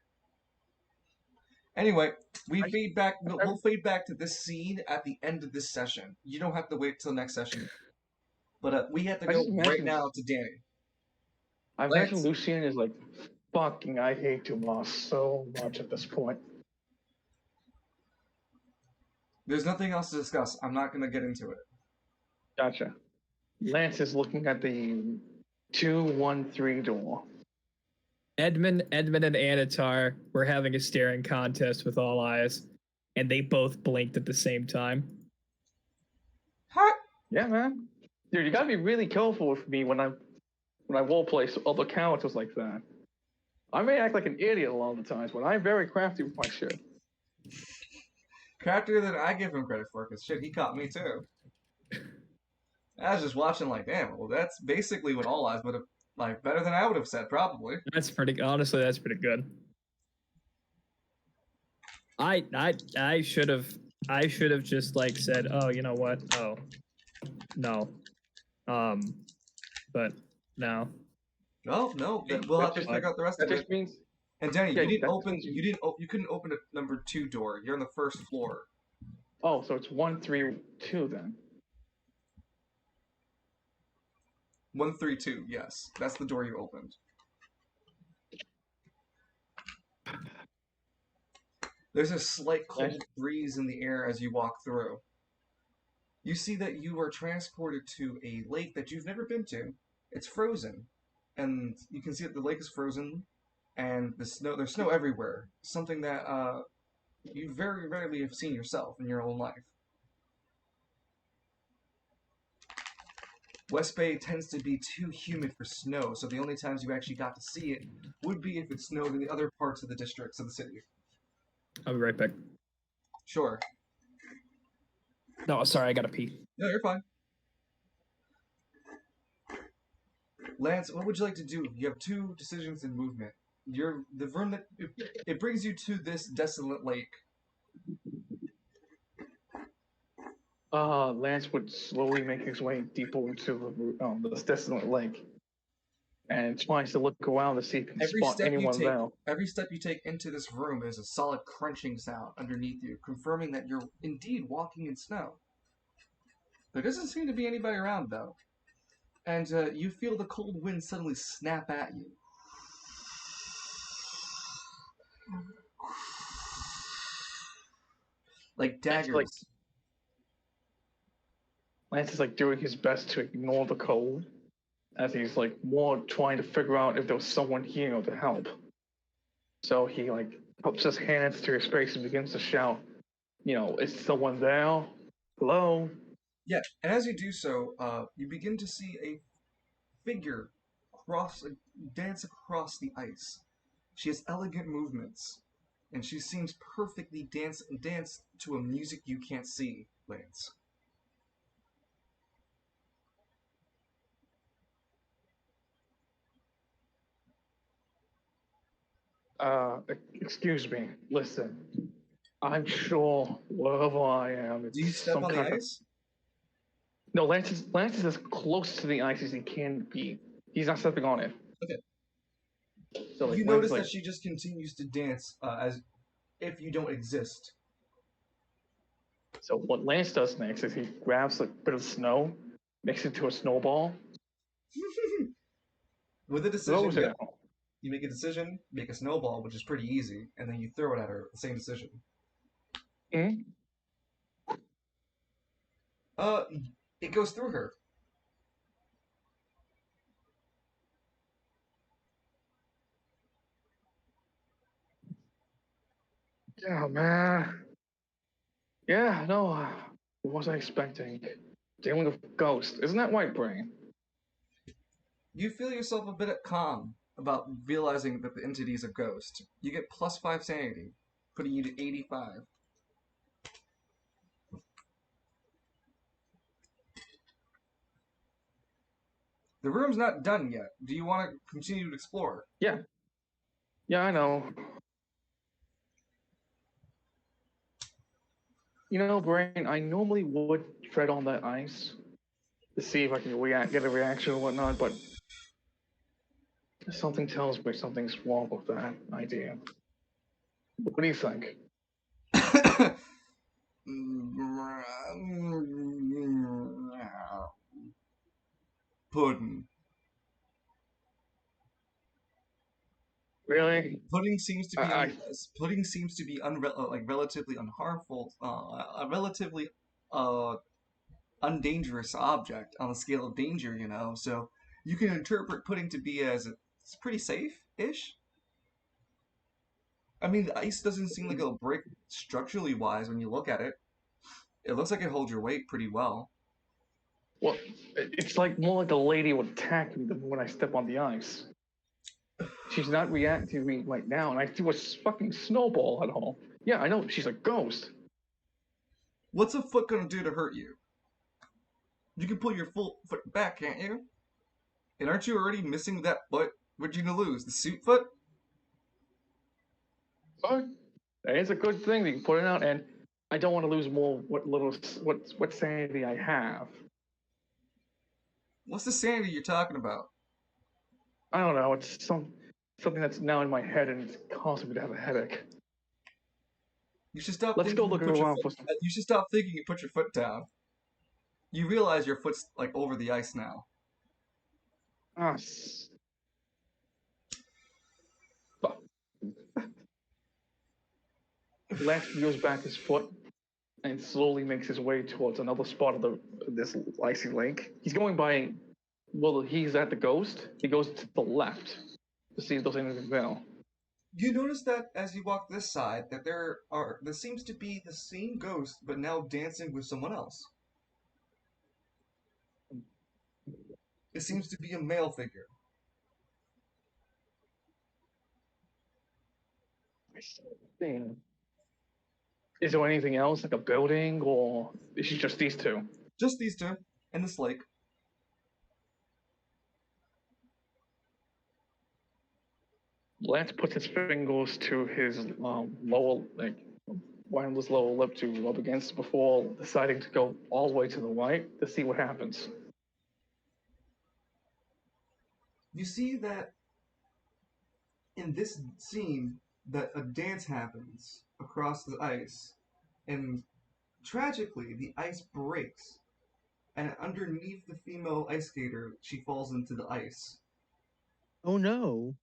Anyway, we'll fade back to this scene at the end of this session. You don't have to wait till next session. But we have to go right now to Danny. I imagine Lucian is like, fucking, I hate Dumas so much at this point. There's nothing else to discuss. I'm not going to get into it. Gotcha. Lance is looking at the 213 door. Edmund and Anatar were having a staring contest with All Eyes, and they both blinked at the same time. Huh? Yeah, man. Dude, you gotta be really careful with me when I roleplay other characters like that. I may act like an idiot a lot of the times, but I'm very crafty with my shit. Craftier than I give him credit for, because shit, he caught me too. I was just watching like, damn, well, that's basically what All Eyes would have, like, better than I would have said, probably. Honestly, that's pretty good. I should have just like said, oh, you know what? Oh, no. But no. No. We'll have to figure out the rest of it. That just means. And Danny, you couldn't open a number 2 door. You're on the first floor. Oh, so it's 132 then. 132, yes. That's the door you opened. There's a slight cold breeze in the air as you walk through. You see that you are transported to a lake that you've never been to. It's frozen. And you can see that the lake is frozen. and there's snow everywhere. Something that you very rarely have seen yourself in your own life. West Bay tends to be too humid for snow, so the only times you actually got to see it would be if it snowed in the other parts of the districts of the city. I'll be right back. Sure. No, sorry, I gotta pee. No, you're fine. Lance, what would you like to do? You have 2 decisions in movement. The room that it brings you to this desolate lake. Lance would slowly make his way deeper into this desolate lake, and tries to look around to see if he can spot anyone there. Every step you take into this room is a solid crunching sound underneath you, confirming that you're indeed walking in snow. There doesn't seem to be anybody around, though. And you feel the cold wind suddenly snap at you. Like daggers. Lance is like doing his best to ignore the cold, as he's like more trying to figure out if there was someone here to help. So he like puts his hands to his face and begins to shout, is someone there? Hello? Yeah, and as you do so, you begin to see a figure dance across the ice. She has elegant movements, and she seems perfectly dance to a music you can't see, Lance. Excuse me. Listen, I'm sure wherever I am, it's Do you step some on the kind of... ice? No, Lance is as close to the ice as he can be. He's not stepping on it. Okay. So like, you notice that she just continues to dance as if you don't exist. So what Lance does next is he grabs a bit of snow, makes it into a snowball. With a decision, you make a decision, make a snowball, which is pretty easy, and then you throw it at her. The same decision. Hmm? It goes through her. Yeah, man. Yeah, no. What was I expecting? Dealing with ghosts. Isn't that white brain? You feel yourself a bit calm about realizing that the entity is a ghost. You get +5 sanity, putting you to 85. The room's not done yet. Do you want to continue to explore? Yeah. Yeah, I know. Brain, I normally would tread on that ice to see if I can get a reaction or whatnot, but something tells me something's wrong with that idea. What do you think? Pudding. Really? Pudding seems to be relatively unharmful, a relatively undangerous object on the scale of danger. So you can interpret pudding to be as it's pretty safe-ish. I mean, the ice doesn't seem like it'll break structurally wise when you look at it. It looks like it holds your weight pretty well. Well, it's like more like a lady would attack me when I step on the ice. She's not reacting to me right now, and I threw a fucking snowball at her. Yeah, I know, she's a ghost. What's a foot gonna do to hurt you? You can pull your full foot back, can't you? And aren't you already missing that foot? What'd you gonna lose? The suit foot? But it's a good thing that you can put it out, and I don't want to lose more what sanity I have. What's the sanity you're talking about? I don't know. It's something that's now in my head, and it's causing me to have a headache. You should stop. Let's go look around. You should stop thinking and put your foot down. You realize your foot's like over the ice now. Ah. Lance peels back his foot and slowly makes his way towards another spot of this icy lake. He's going by. Well, he's at the ghost. He goes to the left to see if there's anything there. You notice that as you walk this side, that there seems to be the same ghost, but now dancing with someone else. It seems to be a male figure. Is there anything else, like a building, or is it just these two? Just these two, and this lake. Lance puts his fingers to his lower, like, one of his lower lip to rub against before deciding to go all the way to the right to see what happens. You see that in this scene that a dance happens across the ice, and tragically the ice breaks, and underneath the female ice skater, she falls into the ice. Oh no.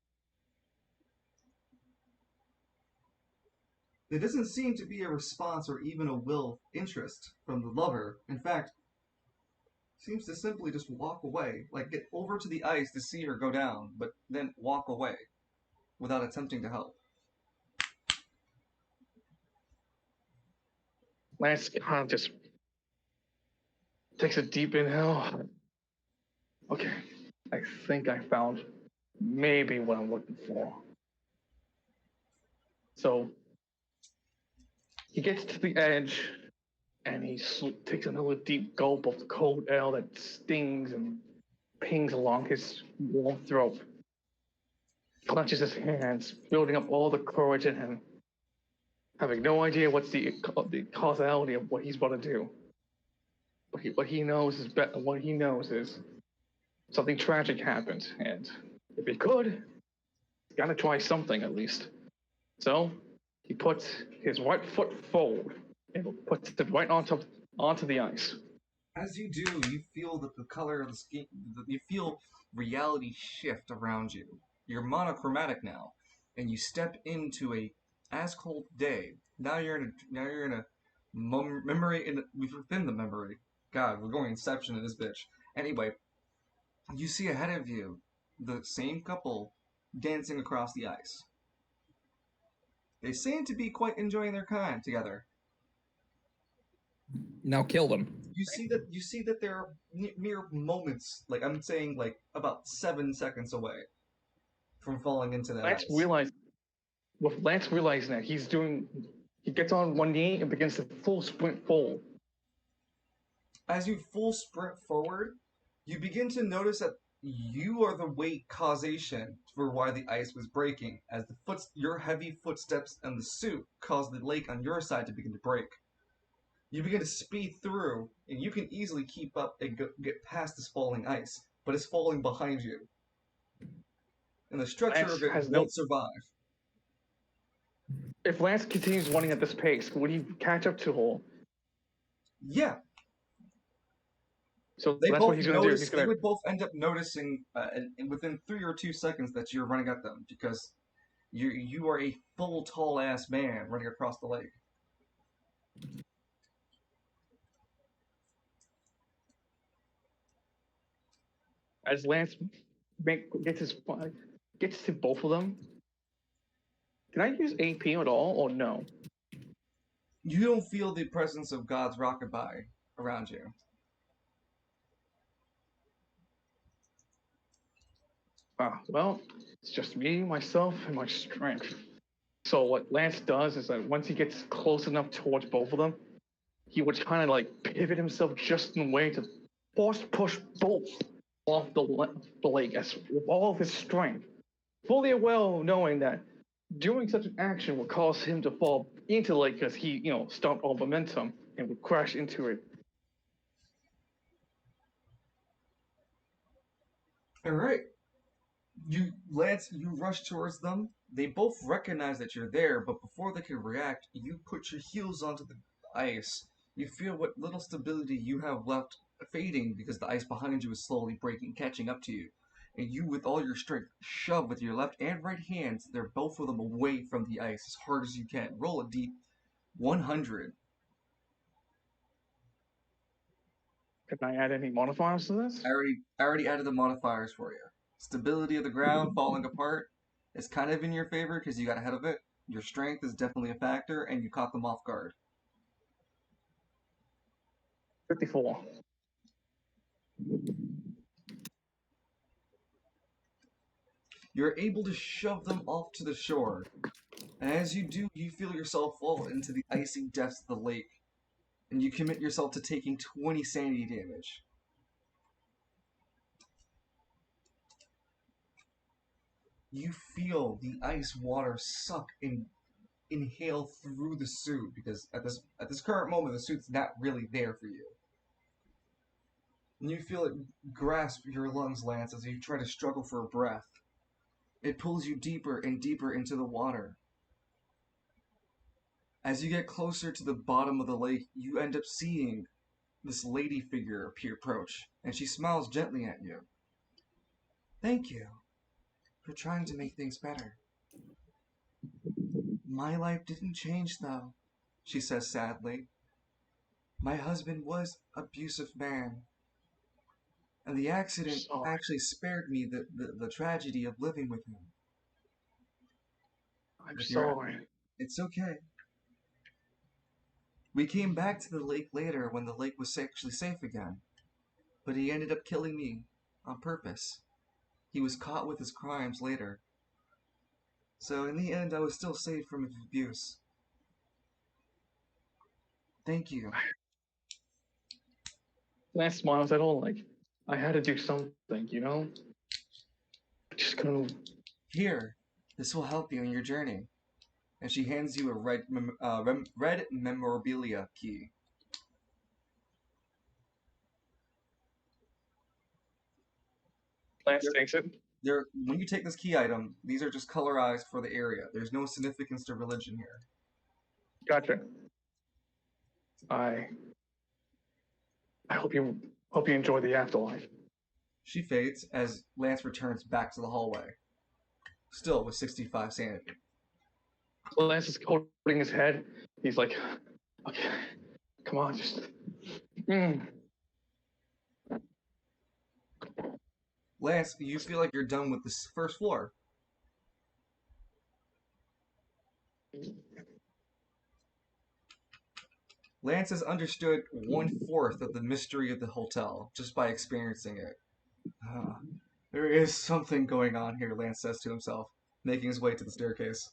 There doesn't seem to be a response or even a will of interest from the lover. In fact, seems to simply just walk away, like get over to the ice to see her go down, but then walk away without attempting to help. Lance kind of just takes a deep inhale. Okay, I think I found maybe what I'm looking for. So he gets to the edge and he takes another deep gulp of the cold air that stings and pings along his warm throat. Clenches his hands, building up all the courage in him, having no idea what's the causality of what he's about to do. But what he knows is something tragic happened, and if he could, he's gotta try something at least. So he puts his right foot forward and puts it right onto the ice. As you do, you feel that the color of the skin, you feel reality shift around you. You're monochromatic now, and you step into a as cold day. Now you're in a memory within the memory. God, we're going Inception in this bitch. Anyway, you see ahead of you the same couple dancing across the ice. They seem to be quite enjoying their time together. Now kill them. You see that they're mere moments, like I'm saying, like about 7 seconds away from falling into that ice. Lance realizing that he gets on one knee and begins to full sprint forward. As you full sprint forward, you begin to notice that you are the weight causation for why the ice was breaking, as your heavy footsteps and the suit caused the lake on your side to begin to break. You begin to speed through, and you can easily keep up and get past this falling ice, but it's falling behind you. And the structure of it won't survive. If Lance continues running at this pace, would he catch up to Hole? Yeah. So that's what he's going to do. They would both end up noticing within 3 or 2 seconds that you're running at them, because you are a full tall ass man running across the lake. As Lance gets to both of them, can I use AP at all or no? You don't feel the presence of God's rockabye around you. Well, it's just me, myself, and my strength. So what Lance does is that once he gets close enough towards both of them, he would kind of like pivot himself just in a way to force push both off the lake with all of his strength, fully well knowing that doing such an action would cause him to fall into the lake because he, stopped all momentum and would crash into it. All right. Lance, you rush towards them. They both recognize that you're there, but before they can react, you put your heels onto the ice. You feel what little stability you have left fading because the ice behind you is slowly breaking, catching up to you. And you, with all your strength, shove with your left and right hands, they're both of them away from the ice as hard as you can. Roll a deep 100. Can I add any modifiers to this? I already added the modifiers for you. Stability of the ground falling apart, is kind of in your favor because you got ahead of it. Your strength is definitely a factor, and you caught them off guard. 54. You're able to shove them off to the shore, and as you do, you feel yourself fall into the icy depths of the lake, and you commit yourself to taking 20 sanity damage. You feel the ice water suck and inhale through the suit because at this current moment the suit's not really there for you. And you feel it grasp your lungs, Lance, as you try to struggle for a breath. It pulls you deeper and deeper into the water. As you get closer to the bottom of the lake, you end up seeing this lady figure approach, and she smiles gently at you. Thank you for trying to make things better. My life didn't change, though, she says sadly. My husband was an abusive man, and the accident actually spared me the tragedy of living with him. I'm sorry. It's okay. We came back to the lake later when the lake was actually safe again, but he ended up killing me on purpose. He was caught with his crimes later. So in the end, I was still saved from his abuse. Thank you. Lance smiles at all, like, I had to do something, you know? I just couldn't. Here, this will help you in your journey. And she hands you a red memorabilia key. Lance takes it. When you take this key item, these are just colorized for the area. There's no significance to religion here. Gotcha. I hope you enjoy the afterlife. She fades as Lance returns back to the hallway, still with 65 sanity. So Lance is holding his head. He's like, okay, come on, just. Lance, you feel like you're done with this first floor. Lance has understood 1/4 of the mystery of the hotel just by experiencing it. There is something going on here, Lance says to himself, making his way to the staircase.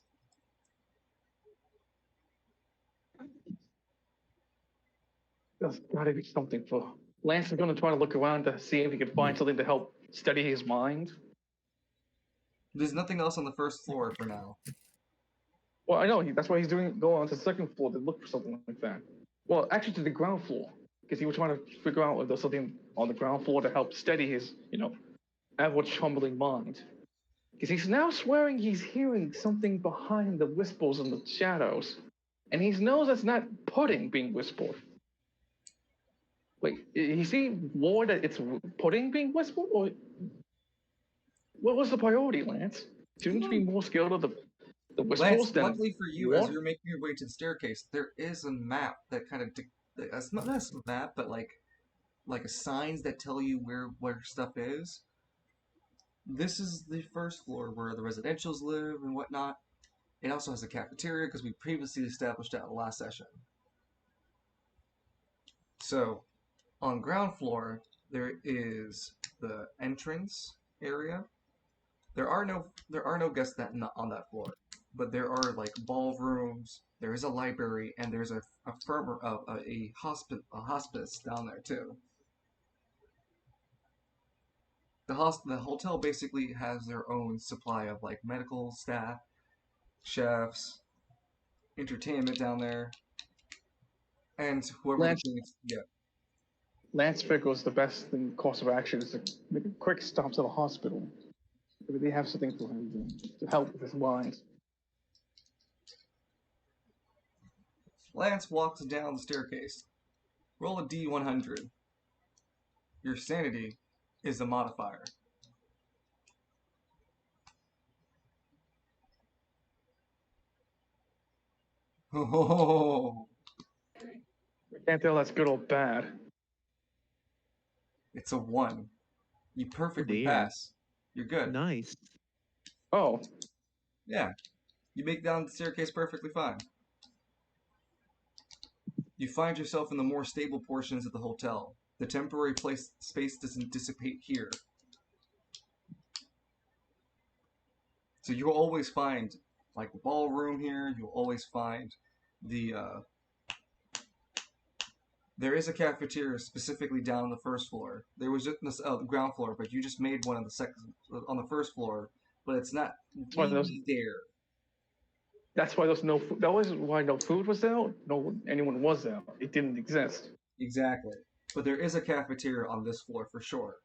There's gotta be something for. Lance is gonna try to look around to see if he can find something to help steady his mind. There's nothing else on the first floor for now. Well, I know, that's why he's going on to the second floor to look for something like that. Well, actually to the ground floor, because he was trying to figure out if there's something on the ground floor to help steady his, ever-troubling mind. Because he's now swearing he's hearing something behind the whispers in the shadows. And he knows that's not pudding being whispered. Wait, is he worried that it's pudding being whispered? Or what was the priority, Lance? Shouldn't you be more scared of the whispers Lance, than luckily for you, what? as you're making your way to the staircase, there is a map that kind of it's not a map, but like a signs that tell you where stuff is. This is the first floor where the residentials live and whatnot. It also has a cafeteria because we previously established that last session. So, on ground floor, there is the entrance area. There are no guests on that floor, but there are like ballrooms. There is a library, and there's a hospice down there too. The hotel basically has their own supply of like medical staff, chefs, entertainment down there, and whoever Lance, Lance figures the best course of action is to make a quick stop to the hospital. Maybe they have something for him to help with his mind. Lance walks down the staircase. Roll a D100. Your sanity is the modifier. Oh, I can't tell that's good or bad. it's a 1. You perfectly pass. You're good. Nice. Oh, Yeah. You make down the staircase perfectly fine. You find yourself in the more stable portions of the hotel. The temporary space doesn't dissipate here. So you'll always find, like, the ballroom here. You'll always find the, there is a cafeteria specifically down on the first floor. There was just the ground floor, but you just made one on the first floor, but it's not really there. That's why there's no food. That was why no food was there. No anyone was there. It didn't exist. Exactly. But there is a cafeteria on this floor for sure.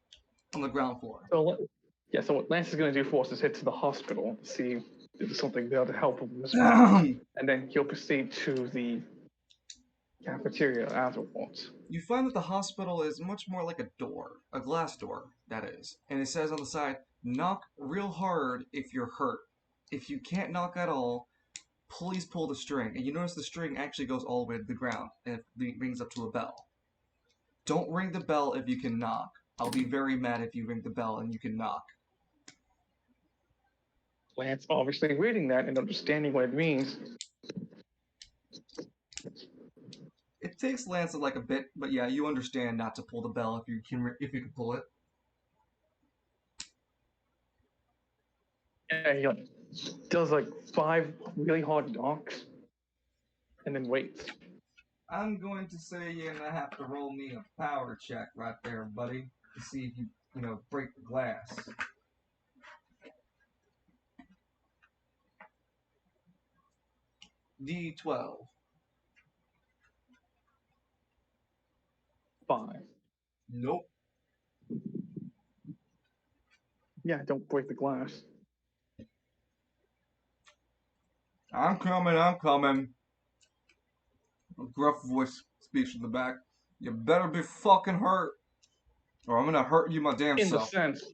On the ground floor. So yeah, so what Lance is going to do for us is head to the hospital to see if there's something there to help him with this one. And then he'll proceed to the cafeteria afterwards. You find that the hospital is much more like a door, a glass door, that is. And it says on the side, knock real hard if you're hurt. If you can't knock at all, please pull the string. And you notice the string actually goes all the way to the ground, and it rings up to a bell. Don't ring the bell if you can knock. I'll be very mad if you ring the bell and you can knock. Lance obviously reading that and understanding what it means. It takes Lance like a bit, but yeah, you understand not to pull the bell if you can pull it. Yeah, he does like 5 really hard knocks, and then waits. I'm going to say you're gonna have to roll me a power check right there, buddy, to see if you break the glass. D12. 5. Nope. Yeah, don't break the glass. I'm coming. A gruff voice speaks from the back. You better be fucking hurt, or I'm gonna hurt you my damn In self. the sense.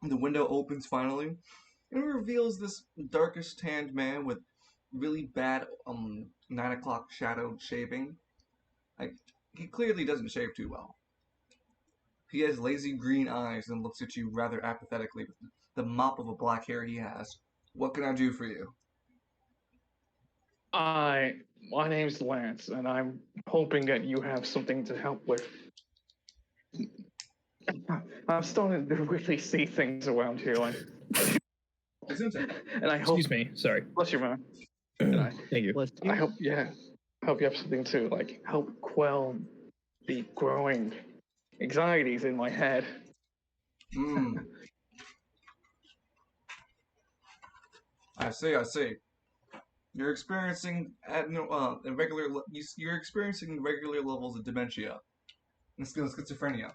The window opens finally, and it reveals this darkish-tanned man with really bad 9 o'clock shadowed shaving. Like, he clearly doesn't shave too well. He has lazy green eyes and looks at you rather apathetically with the mop of a black hair he has. What can I do for you? My name's Lance, and I'm hoping that you have something to help with. I'm starting to really see things around here, and I hope. Excuse me, sorry. Bless you, man. Thank you. I hope, yeah, hope you have something to like help quell the growing anxieties in my head. I see. You're experiencing you're experiencing regular levels of dementia and schizophrenia.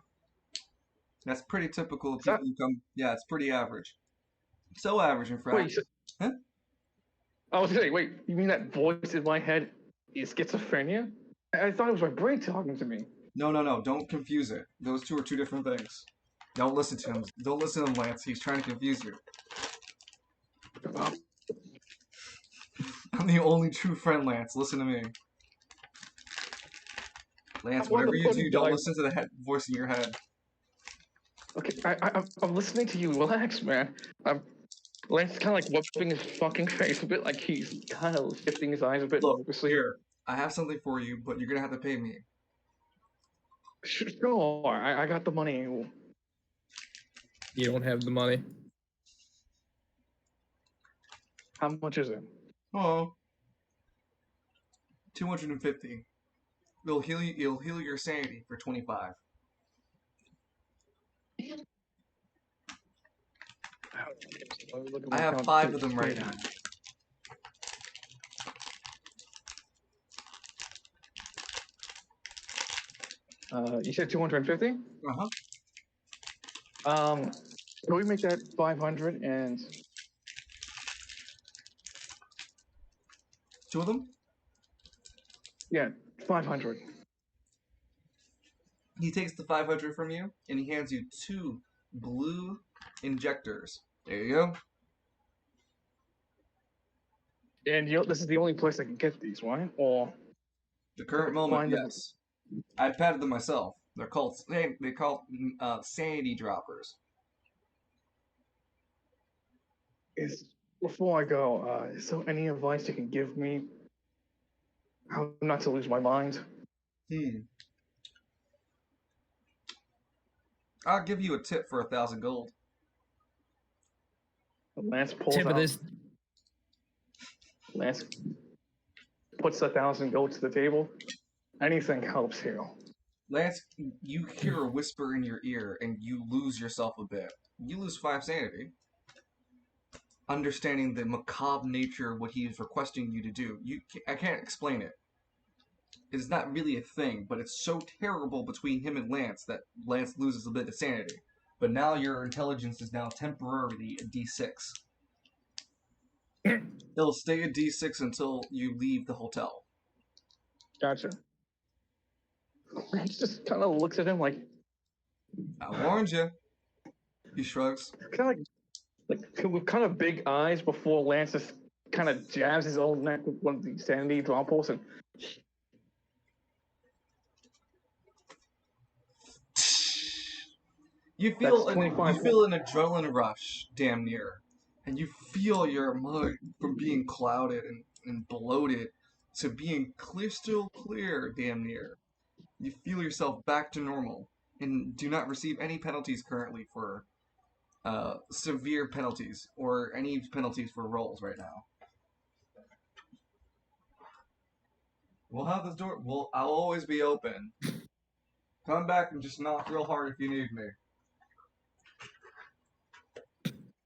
That's pretty typical of people who come. Yeah, it's pretty average. So average, in fact. Wait, huh? I was saying, wait, you mean that voice in my head is schizophrenia? I thought it was my brain talking to me. No. Don't confuse it. Those two are two different things. Don't listen to him. Don't listen to him, Lance. He's trying to confuse you. I'm the only true friend, Lance. Listen to me. Lance, whatever you do, don't listen to the voice in your head. Okay, I'm listening to you. Relax, man. Lance is kind of like whooping his fucking face a bit, like he's kind of shifting his eyes a bit. Look, here, I have something for you, but you're gonna have to pay me. Sure, I got the money. You don't have the money. How much is it? Oh, 250. It'll heal your sanity for 25. I have 5 of them right now. You said 250? Uh-huh. Can we make that 500 and... 2 of them? Yeah, 500. He takes the 500 from you, and he hands you 2 blue injectors. There you go. And this is the only place I can get these, right? Or the current moment, yes. I patted them myself. They're called sanity droppers. Before I go, is there any advice you can give me how not to lose my mind? I'll give you a tip for 1,000 gold. Lance pulls Tip of out. this. Lance puts 1,000 gold to the table. Anything helps here. Lance, you hear a whisper in your ear and you lose yourself a bit. You lose 5 sanity. Understanding the macabre nature of what he is requesting you to do. I can't explain it. It's not really a thing, but it's so terrible between him and Lance that Lance loses a bit of sanity. But now your intelligence is now temporarily a D6. It'll stay a D6 until you leave the hotel. Gotcha. Lance just kind of looks at him like, I warned you. He shrugs. kind of like with kind of big eyes before Lance just kind of jabs his own neck with one of the sanity draw pulls and You feel That's an 25 adrenaline rush, damn near, and you feel your mind from being clouded and bloated to being crystal clear, damn near. You feel yourself back to normal and do not receive any penalties currently for severe penalties or any penalties for rolls right now. We'll have this door. I'll always be open. Come back and just knock real hard if you need me.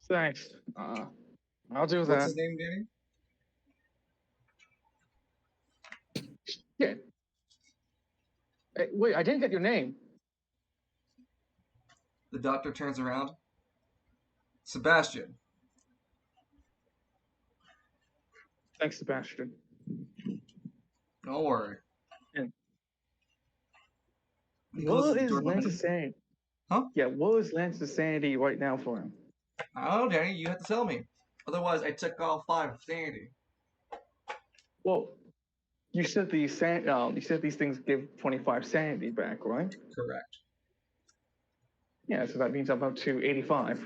thanks. I'll do that. What's his name, Danny? Yeah. Hey, wait, I didn't get your name. The doctor turns around. Sebastian. Thanks, Sebastian. Don't worry. And He closes what the is door behind Lance's him. sanity? Huh? Yeah, what is Lance's sanity right now for him? I don't know, Danny. You have to tell me. Otherwise, I took all 5 of sanity. Well, you said you said these things give 25 sanity back, right? Correct. Yeah, so that means I'm up to 85.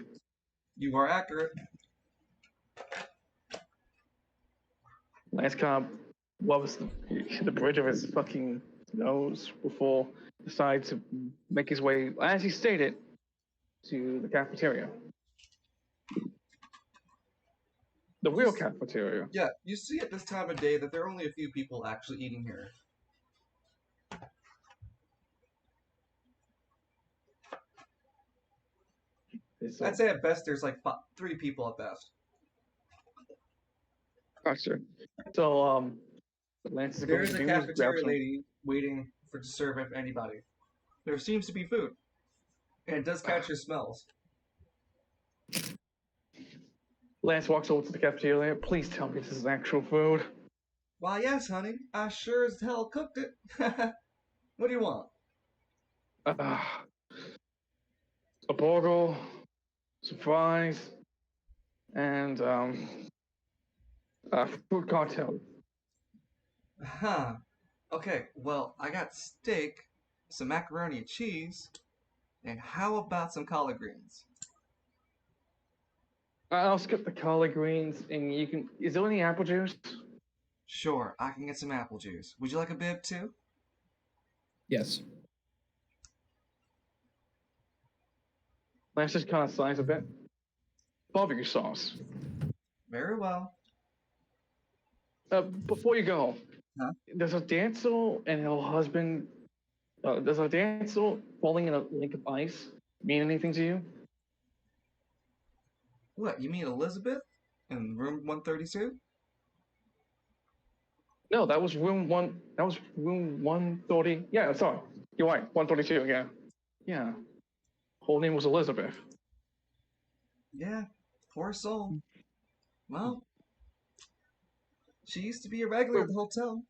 You are accurate. Lance kind of rubs the bridge of his fucking nose before decides to make his way, as he stated, to the cafeteria. The real cafeteria. Yeah, you see at this time of day that there are only a few people actually eating here. So, I'd say at best there's like 3 people at best. gotcha. So, Lance is There going is to a do is grab cafeteria some. lady waiting to serve anybody. There seems to be food. And it does catch your smells. Lance walks over to the cafeteria. Please tell me this is actual food. Why, yes, honey. I sure as hell cooked it. What do you want? A burger, some fries, and a fruit cocktail. Huh. Okay, well, I got steak, some macaroni and cheese, and how about some collard greens? I'll skip the collard greens, and you can. Is there any apple juice? Sure, I can get some apple juice. Would you like a bib too? Yes. Lance just kind of sighs a bit. Barbecue sauce. Very well. Before you go, Huh? does a damsel and her husband, does a damsel falling in a lake of ice mean anything to you? What, you mean Elizabeth? In room 132? No, that was room 130. Yeah, sorry. You're right. 132. Yeah. Yeah. Whole name was Elizabeth. Yeah, poor soul. Well, she used to be a regular at the hotel.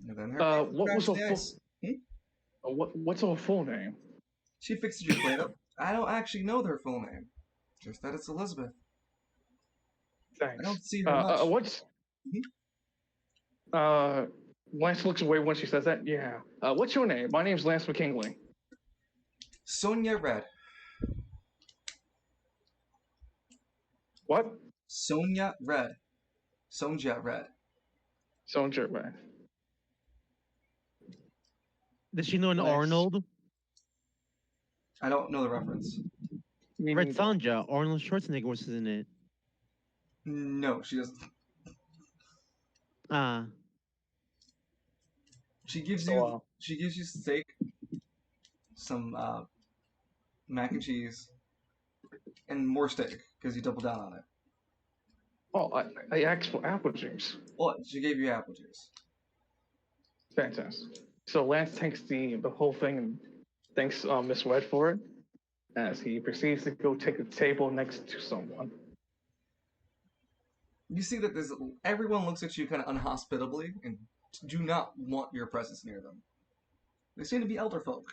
And then her what was her full? ice. What's her full name? She fixed your plate up. I don't actually know her full name. Just that it's Elizabeth. Thanks. I don't see her much. What's? Lance looks away when she says that. Yeah. What's your name? My name's Lance McKinley. Sonia Red. What? Sonja Red. Sonja Red. Soldier, man. Does she know an Nice. Arnold? I don't know the reference. Me Red neither. Sonja. Arnold Schwarzenegger was in it. No, she doesn't. Ah. She gives So, you steak, some mac and cheese, and more steak because you double down on it. Oh, I asked for apple juice. Well, she gave you apple juice. Fantastic. So Lance takes the whole thing and thanks Miss Red for it as he proceeds to go take a table next to someone. You see that everyone looks at you kind of unhospitably and do not want your presence near them. They seem to be elder folk.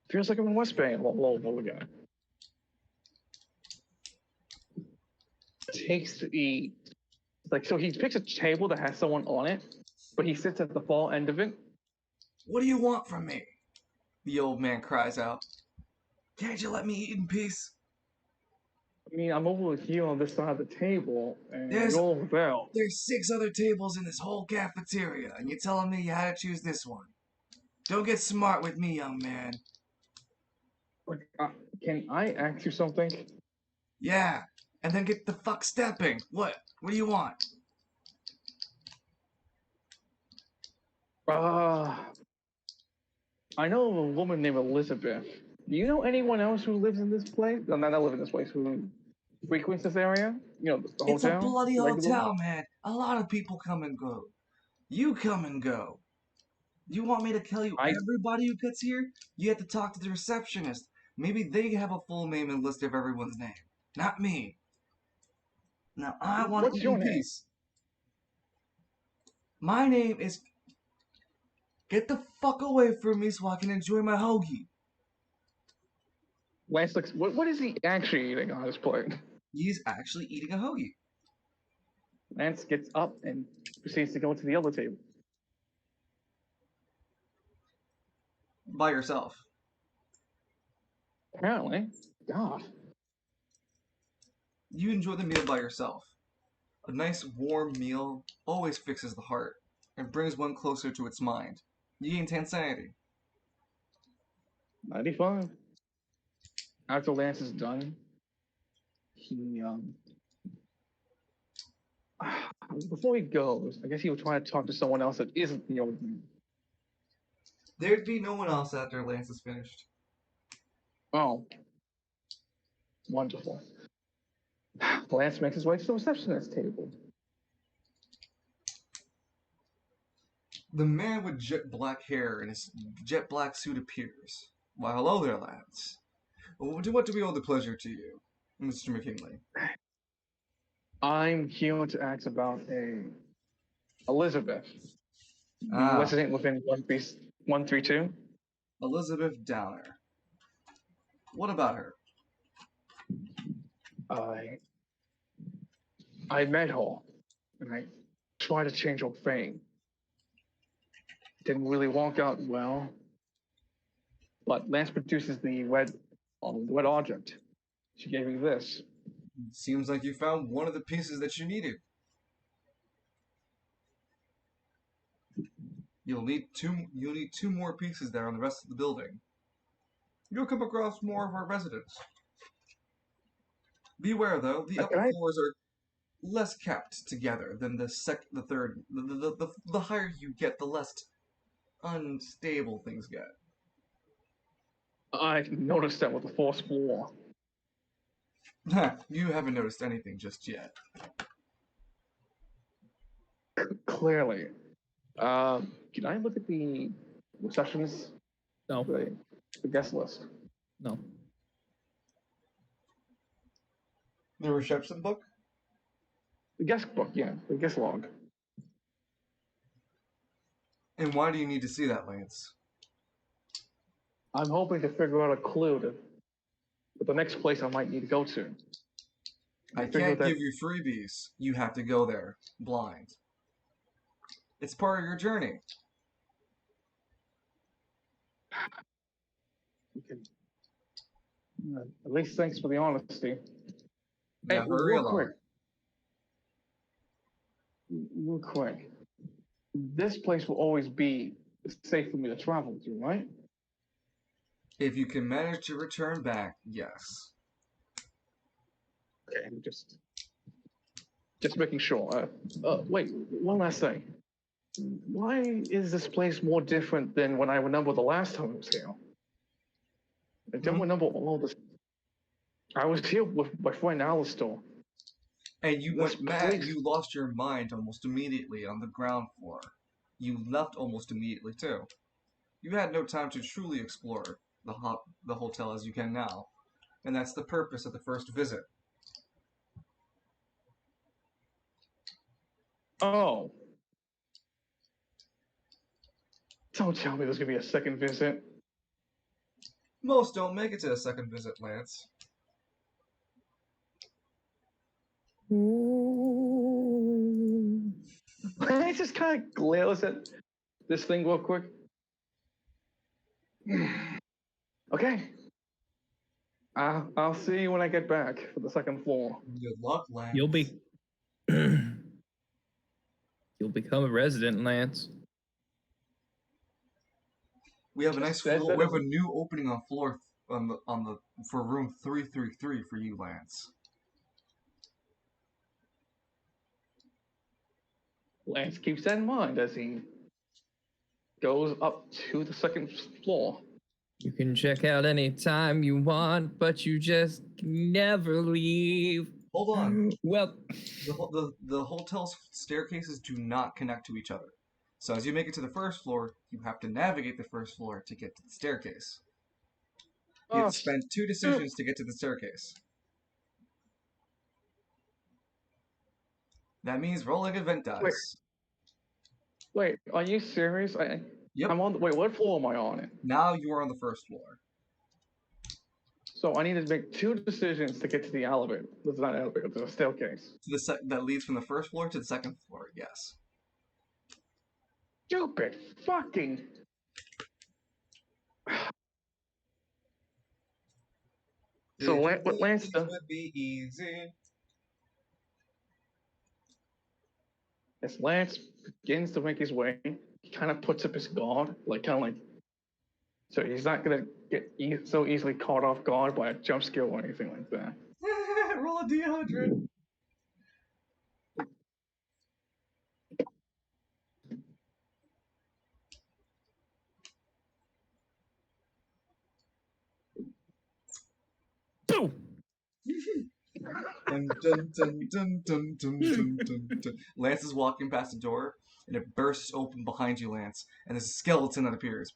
Feels like I'm in West Bay all over again. Takes the so he picks a table that has someone on it, but he sits at the far end of it. What do you want from me? The old man cries out. Can't you let me eat in peace? I mean, I'm over here on this side of the table, and There's- you're over there. There's 6 other tables in this whole cafeteria, and you're telling me you had to choose this one. Don't get smart with me, young man. Can I ask you something? Yeah, and then get the fuck stepping. What? What do you want? I know of a woman named Elizabeth. Do you know anyone else who lives in this place? No, not live in this place. Who frequents this area? You know, the It's a hotel. bloody regularly? hotel, man. A lot of people come and go. You come and go. You want me to tell you everybody who gets here? You have to talk to the receptionist. Maybe they have a full name and list of everyone's name. Not me. Now, I want What's to eat your in name? peace. My name is... Get the fuck away from me so I can enjoy my hoagie. Lance looks. What is he actually eating on his plate? He's actually eating a hoagie. Lance gets up and proceeds to go to the other table. By yourself. Apparently, God. You enjoy the meal by yourself. A nice warm meal always fixes the heart and brings one closer to its mind. You gain 10 sanity. 95. After Lance is done, he before he goes, I guess he will try to talk to someone else that isn't the old man. There'd be no one else after Lance is finished. Oh, wonderful. Lance makes his way to the receptionist table. The man with jet black hair and his jet black suit appears. Why, hello there, lads. What do we owe the pleasure to you, Mr. McKinley? I'm here to ask about Elizabeth, Ah. resident within 132. Elizabeth Downer. What about her? I met her, and I tried to change her fame. Didn't really work out well. But Lance produces the red object. She gave me this. Seems like you found one of the pieces that you needed. You'll need two more pieces there on the rest of the building. You'll come across more of our residents. Beware, though, the upper floors are less kept together than the third. The higher you get, the less unstable things get. I noticed that with the fourth floor. You haven't noticed anything just yet. Clearly. Can I look at the receptionist? No. The guest list. No. The reception book? The guest book, yeah. The guest log. And why do you need to see that, Lance? I'm hoping to figure out a clue to the next place I might need to go to. I can't give you freebies. You have to go there blind. It's part of your journey. At least thanks for the honesty. Now Hey, hurry along. Real quick. This place will always be safe for me to travel to, right? If you can manage to return back, yes. Okay, just making sure. Wait, one last thing. Why is this place more different than when I remember the last time I was here? I don't remember all this. I was here with my friend Alistair. And you This went mad. place- You lost your mind almost immediately on the ground floor. You left almost immediately too. You had no time to truly explore the hotel as you can now, and that's the purpose of the first visit. Oh. Don't tell me there's gonna be a second visit. Most don't make it to a second visit, Lance. I just kind of glares at this thing real quick. Okay. I'll see you when I get back for the second floor. Good luck, Lance. You'll become a resident, Lance. We have a nice That- floor. that We have is- a new opening on floor for room 333 for you, Lance. Lance keeps that in mind as he goes up to the second floor. You can check out any time you want, but you just never leave. Hold on. Well, The hotel's staircases do not connect to each other. So as you make it to the first floor, you have to navigate the first floor to get to the staircase. You have to spend 2 decisions to get to the staircase. That means rolling event dice. Wait, are you serious? Yep. I'm on. Wait, what floor am I on? Now you are on the first floor. So I need to make 2 decisions to get to the elevator. This is not an elevator. It's a staircase. That leads from the first floor to the second floor. Yes. Stupid fucking. So what Lance does? Would be easy. As Lance begins to make his way, he kind of puts up his guard, so he's not gonna get so easily caught off guard by a jump scare or anything like that. Roll a d100. boom! Dun, dun, dun, dun, dun, dun, dun, dun, dun. Lance is walking past the door, and it bursts open behind you, Lance, and there's a skeleton that appears.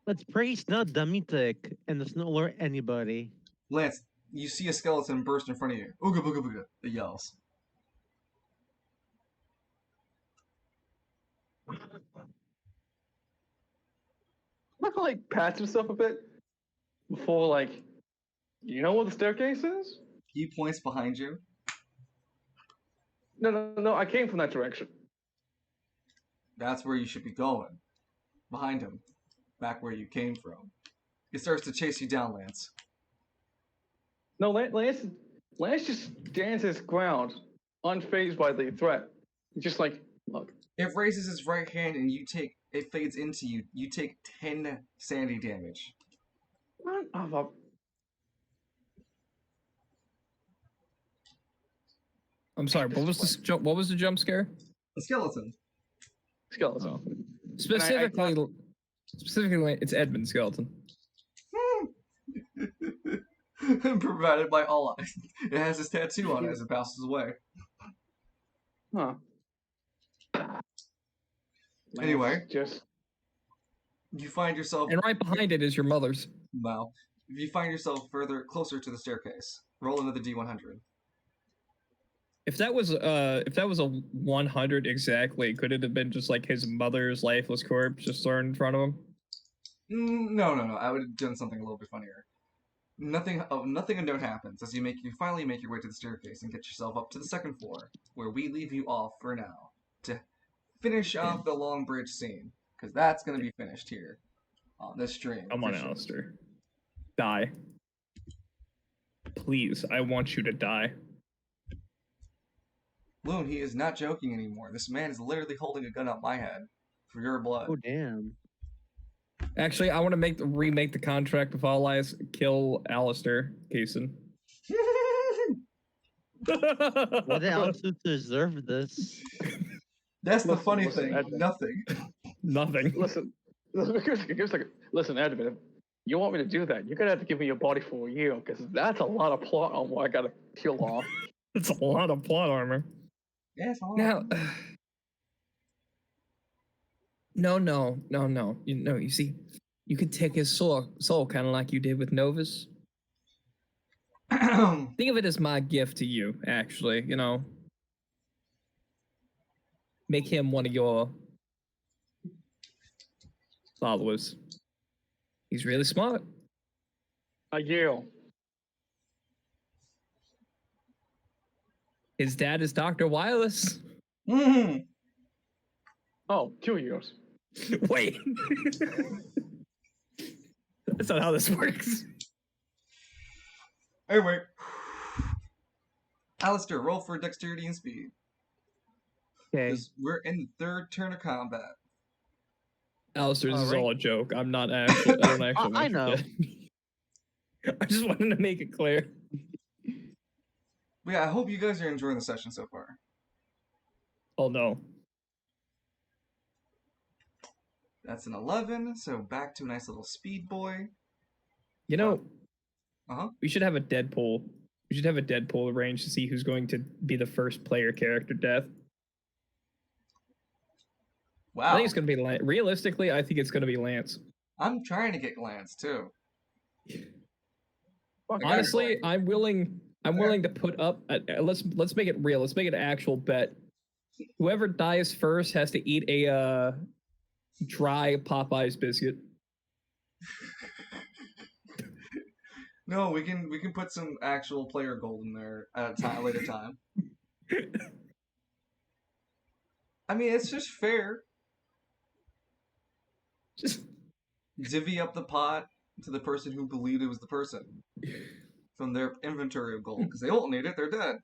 Let's praise not the mythic and does not alert anybody. Lance, you see a skeleton burst in front of you. Ooga booga booga, it yells. Like pats himself a bit before you know where the staircase is? He points behind you. No, I came from that direction. That's where you should be going. Behind him. Back where you came from. It starts to chase you down, Lance. No, Lance just stands his ground, unfazed by the threat. He's just like, look. It raises its right hand and it fades into you. You take 10 sanity damage. Son of a... I'm sorry. What was the jump scare? A skeleton. Skeleton. Specifically, it's Edmund Skeleton. Provided by All Eyes. It has his tattoo on it as it passes away. Huh. Anyway. Just... You find yourself... And right behind it is your mother's. Well, if you find yourself closer to the staircase, roll another d100. If that was a 100 exactly, could it have been just like his mother's lifeless corpse just thrown in front of him? No. I would have done something a little bit funnier. Nothing of note happens as you finally make your way to the staircase and get yourself up to the second floor, where we leave you off for now to finish off the Long Bridge scene, because that's going to be finished here. on this stream. Come on, sure. Alistair. Die. Please, I want you to die. Loon, he is not joking anymore. This man is literally holding a gun up my head for your blood. Oh damn. Actually, I want to remake the contract with all eyes. Kill Alistair, Kaysen. Why did Alistair deserve this? That's the Listen, funny listen, thing. Edmund. Nothing. Nothing. Listen, listen, Edmund. If you want me to do that, you're gonna have to give me your body for a year, because that's a lot of plot on what I gotta peel off. It's a lot of plot armor. Yes. Now, no. You see, you could take his soul kind of like you did with Novus. Think of it as my gift to you, actually. Make him one of your followers. He's really smart. A year. His dad is Dr. Wireless. Mm-hmm. Oh, 2 years. Wait. That's not how this works. Anyway. Alistair, roll for dexterity and speed. Okay. We're in the third turn of combat. Alistair, this is Alright. all a joke. I'm not actually. I don't actually. I know. I just wanted to make it clear. But yeah, I hope you guys are enjoying the session so far. Oh no. That's an 11, so back to a nice little speed boy. We should have a Deadpool. We should have a Deadpool arranged to see who's going to be the first player character death. Wow. I think it's going to be Lance. Realistically, I think it's going to be Lance. I'm trying to get Lance too. Honestly, I'm willing to put up. Let's make it real. Let's make it an actual bet. Whoever dies first has to eat a dry Popeyes biscuit. No, we can put some actual player gold in there at a later time. I mean, it's just fair. Just divvy up the pot to the person who believed it was the person from their inventory of gold, because they won't need it. They're dead.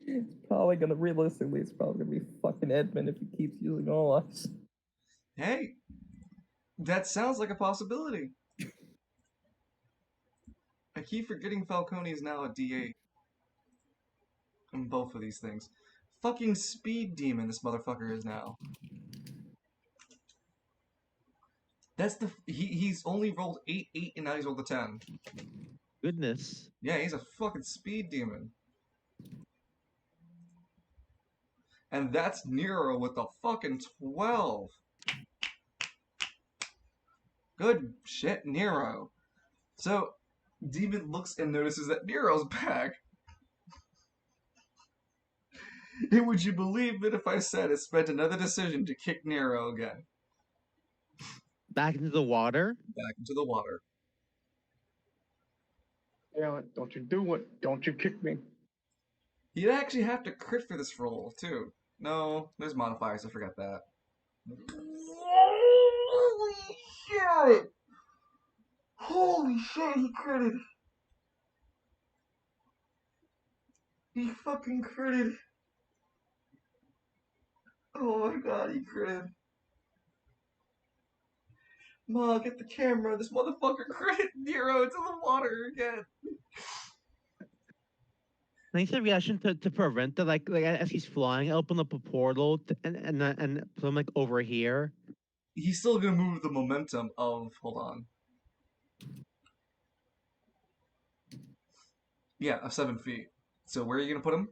it's probably gonna be fucking Edmund if he keeps using all us. Hey, that sounds like a possibility. I keep forgetting Falcone is now a D8 in both of these things. Fucking speed demon this motherfucker is now. That's he's only rolled 8, and now he's rolled a 10. Goodness. Yeah, he's a fucking speed demon. And that's Nero with the fucking 12. Good shit, Nero. So, Demon looks and notices that Nero's back. And would you believe it if I said it spent another decision to kick Nero again? Back into the water? Back into the water. Yeah, don't you do it. Don't you kick me. He'd actually have to crit for this roll, too. No, there's modifiers, I forgot that. Holy shit! Holy shit, he critted! He fucking critted! Oh my god, he critted. Ma, get the camera, this motherfucker critted Nero into the water again! Thanks for reaction to prevent that, like as he's flying, open up a portal and put him like over here. He's still gonna move the momentum of, hold on. Yeah, of 7 feet. So where are you gonna put him?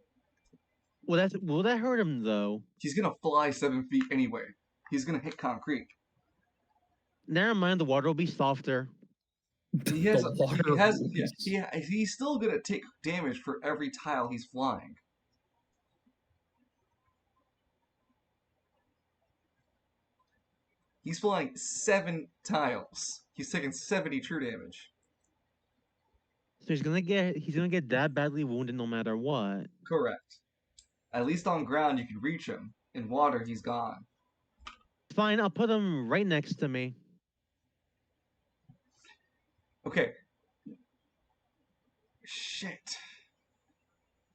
Will that hurt him though? He's gonna fly 7 feet anyway. He's gonna hit concrete. Never mind, the water will be softer. He's still gonna take damage for every tile he's flying. He's flying 7 tiles. He's taking 70 true damage. So he's gonna get that badly wounded no matter what. Correct. At least on ground you can reach him. In water he's gone. Fine, I'll put him right next to me. Okay. Shit.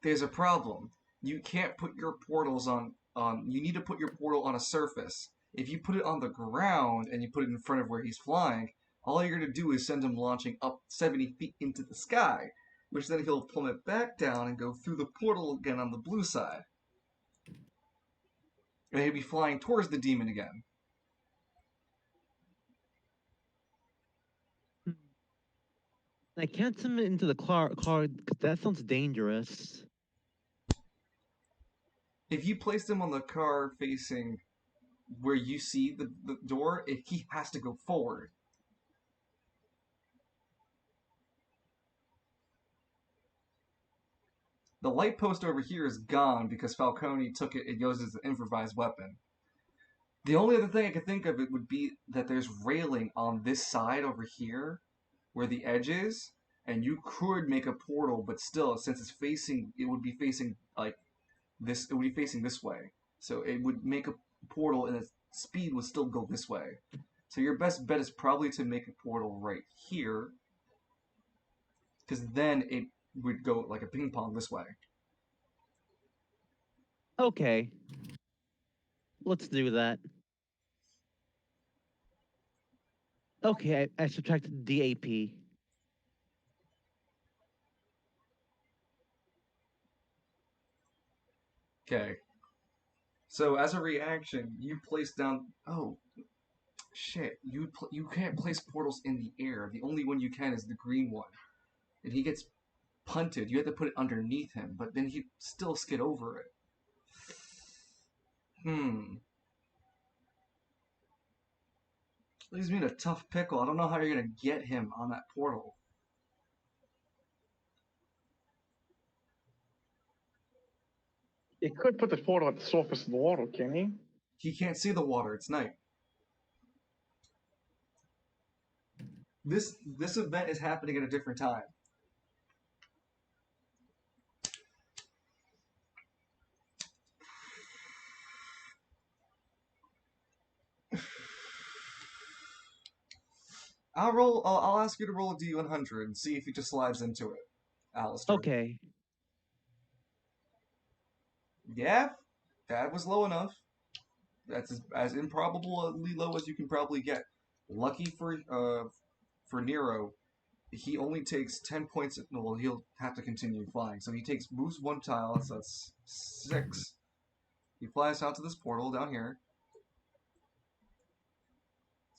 There's a problem. You can't put your portals on. You need to put your portal on a surface. If you put it on the ground and you put it in front of where he's flying, all you're gonna do is send him launching up 70 feet into the sky, which then he'll plummet back down and go through the portal again on the blue side. And he'll be flying towards the demon again. I can't send it into the car because that sounds dangerous. If you place him on the car facing where you see the door, he has to go forward. The light post over here is gone because Falcone took it and used it as an improvised weapon. The only other thing I could think of it would be that there's railing on this side over here where the edge is, and you could make a portal, but still, since it's facing, it would be facing like this. It would be facing this way, so it would make a portal, and its speed would still go this way. So your best bet is probably to make a portal right here, because then it would go like a ping pong this way. Okay. Let's do that. Okay, I subtracted the AP. Okay. So as a reaction, you place down. Oh, shit! You can't place portals in the air. The only one you can is the green one, and he gets punted. You have to put it underneath him, but then he still skid over it. Leaves me in a tough pickle. I don't know how you're gonna get him on that portal. He could put the portal at the surface of the water, can he? He can't see the water. It's night. This event is happening at a different time. I'll ask you to roll a D100 and see if he just slides into it, Alistair. Okay. Yeah, that was low enough. That's as improbably low as you can probably get. Lucky for Nero, he only takes 10 points. Well, he'll have to continue flying. So he moves one tile, so that's 6. He flies out to this portal down here.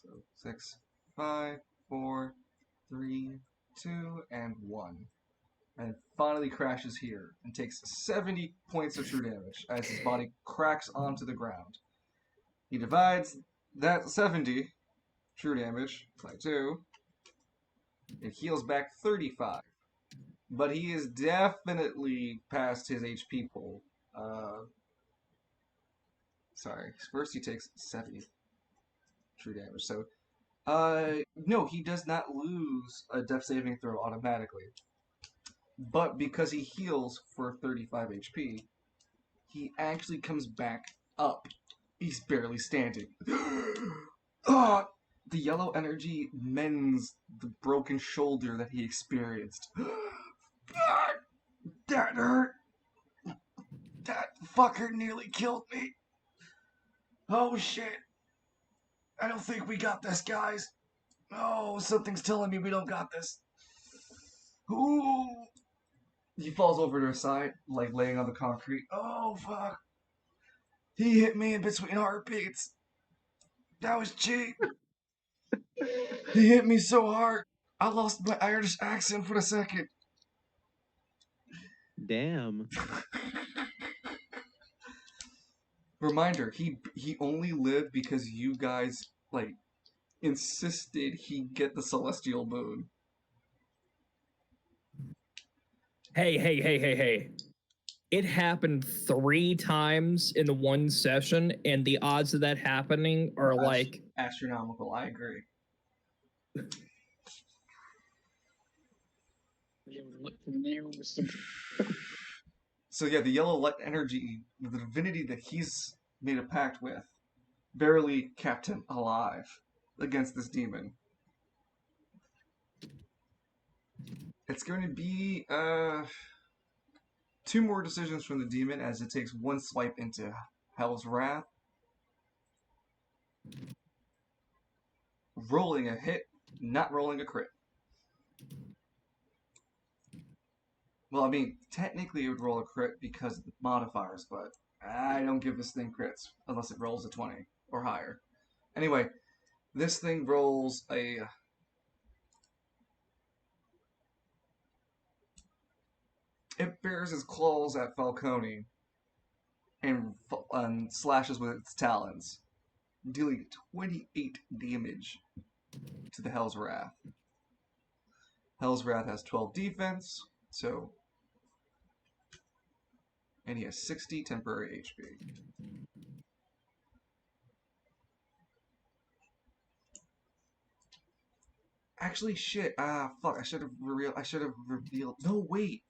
So 6, 5, 4, 3, 2, and 1. And finally crashes here and takes 70 points of true damage as his body cracks onto the ground. He divides that 70 true damage by 2. It heals back 35. But he is definitely past his HP pool. Sorry. First he takes 70 true damage. So, no, he does not lose a death saving throw automatically. But because he heals for 35 HP, he actually comes back up. He's barely standing. Oh, the yellow energy mends the broken shoulder that he experienced. That hurt. That fucker nearly killed me. Oh shit. I don't think we got this, guys. Oh, something's telling me we don't got this. Ooh. He falls over to his side, like laying on the concrete. Oh, fuck. He hit me in between heartbeats. That was cheap. He hit me so hard. I lost my Irish accent for a second. Damn. Reminder, he only lived because you guys, like, insisted he get the Celestial Moon. Hey. It happened 3 times in the one session, and the odds of that happening are like astronomical. I agree. So yeah, the yellow light energy, the divinity that he's made a pact with, barely kept him alive against this demon. It's going to be 2 more decisions from the demon as it takes 1 swipe into Hell's Wrath. Rolling a hit, not rolling a crit. Well, I mean, technically it would roll a crit because of the modifiers, but I don't give this thing crits unless it rolls a 20 or higher. Anyway, this thing rolls a... It bears its claws at Falcone and slashes with its talons, dealing 28 damage to the Hell's Wrath. Hell's Wrath has 12 defense, so... And he has 60 temporary HP. Actually, shit. Fuck. I should have revealed. No, wait.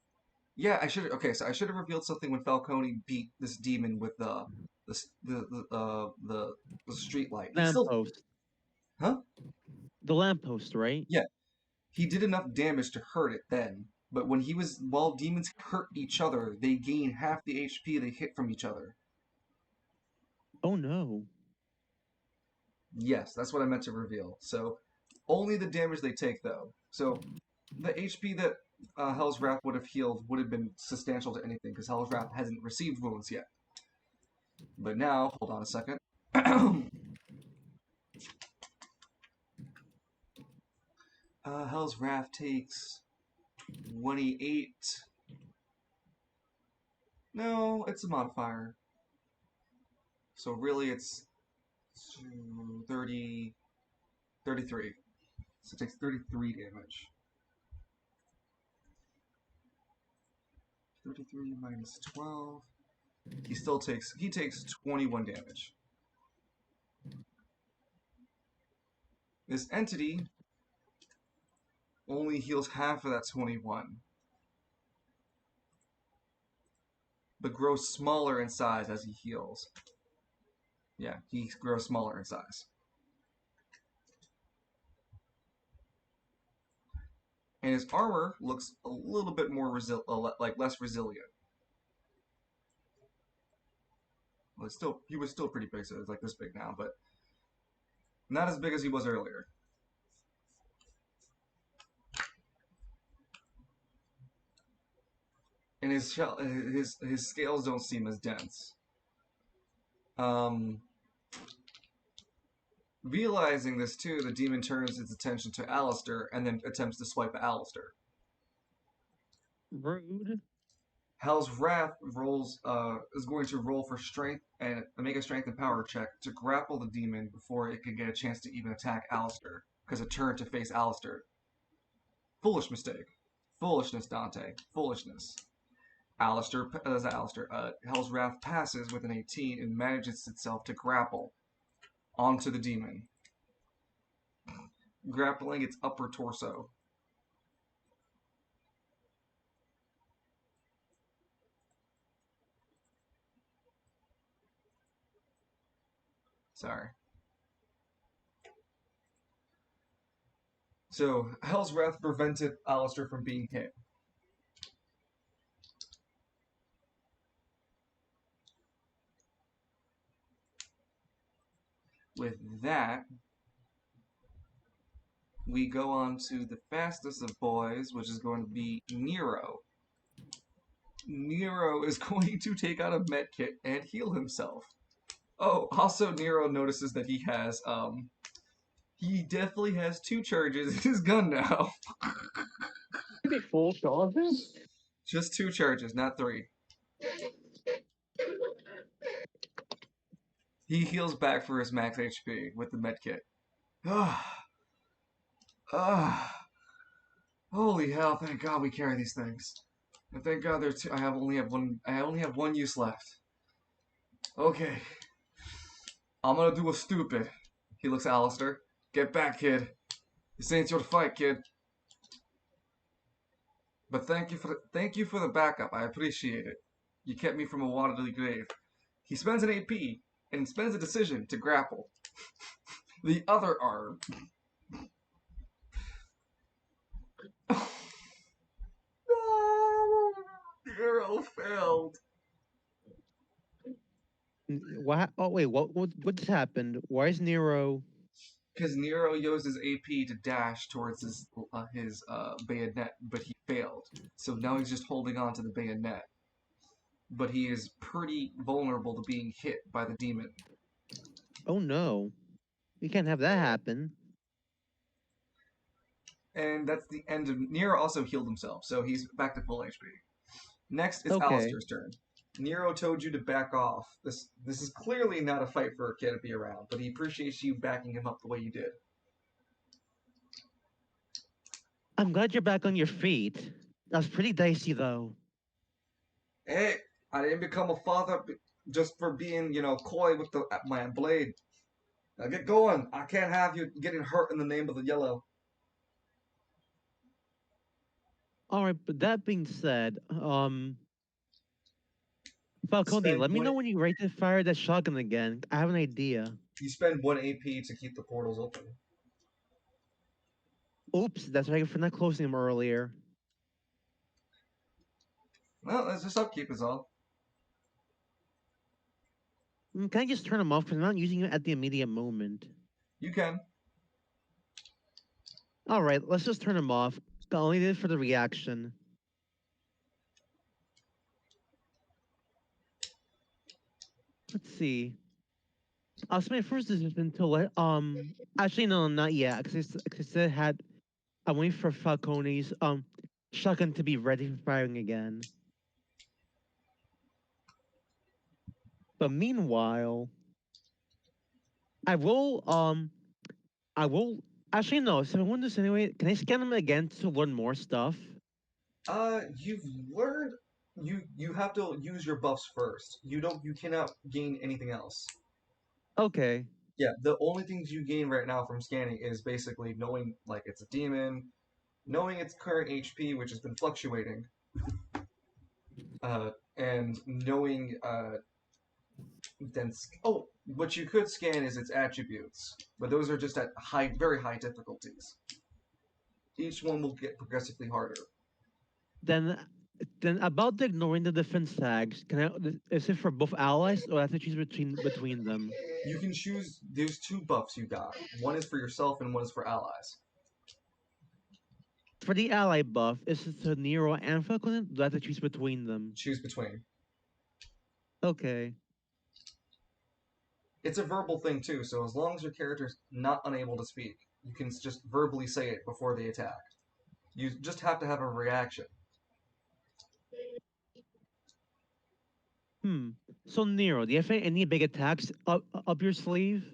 Yeah, I should. Okay, so I should have revealed something when Falcone beat this demon with the street light. Lamppost. Huh? The lamppost, right? Yeah. He did enough damage to hurt it then, but while demons hurt each other, they gain half the HP they hit from each other. Oh no. Yes, that's what I meant to reveal. So, only the damage they take, though. So, the HP that Hell's Wrath would have healed would have been substantial to anything, because Hell's Wrath hasn't received wounds yet. But now, hold on a second. Hell's Wrath takes 28. No, it's a modifier. So really it's 33. So it takes 33 damage. 33 minus 12. He takes 21 damage. This entity only heals half of that 21, but grows smaller in size as he heals. Yeah, he grows smaller in size. And his armor looks a little bit more less resilient. Well, he was still pretty big, so it's like this big now, but not as big as he was earlier. And his scales don't seem as dense. Realizing this too, the demon turns its attention to Alistair and then attempts to swipe at Alistair. Rude. Hell's Wrath is going to roll for strength and make a strength and power check to grapple the demon before it can get a chance to even attack Alistair, because it turned to face Alistair. Foolish mistake. Foolishness, Dante. Foolishness. Hell's Wrath passes with an 18 and manages itself to grapple onto the demon, grappling its upper torso. Sorry. So, Hell's Wrath prevented Alistair from being hit. With that, we go on to the fastest of boys, which is going to be Nero. Nero is going to take out a medkit and heal himself. Oh, also Nero notices that he definitely has 2 charges in his gun now. Maybe 4 charges? Just 2 charges, not 3. He heals back for his max HP with the medkit. Holy hell, thank God we carry these things. And thank God I only have one use left. Okay. I'm gonna do a stupid. He looks at Alistair. Get back, kid. This ain't your fight, kid. But thank you for the backup. I appreciate it. You kept me from a watery grave. He spends an AP and spends a decision to grapple the other arm. What? Oh wait, what just happened? Why is Nero? Because Nero used his AP to dash towards his bayonet, but he failed. So now he's just holding on to the bayonet. But he is pretty vulnerable to being hit by the demon. Oh no, we can't have that happen. And that's the end of Nero. Also healed himself, so he's back to full HP. Next is Okay. Alistair's turn. Nero told you to back off. This is clearly not a fight for a kid to be around, but he appreciates you backing him up the way you did. I'm glad you're back on your feet. That was pretty dicey though. Hey, I didn't become a father just for being, coy with my blade. Now get going. I can't have you getting hurt in the name of the yellow. All right, but that being said, Falcone, Spend let me one. know when you're ready to fire that shotgun again. I have an idea. You spend 1 AP to keep the portals open. Oops, that's right for not closing them earlier. Well, that's just upkeep is all. Can I just turn them off because I'm not using it at the immediate moment? You can. All right, let's just turn them off. I only did it for the reaction. Let's see. I'll spend my first decision to let actually no, not yet because I had I'm waiting for Falcone's shotgun to be ready for firing again. But meanwhile, I will actually no. So I want this anyway. Can I scan them again to learn more stuff? You've learned you have to use your buffs first. You cannot gain anything else. Okay. Yeah, the only things you gain right now from scanning is basically knowing like it's a demon, knowing its current HP, which has been fluctuating, and knowing what you could scan is its attributes, but those are just at very high difficulties. Each one will get progressively harder. Then about the ignoring the defense tags, is it for both allies or I have to choose between them? You can choose. There's 2 buffs you got. One is for yourself and one is for allies. For the ally buff, is it to Nero and Falcone? Do I have to choose between them? Choose between. Okay. It's a verbal thing too, so as long as your character's not unable to speak, you can just verbally say it before they attack. You just have to have a reaction. So Nero, do you have any big attacks up your sleeve?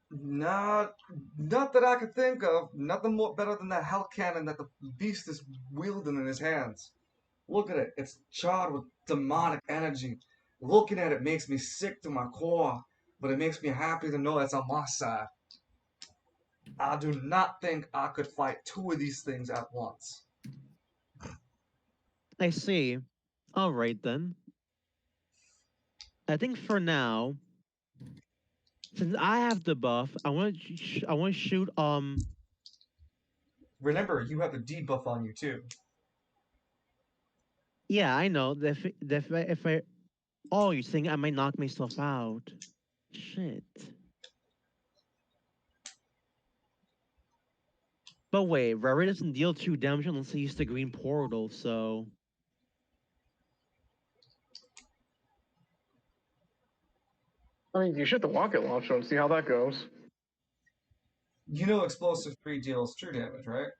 Not that I could think of. Nothing more better than that hell cannon that the beast is wielding in his hands. Look at it. It's charged with demonic energy. Looking at it makes me sick to my core, but it makes me happy to know it's on my side. I do not think I could fight 2 of these things at once. I see. All right then. I think for now, since I have the buff, I want to shoot Remember, you have a debuff on you too. Yeah, I know. If I oh, you're saying I might knock myself out. Shit. But wait, Rary doesn't deal 2 damage unless he uses the green portal, so I mean, you shoot the rocket launcher and see how that goes. You know Explosive 3 deals true damage, right?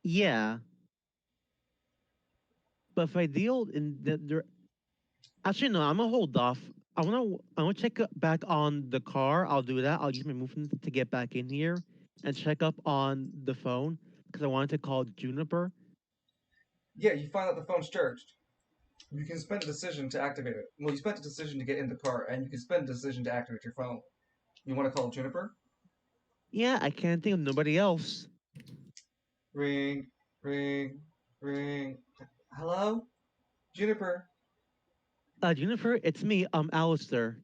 yeah. But if I deal in the actually no, I'm gonna hold off. I wanna check back on the car. I'll do that. I'll use my movement to get back in here and check up on the phone because I wanted to call Juniper. Yeah, you find out the phone's charged. You can spend a decision to activate it. Well, you spent a decision to get in the car, and you can spend a decision to activate your phone. You want to call Juniper? Yeah, I can't think of nobody else. Ring, ring, ring. Hello? Juniper. Juniper, it's me, Alistair.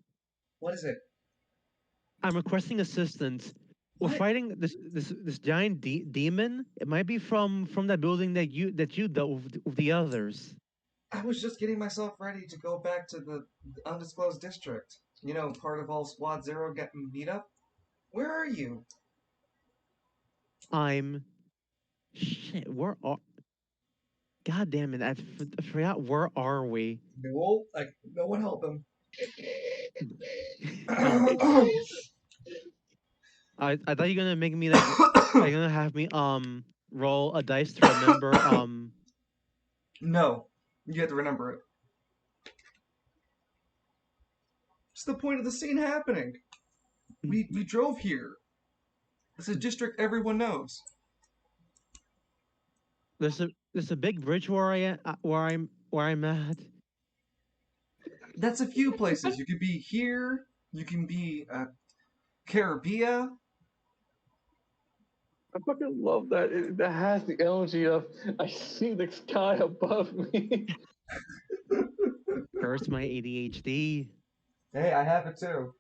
What is it? I'm requesting assistance. We're What? fighting this giant demon. It might be from that building that you dealt with the others. I was just getting myself ready to go back to the undisclosed district. You know, part of all Squad Zero getting beat up. Where are you? I'm. Shit, where are. God damn it, I forgot where are we? No, no one help him. I thought you were gonna make me like. Are you gonna have me roll a dice to remember No, you have to remember it. It's the point of the scene happening. We drove here. It's a district everyone knows. there's a big bridge where I'm at. That's a few places. You could be here. You can be Caribbean. I fucking love that. That has the energy of I see the sky above me. Curse my ADHD. Hey, I have it too.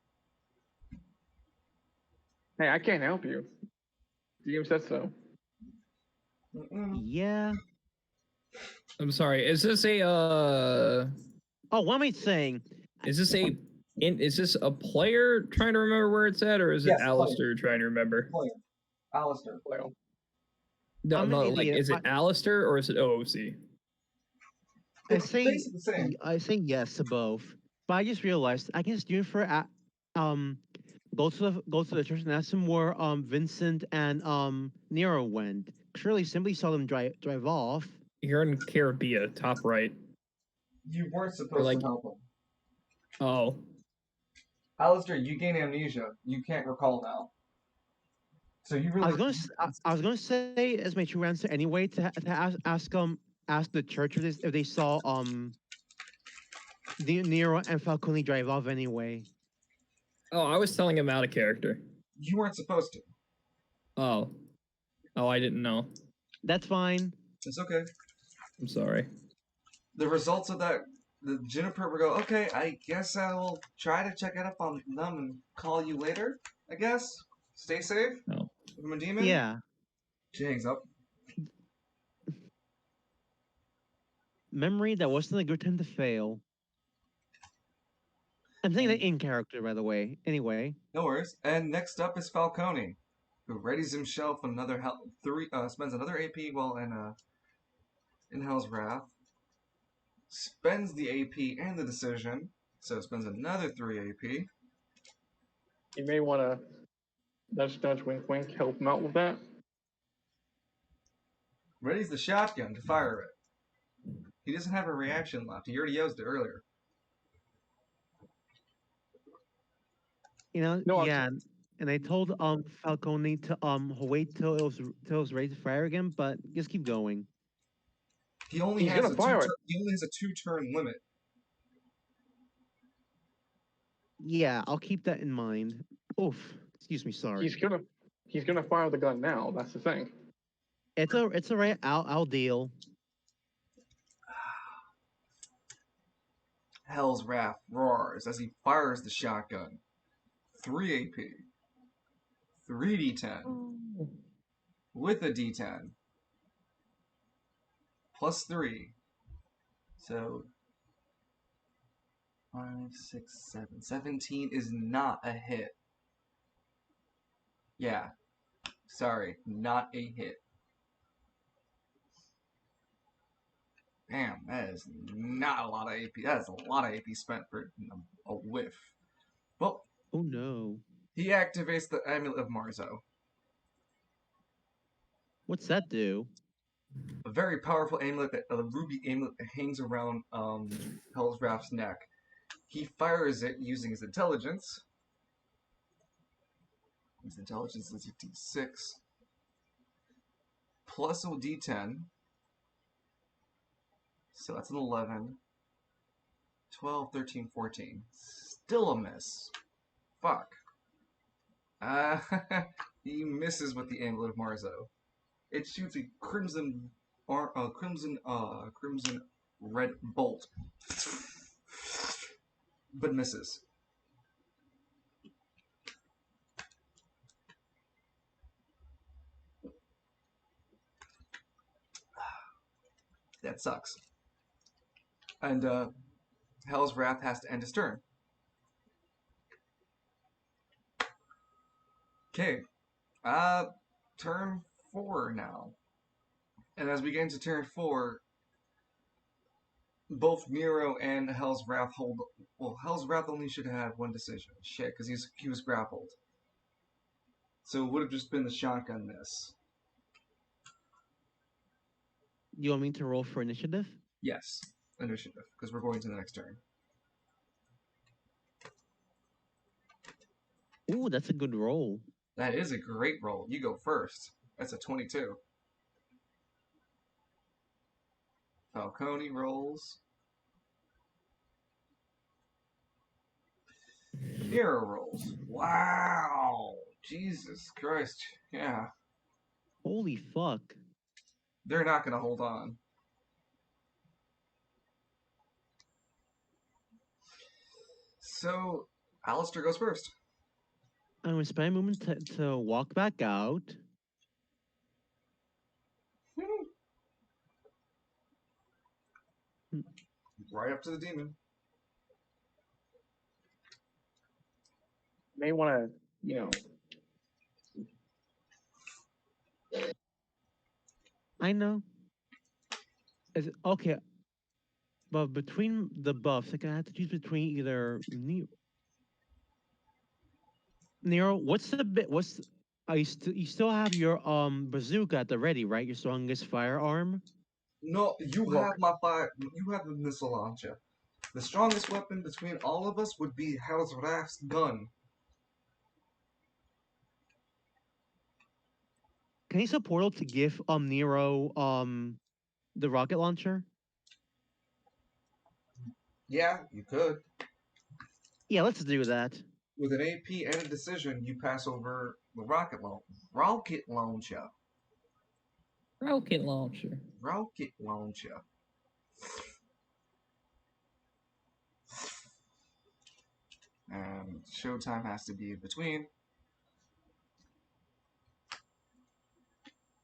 Hey, I can't help you. The game said so. Yeah. I'm sorry. Is this a Oh, what am I saying? Is this a player trying to remember where it's at, or is it Yes, Alistair trying to remember? Player. Alistair. Well, No, I'm an no, like idiot. is it Alistair or is it OOC? It's basically the same. I say yes to both, but I just realized I can just do it for go to the church and ask them where Vincent and Nero went. Surely simply saw them drive off. You're in Caribbean, top right. You weren't supposed to help him. Oh. Alistair, you gain amnesia. You can't recall now. So you really. I was gonna say as my true answer anyway to ask the church if they saw the Nero and Falcone drive off anyway. Oh, I was telling him out of character. You weren't supposed to. Oh. Oh, I didn't know. That's fine. It's okay. I'm sorry. The results of that, the Juniper will go, okay, I guess I will try to check it up on them and call you later, I guess. Stay safe. No. From a demon. Yeah. She hangs up. Memory that wasn't a good time to fail. I'm saying that in character, by the way. Anyway. No worries. And next up is Falcone, who readies himself another spends another AP while in Hell's Wrath. Spends the AP and the decision, so spends another 3 AP. you may want to nudge, wink, wink, help him out with that. Readies the shotgun to fire it. He doesn't have a reaction left. He already used it earlier. You know, No, yeah. And I told Falcone to wait till it was ready to fire again, but just keep going. He only has a 2-turn limit. Yeah, I'll keep that in mind. Oof. Excuse me, sorry. He's gonna fire the gun now. That's the thing. It's alright. I'll deal. Hell's Wrath roars as he fires the shotgun. 3 AP. 3d10. With a d10. Plus 3. So 5, 6, 7. 17 is not a hit. Yeah. Sorry, not a hit. Damn, that is not a lot of AP. That is a lot of AP spent for a whiff. Well. Oh no. He activates the Amulet of Marzo. What's that do? A very powerful amulet, a ruby amulet that hangs around Hell's Wrath's neck. He fires it using his intelligence. His intelligence is a d6. Plus a d10. So that's an 11. 12, 13, 14. Still a miss. Fuck. He misses with the Amulet of Marzo. It shoots a crimson red bolt, but misses. That sucks. And Hell's Wrath has to end his turn. Okay. Turn 4 now. And as we get into turn 4, both Nero and Hell's Wrath hold. Well, Hell's Wrath only should have one decision. Shit, because he was grappled. So it would have just been the shotgun miss. You want me to roll for initiative? Yes, initiative, because we're going to the next turn. Ooh, that's a good roll. That is a great roll. You go first. That's a 22. Falcone rolls. Nero rolls. Wow! Jesus Christ. Yeah. Holy fuck. They're not going to hold on. So, Alistair goes first. I'm going to spend a moment to walk back out. Right up to the demon. May want to, I know. Okay. But between the buffs, like I have to choose between either Nero, what's the bit? You still have your bazooka at the ready, right? Your strongest firearm. No, you Look. have my fire. You have the missile launcher. The strongest weapon between all of us would be Hell's Wrath's gun. Can you use a portal to give Nero the rocket launcher? Yeah, you could. Yeah, let's do that. With an AP and a decision, you pass over the rocket launcher. Rocket launcher. Rocket launcher. Rocket launcher. And showtime has to be in between.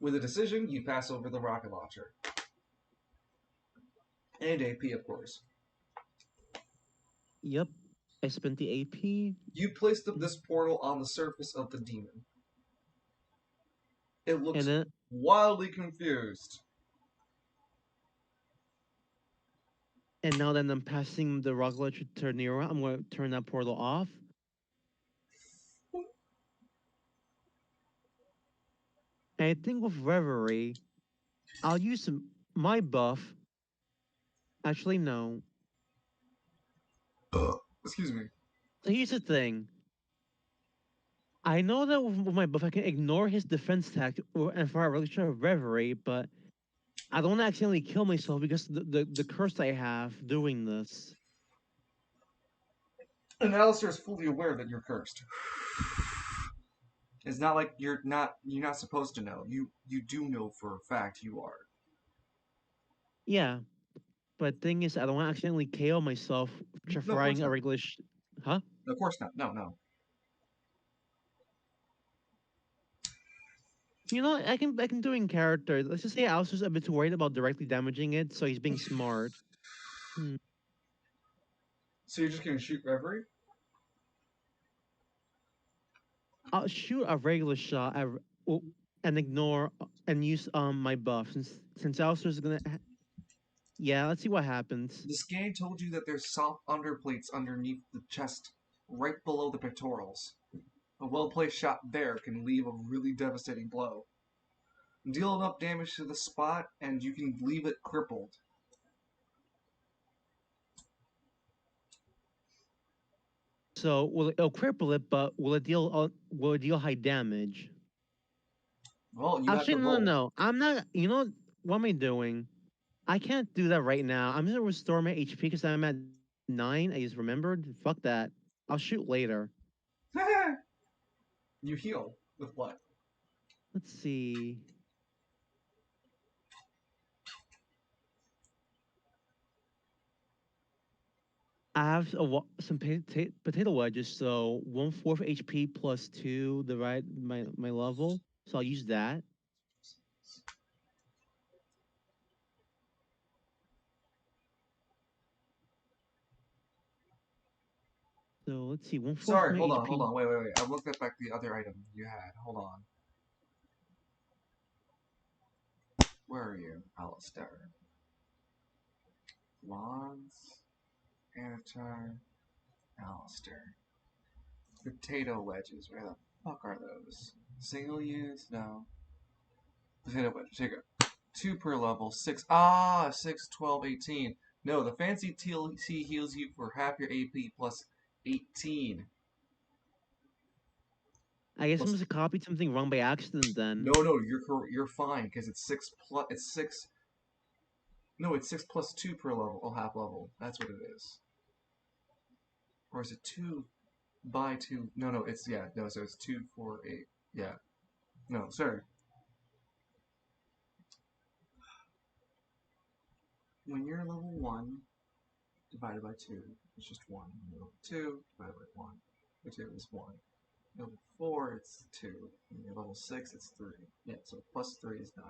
With a decision, you pass over the rocket launcher. And AP, of course. Yep. I spent the AP. You placed this portal on the surface of the demon. It looks wildly confused. And now that I'm passing the rocket launcher to Nero, I'm going to turn that portal off. And I think with Reverie, I'll use my buff. Actually, no. Excuse me. So here's the thing. I know that with my buff, I can ignore his defense tag and for a relation of Reverie, but I don't accidentally kill myself because the curse I have doing this. And Alistair is fully aware that you're cursed. It's not like you're not supposed to know. You do know for a fact you are. Yeah, but thing is, I don't want to accidentally KO myself trying a regular. Huh? Of course not. No. You know, I can do in character. Let's just say Alistair's a bit too worried about directly damaging it, so he's being smart. So you're just gonna shoot Reverie? I'll shoot a regular shot and ignore and use my buff since Alistair's gonna. Yeah, let's see what happens. The scan told you that there's soft underplates underneath the chest, right below the pectorals. A well-placed shot there can leave a really devastating blow. Deal enough damage to the spot, and you can leave it crippled. So it'll cripple it, but will it deal high damage? Well, you actually have to roll. no. I'm not. You know what am I doing? I can't do that right now. I'm gonna restore my HP because I'm at 9. I just remembered. Fuck that. I'll shoot later. You heal with what? Let's see. I have some potato wedges, so 1/4 HP plus 2 divide my level. So I'll use that. So let's see, 1/4 Sorry, my hold HP. on. Wait. I looked at back the other item you had. Hold on. Where are you, Alistair? Wands, Antar, Alistair. Potato wedges. Where the fuck are those? Single use? No. Potato wedges. Here you go. 2 per level. 6. 6, 12, 18. No, the fancy TLC heals you for half your AP plus 18. I guess I must have copied something wrong by accident then. No, you're fine because it's 6 plus. It's 6. No, it's 6 plus 2 per level. Oh, half level. That's what it is. Or is it 2 by 2? No, it's, yeah, no, so it's 2, 4, 8. Yeah. No, sorry. When you're level 1, divided by 2, it's just 1. Level 2, divided by 1. Which is 1. Level 4, it's 2. And you're level 6, it's 3. Yeah, so plus 3 is 9.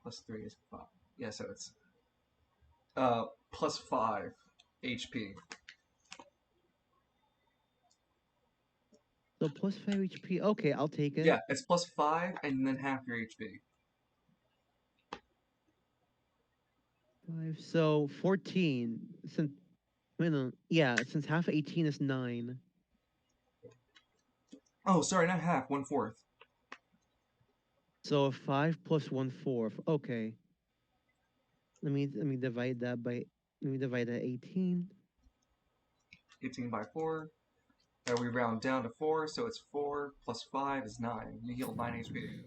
Plus 3 is 5. Yeah, so it's plus 5 HP. So plus 5 HP. Okay, I'll take it. Yeah, it's plus 5 and then half your HP. 5. So 14. Since wait, no, yeah, since half 18 is 9. Oh, sorry, not half, 1/4. So 5 plus 1/4. Okay. Let me divide that by 18. 18 by 4. And we round down to 4, so it's 4 plus 5 is 9. You heal 9 HP.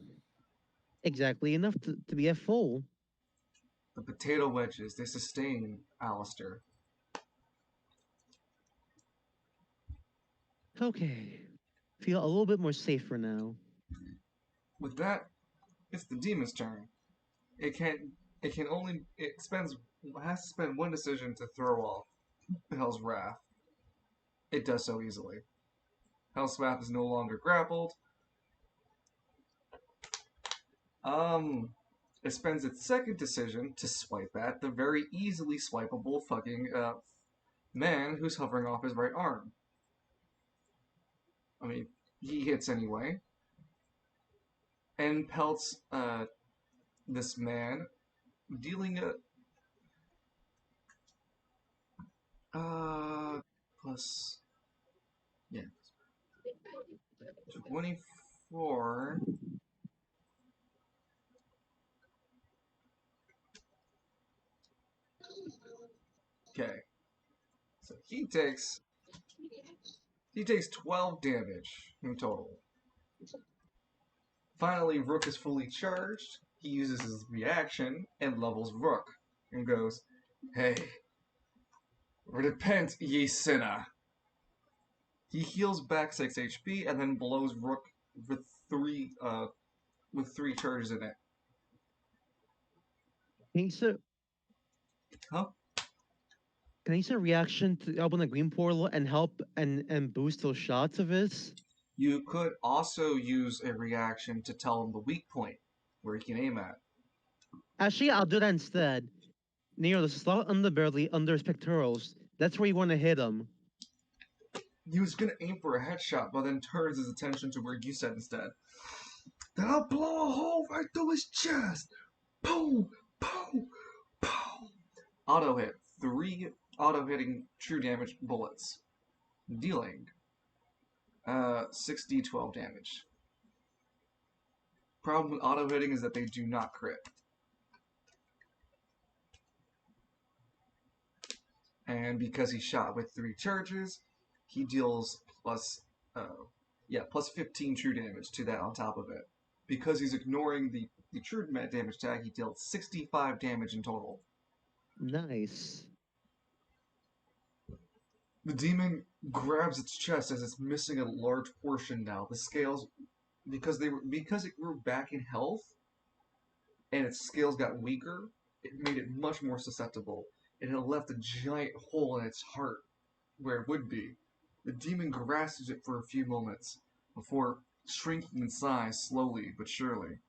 Exactly enough to be at full. The potato wedges, they sustain Alistair. Okay. Feel a little bit more safer now. With that, it's the demon's turn. It has to spend one decision to throw off Hell's Wrath. It does so easily. Hell's Wrath is no longer grappled. It spends its second decision to swipe at the very easily swipeable fucking man who's hovering off his right arm. I mean, he hits anyway. And pelts this man, dealing plus, yeah, 24. Okay, so he takes 12 damage in total. Finally, Rook is fully charged. He uses his reaction and levels Rook and goes, "Hey, repent, ye sinner." He heals back 6 HP and then blows Rook with 3 charges in it. Can you say, Huh? can you say reaction to open a green portal and help and boost those shots of his? You could also use a reaction to tell him the weak point where he can aim at. Actually, I'll do that instead. Near the slot underbelly under his pectorals. That's where you want to hit him. He was gonna aim for a headshot, but then turns his attention to where you said instead. Then I'll blow a hole right through his chest. Boom, boom, boom. Auto hit. 3 auto hitting true damage bullets, dealing 6d12 damage. Problem with auto hitting is that they do not crit. And because he's shot with 3 charges, he deals plus 15 true damage to that on top of it. Because he's ignoring the true damage tag, he dealt 65 damage in total. Nice. The demon grabs its chest as it's missing a large portion now. The scales, because it grew back in health, and its scales got weaker, it made it much more susceptible. It had left a giant hole in its heart where it would be. The demon grasps it for a few moments before shrinking in size slowly but surely.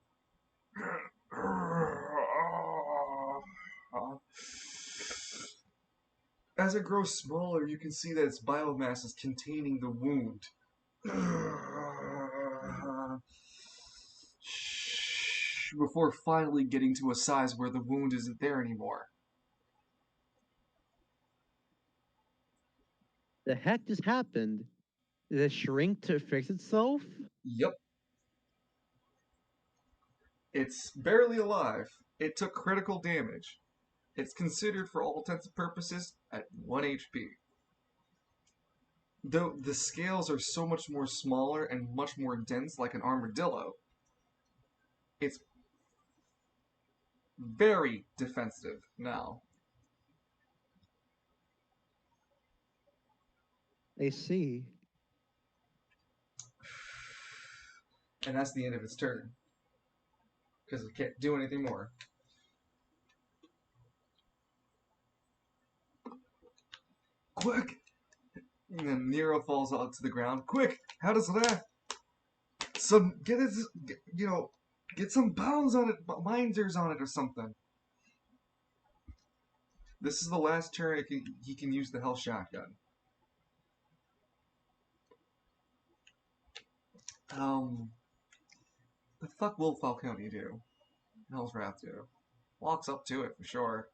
As it grows smaller, you can see that its biomass is containing the wound. Before finally getting to a size where the wound isn't there anymore. The heck just happened? Did it shrink to fix itself? Yep. It's barely alive. It took critical damage. It's considered, for all intents and purposes, at 1 HP. Though the scales are so much more smaller and much more dense like an armadillo, it's very defensive now. I see. And that's the end of its turn. Because it can't do anything more. Quick! And then Nero falls onto the ground. Quick! How does that? Get some bounds on it, minders on it or something. This is the last turn he can use the Hell Shotgun. The fuck will Falcone do? Hell's Wrath do? Walks up to it for sure.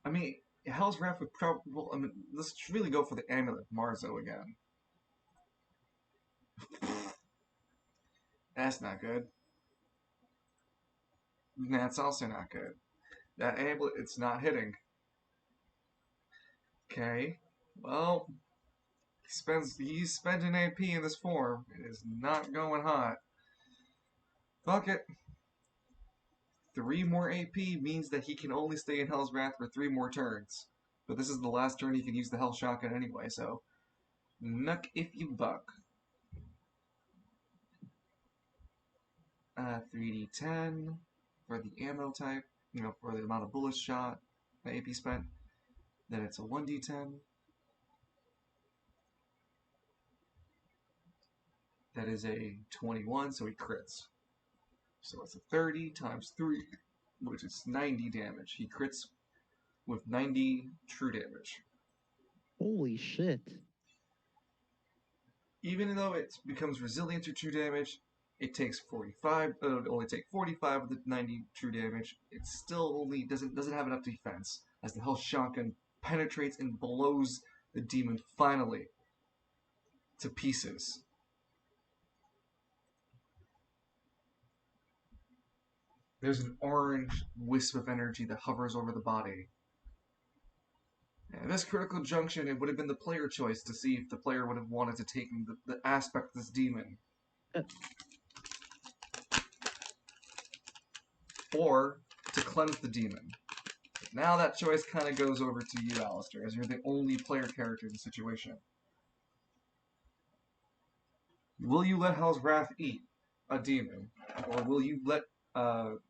I mean, Hell's Wrath would probably. Well, I mean, let's really go for the Amulet Marzo again. That's not good. That's also not good. That amulet, it's not hitting. Okay. Well, he's spending AP in this form. It is not going hot. Fuck it. 3 more AP means that he can only stay in Hell's Wrath for 3 more turns. But this is the last turn he can use the Hell Shotgun anyway, so nuck if you buck. 3d10 for the ammo type, for the amount of bullets shot, the AP spent. Then it's a 1d10. That is a 21, so he crits. So it's a 30 times 3, which is 90 damage. He crits with 90 true damage. Holy shit. Even though it becomes resilient to true damage, it takes 45. It'll only take 45 of the 90 true damage. It still only doesn't have enough defense, as the Hell Shotgun penetrates and blows the demon finally to pieces. There's an orange wisp of energy that hovers over the body. And at this critical junction, it would have been the player choice to see if the player would have wanted to take the aspect of this demon. Or to cleanse the demon. Now that choice kind of goes over to you, Alistair, as you're the only player character in the situation. Will you let Hell's Wrath eat a demon? Or will you let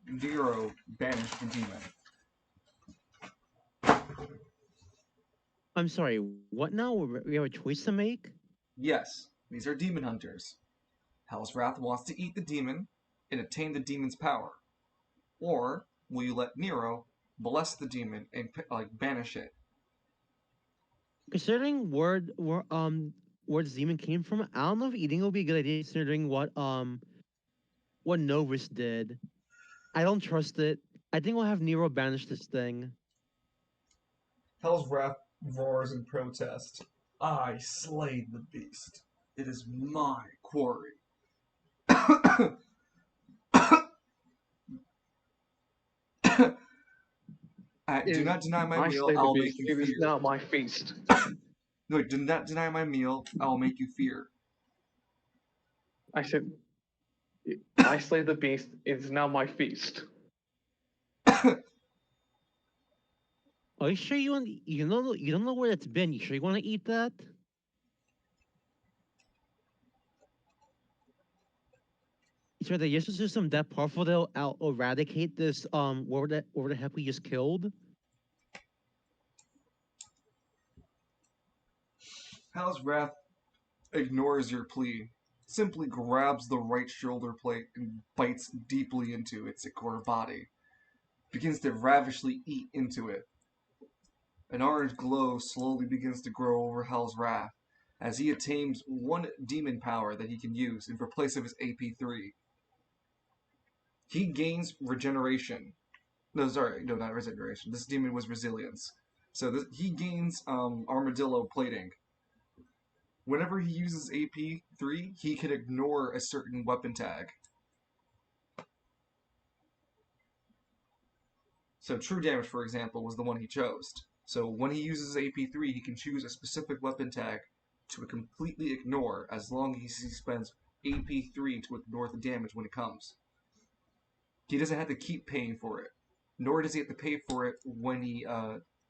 Nero banish the demon? I'm sorry, what now? We have a choice to make? Yes, these are demon hunters. Hell's Wrath wants to eat the demon and obtain the demon's power. Or will you let Nero bless the demon and banish it? Considering where this demon came from, I don't know if eating will be a good idea considering what Novus did. I don't trust it. I think we'll have Nero banish this thing. Hell's Wrath roars in protest. I slayed the beast. It is my quarry. Do not deny my meal, I will make you fear. It is now my feast. No, do not deny my meal, I will make you fear. I said, I slay the beast, it is now my feast. Are you sure you don't know where it's been? You sure you want to eat that? So the Yesus system that powerful they'll eradicate this whatever the heck we just killed? Hell's Wrath ignores your plea, simply grabs the right shoulder plate and bites deeply into its core body. begins to ravishly eat into it. An orange glow slowly begins to grow over Hell's Wrath as he attains one demon power that he can use in place of his AP3. He gains regeneration. No, not regeneration. This demon was resilience. So he gains armadillo plating. Whenever he uses AP3, he can ignore a certain weapon tag. So true damage, for example, was the one he chose. So when he uses AP3, he can choose a specific weapon tag to completely ignore as long as he spends AP3 to ignore the damage when it comes. He doesn't have to keep paying for it, nor does he have to pay for it when he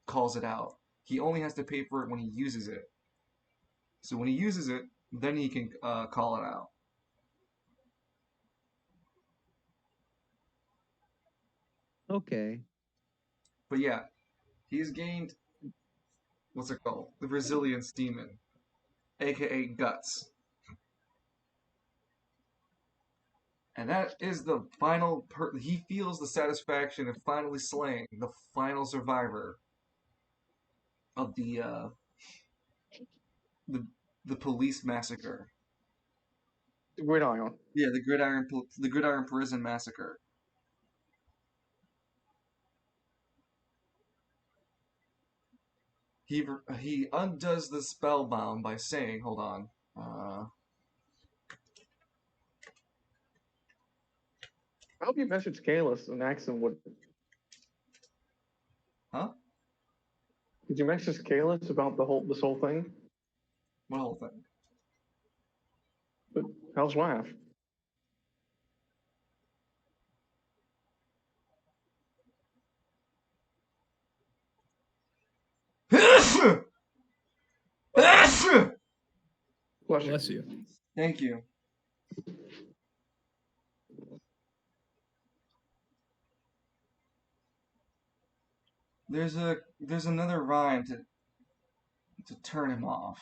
calls it out. He only has to pay for it when he uses it. So when he uses it, then he can call it out. Okay. But yeah, he's gained, what's it called? The Resilience Demon, aka Guts. And that is the final, he feels the satisfaction of finally slaying the final survivor of the police massacre. The Gridiron. Yeah, the Gridiron Prison Massacre. He undoes the spellbound by saying, hold on. I hope you messaged Kalis and asked him what. Huh? Did you message Kalis about this whole thing? What whole thing? But how's Wrath? Bless you. Thank you. There's another rhyme to turn him off.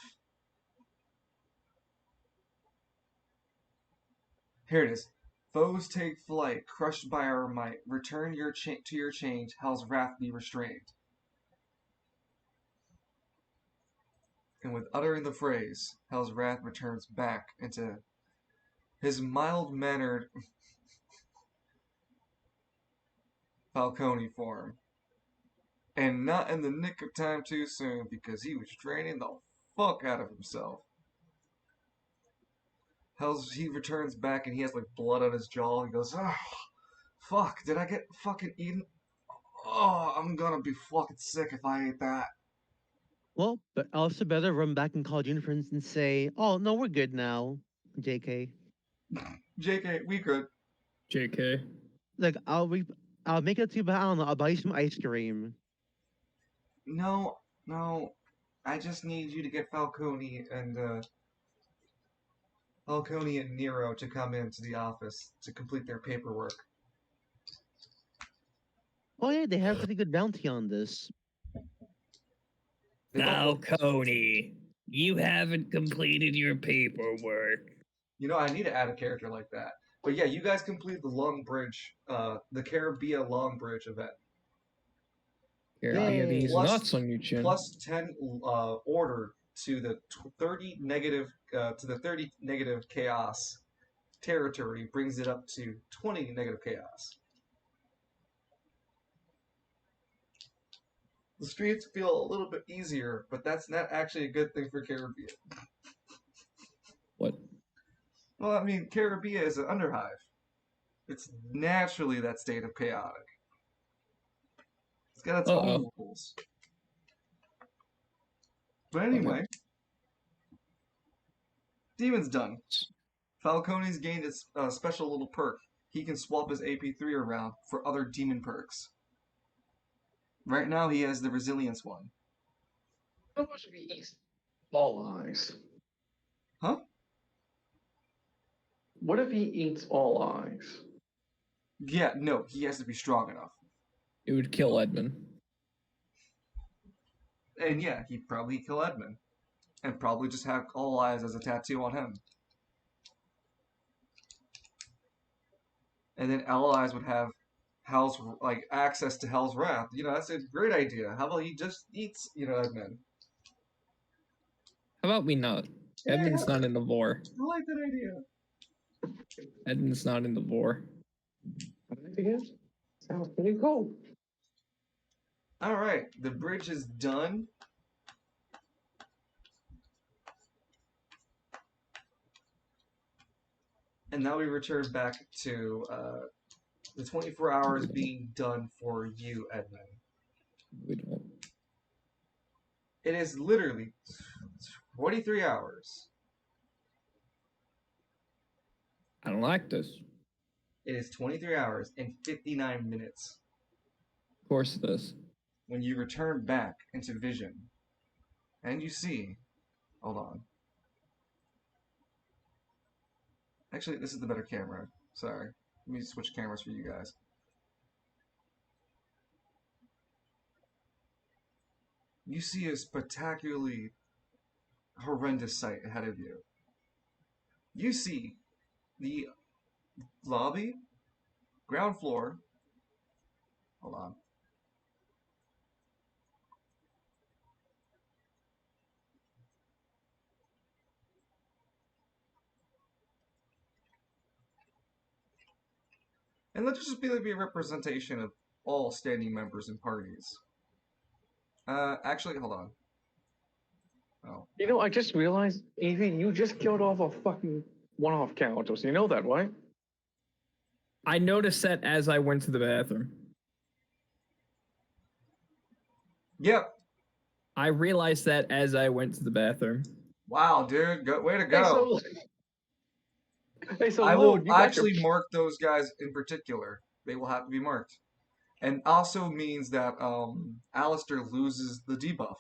Here it is. Foes take flight, crushed by our might. Return to your change. Hell's wrath be restrained. And with uttering the phrase, Hell's wrath returns back into his mild-mannered Falcone form. And not in the nick of time too soon, because he was draining the fuck out of himself. He returns back and he has like blood on his jaw. He goes, oh, fuck, did I get fucking eaten? Oh, I'm gonna be fucking sick if I ate that. Well, but also better run back and call Juniper and say, "Oh no, we're good now." JK. JK, we good. JK. Like I'll make it to you, but I don't know. I'll buy you some ice cream. No. I just need you to get Falcone and Nero to come into the office to complete their paperwork. Oh yeah, they have pretty good bounty on this. Falcone, you haven't completed your paperwork. You know, I need to add a character like that. But yeah, you guys complete the Long Bridge, the Caribbean Long Bridge event. Here, these nuts on your chin. Plus 10 order to the 30 negative chaos territory brings it up to 20 negative chaos. The streets feel a little bit easier, but that's not actually a good thing for Caribbean. What? Well, I mean, Caribbean is an underhive. It's naturally that state of chaotic. It's got its own rules. But anyway, Demon's done. Falcone's gained his special little perk. He can swap his AP3 around for other demon perks. Right now, he has the resilience one. How much if he eats all eyes? Huh? What if he eats all eyes? Yeah, no, he has to be strong enough. It would kill Edmund. And yeah, he'd probably kill Edmund. And probably just have all eyes as a tattoo on him. And then all eyes would have Hell's like access to Hell's Wrath. That's a great idea. How about he just eats, Edmund? How about we not? Edmund's not in the vor. I like that idea. Edmund's not in the vor. Sounds pretty cool. All right, the bridge is done. And now we return back to the 24 hours being done for you, Edmund. We don't. It is literally 23 hours. I don't like this. It is 23 hours and 59 minutes. Of course it is. When you return back into vision, and you see, hold on. Actually, this is the better camera. Sorry. Let me switch cameras for you guys. You see a spectacularly horrendous sight ahead of you. You see the lobby, ground floor. Hold on. And let's just be a representation of all standing members and parties. Actually, hold on. Oh. I just realized, Evie, you just killed off a fucking one-off character. So you know that, right? I noticed that as I went to the bathroom. Yep. I realized that as I went to the bathroom. Wow, dude. Way to go. So I Lord, will actually mark those guys in particular. They will have to be marked. And also means that Alistair loses the debuff.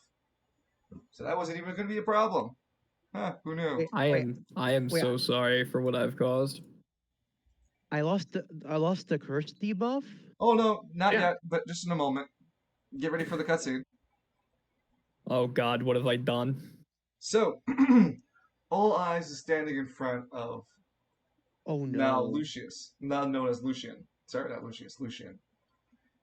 So that wasn't even going to be a problem. Huh, who knew? I am so sorry for what I've caused. I lost the curse debuff? Oh no, not yet, but just in a moment. Get ready for the cutscene. Oh god, what have I done? So, All Eyes is standing in front of now Lucius, now known as Lucian. Sorry, not Lucius, Lucian.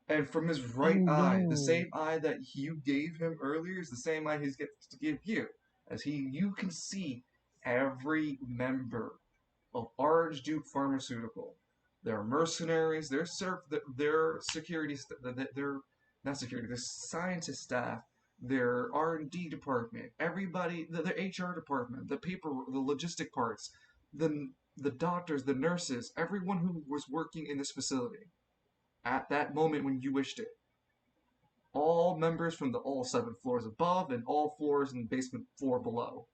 And from his right eye, the same eye that you gave him earlier is the same eye he gets to give you. As you can see every member of Archduke Pharmaceutical. Their mercenaries, their security, their not security, their scientist staff, their R&D department, everybody, their HR department, the logistic parts, the doctors, the nurses, everyone who was working in this facility at that moment when you wished it. All members from all 7 floors above and all floors in the basement floor below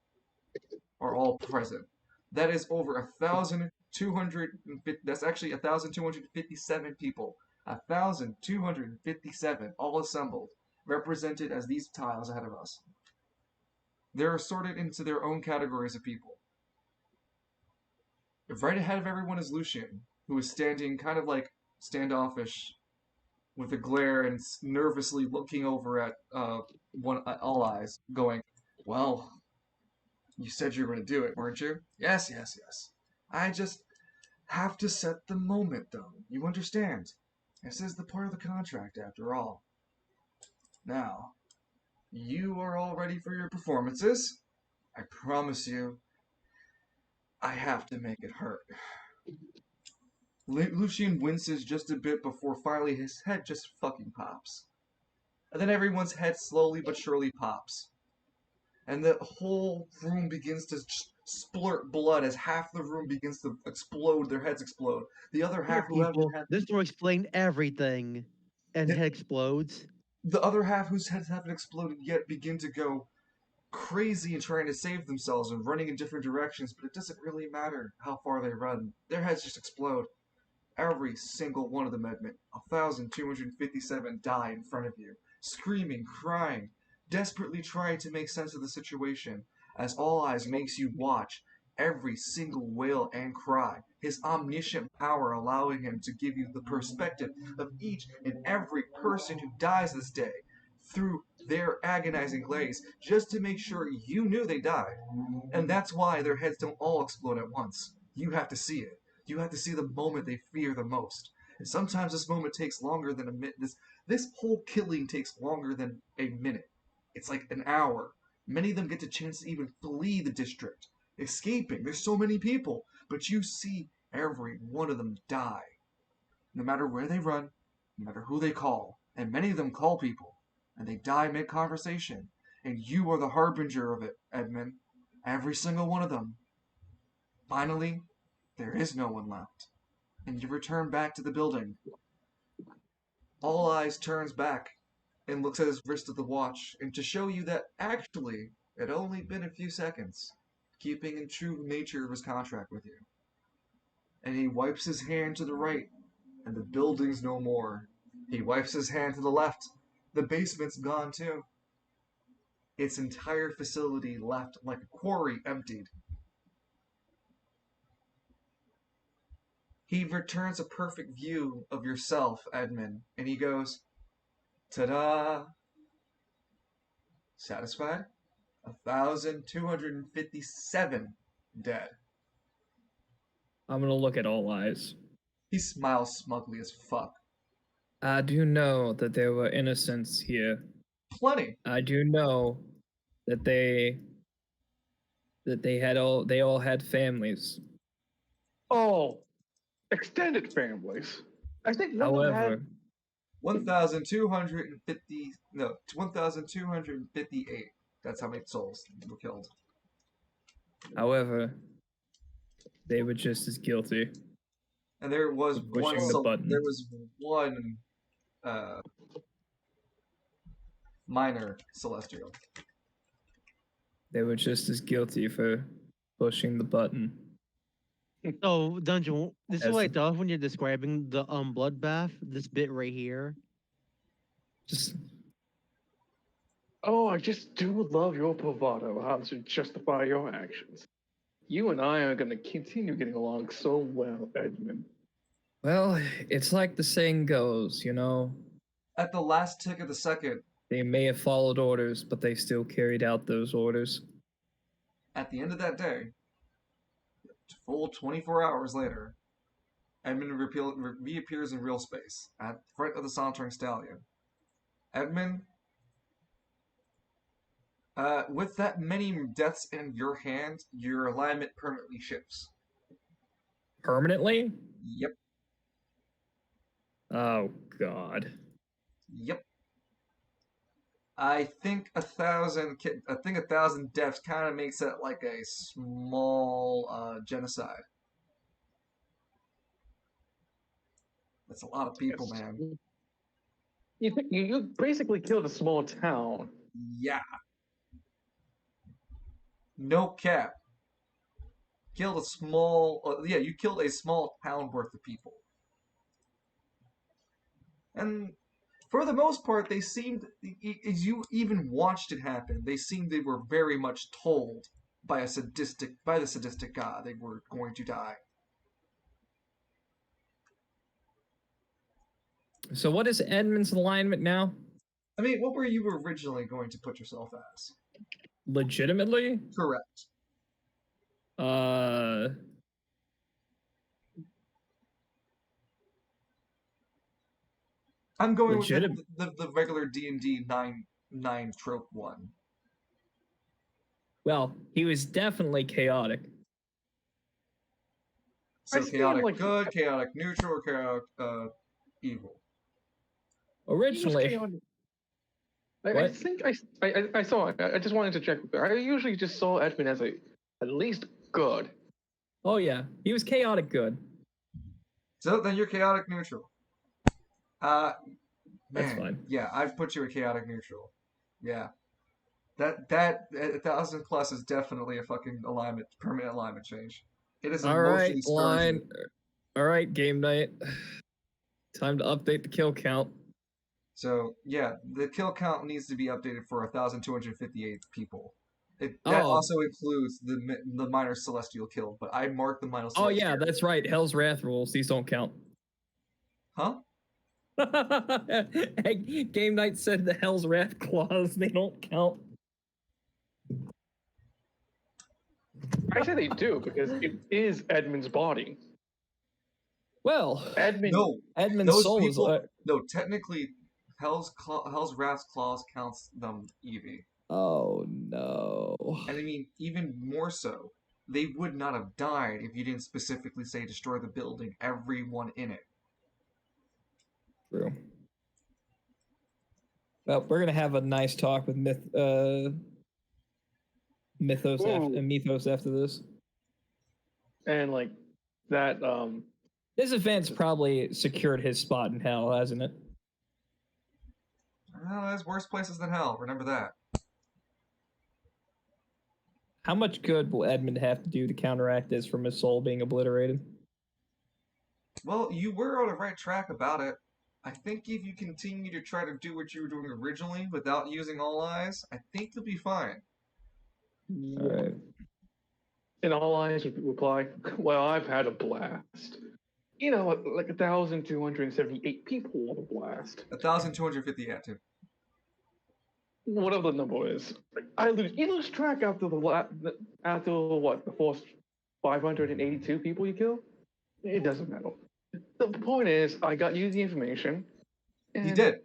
are all present. That is over 1,250. That's actually 1,257 people. 1,257 all assembled, represented as these tiles ahead of us. They're sorted into their own categories of people. Right ahead of everyone is Lucian, who is standing kind of like standoffish with a glare and nervously looking over at All Eyes, going, "Well, you said you were going to do it, weren't you?" Yes. I just have to set the moment, though. You understand? This is the part of the contract, after all. Now, you are all ready for your performances. I promise you, I have to make it hurt. Lucian winces just a bit before finally his head just fucking pops. And then everyone's head slowly but surely pops. And the whole room begins to splurt blood as half the room begins to explode, their heads explode. The other half who this will explain everything. And head explodes. The other half whose heads haven't exploded yet begin to go crazy and trying to save themselves and running in different directions, but it doesn't really matter how far they run. Their heads just explode. Every single one of them, Edmund, 1,257 die in front of you, screaming, crying, desperately trying to make sense of the situation, as All Eyes makes you watch every single wail and cry, his omniscient power allowing him to give you the perspective of each and every person who dies this day through their agonizing glaze, just to make sure you knew they died. And that's why their heads don't all explode at once. You have to see it. You have to see the moment they fear the most. And sometimes this moment takes longer than a minute. This whole killing takes longer than a minute. It's like an hour. Many of them get the chance to even flee the district, escaping. There's so many people, but you see every one of them die. No matter where they run, no matter who they call, and many of them call people, and they die mid-conversation. And you are the harbinger of it, Edmund. Every single one of them. Finally, there is no one left. And you return back to the building. All Eyes turns back and looks at his wrist of the watch, and to show you that actually it had only been a few seconds, keeping in true nature of his contract with you. And he wipes his hand to the right, and the building's no more. He wipes his hand to the left. The basement's gone too. Its entire facility left like a quarry emptied. He returns a perfect view of yourself, Edmund, and he goes, ta-da! Satisfied? 1,257 dead. I'm gonna look at All Eyes. He smiles smugly as fuck. I do know that there were innocents here. Plenty. I do know that they all had families. Oh, extended families. I think one of them However, had 1,258. That's how many souls were killed. however, they were just as guilty. And there was For pushing the button. There was one minor celestial. They were just as guilty for pushing the button. So, Dungeon, this is As- what I thought when you're describing the bloodbath. This bit right here. Just Oh, I just do love your bravado, how to justify your actions. You and I are going to continue getting along so well, Edmund. well, it's like the saying goes, you know. At the last tick of the second, They may have followed orders, but they still carried out those orders. at the end of that day, full 24 hours later, Edmund reappears in real space at the front of the Sauntering Stallion. Edmund, with that many deaths in your hand, your alignment permanently shifts. Permanently? Yep. Oh, God. Yep. I think 1,000 deaths kind of makes it like a small genocide. That's a lot of people, Yes. man. You basically killed a small town. Yeah. No cap. Killed a small, you killed a small town worth of people. And for the most part, they seemed, as you even watched it happen, they seemed they were very much told by the sadistic god they were going to die. So what is Edmund's alignment now? I mean, what were you originally going to put yourself as? Legitimately? Correct. I'm going with the regular D&D 9 trope one. Well, he was definitely chaotic. So I see chaotic him, like- good, chaotic neutral, or chaotic evil. Originally, I What? think I saw it. I just wanted to check. I usually just saw Edmund as at least good. oh yeah, he was chaotic good. So then you're chaotic neutral. Man, That's fine. Yeah, I've put you a chaotic neutral. Yeah. That 1,000 plus is definitely a fucking permanent alignment change. It is All right, emotionally line. scourging. All right, game night. Time to update the kill count. So yeah, the kill count needs to be updated for 1,258 people. That Oh. also includes the minor celestial killed, but I marked the minor celestial. Oh yeah, that's right. Hell's Wrath rules. These don't count. Huh? Hey, game night said the Hell's Wrath clause. They don't count. I say they do because it is Edmund's body. Well, Edmund. No, Edmund's those soul people. is. No, technically, Hell's Wrath's claws counts them Evie. Oh no. And I mean, even more so, they would not have died if you didn't specifically say destroy the building, everyone in it. True. Well, we're gonna have a nice talk with Mythos after this. And like that, This event's probably secured his spot in hell, hasn't it? Well, there's worse places than hell, remember that. How much good will Edmund have to do to counteract this from his soul being obliterated? Well, you were on the right track about it. I think if you continue to try to do what you were doing originally without using all eyes, I think you'll be fine. All right. in all eyes reply, well, I've had a blast. You know, like 1,278 people on a blast. 1,250, yeah, too. Whatever the number is. You lose track after the first 582 people you kill? It doesn't matter. The point is, I got you the information. You did.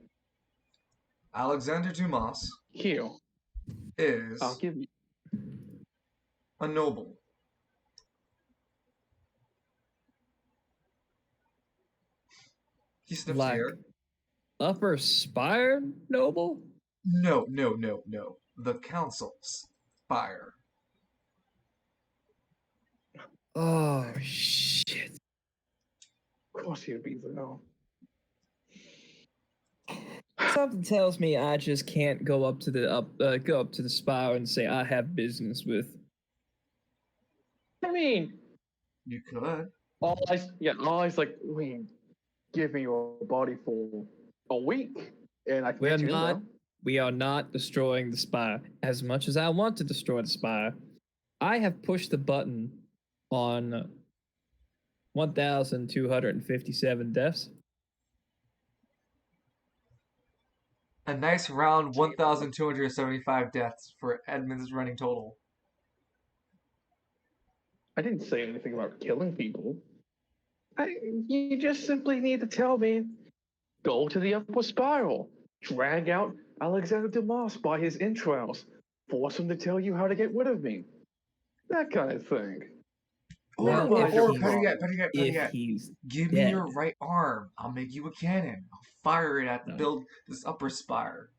Alexander Dumas Here, is I'll give you. a noble. He sniffs Like here. Upper Spire noble? No. The council's spire. Oh shit. Of course he'd be there. Something tells me I just can't go up to the spire and say I have business with. I mean, You could. all eyes like, give me your body for a week, and I can get you in there. We are not destroying the spire. As much as I want to destroy the spire, I have pushed the button on 1,257 deaths. A nice round 1,275 deaths for Edmund's running total. I didn't say anything about killing people. You just simply need to tell me, go to the upper spiral, drag out Alexander Dumas by his entrails, force him to tell you how to get rid of me. That kind of thing. Well, Or if better he's yet, give me dead. your right arm. I'll make you a cannon. I'll fire it at the build this upper spire.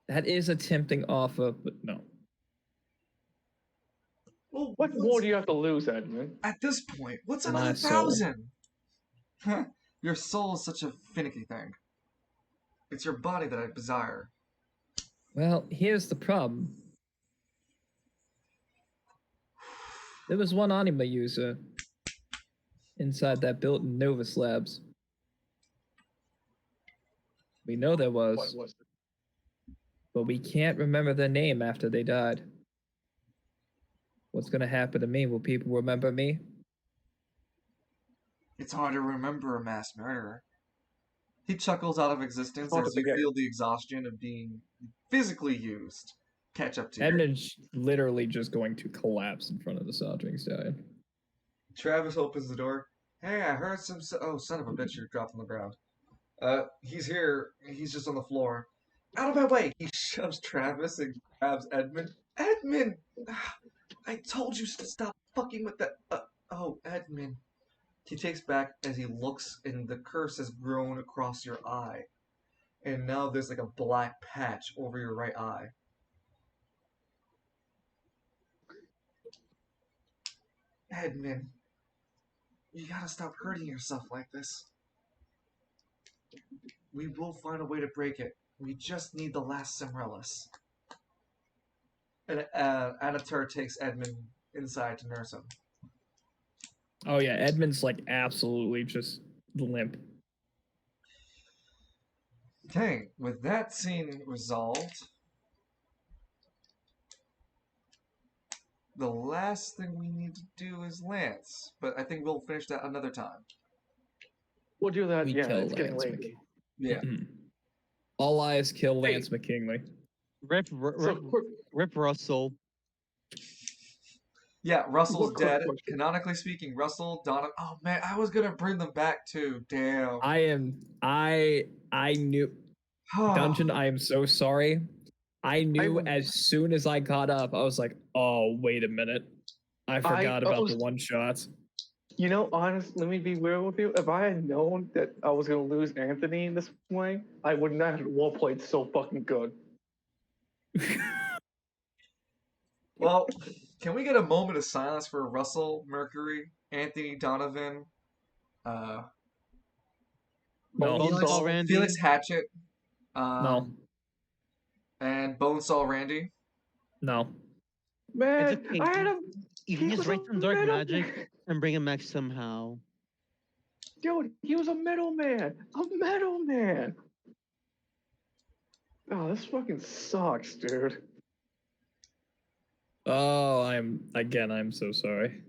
That is a tempting offer, but no. Well, What more do you have to lose, Edmund? At this point, what's My another soul. 1,000? Your soul is such a finicky thing. It's your body that I desire. Well, here's the problem. There was one anima user inside that built-in Novus Labs. We know there was. What was it? But we can't remember their name after they died. What's gonna happen to me? Will people remember me? It's hard to remember a mass murderer. He chuckles out of existence Hard to as you forget. feel the exhaustion of being physically used catch up to you. Edmund's literally just going to collapse in front of the Soldering Stallion. Travis opens the door. Hey, I heard some... Oh, son of a bitch, you're dropped on the ground. He's here. He's just on the floor. Out of my way! He shoves Travis and grabs Edmund. Edmund! I told you to stop fucking with that... Oh, Edmund. He takes back as he looks, and the curse has grown across your eye. And now there's like a black patch over your right eye. Edmund, you gotta stop hurting yourself like this. We will find a way to break it. We just need the last Simrelis. And Anatur takes Edmund inside to nurse him. Oh yeah, Edmund's like absolutely just limp. Okay, with that scene resolved, the last thing we need to do is Lance, but I think we'll finish that another time. We'll do that. We Yeah, kill it's getting Lance late. McKinley. Yeah. All eyes kill Lance McKinley. Rip Russell. Yeah, Russell's What quick dead. question? Canonically speaking, Russell, Donna. Oh man, I was gonna bring them back too. Damn. I knew Dungeon, I am so sorry. I knew as soon as I caught up, I was like, oh, wait a minute. I forgot about the one shots. You know, honestly, let me be real with you. If I had known that I was going to lose Anthony in this way, I would not have wall played so fucking good. Well, can we get a moment of silence for Russell, Mercury, Anthony, Donovan, No. Bonesaw Randy. Felix Hatchet, No. and Bonesaw Randy? No. Man, It's okay. I had a. You can he just was write a some dark metal- magic and bring him back somehow. Dude, he was a metal man. A metal man. Oh, this fucking sucks, dude. Oh, I'm so sorry.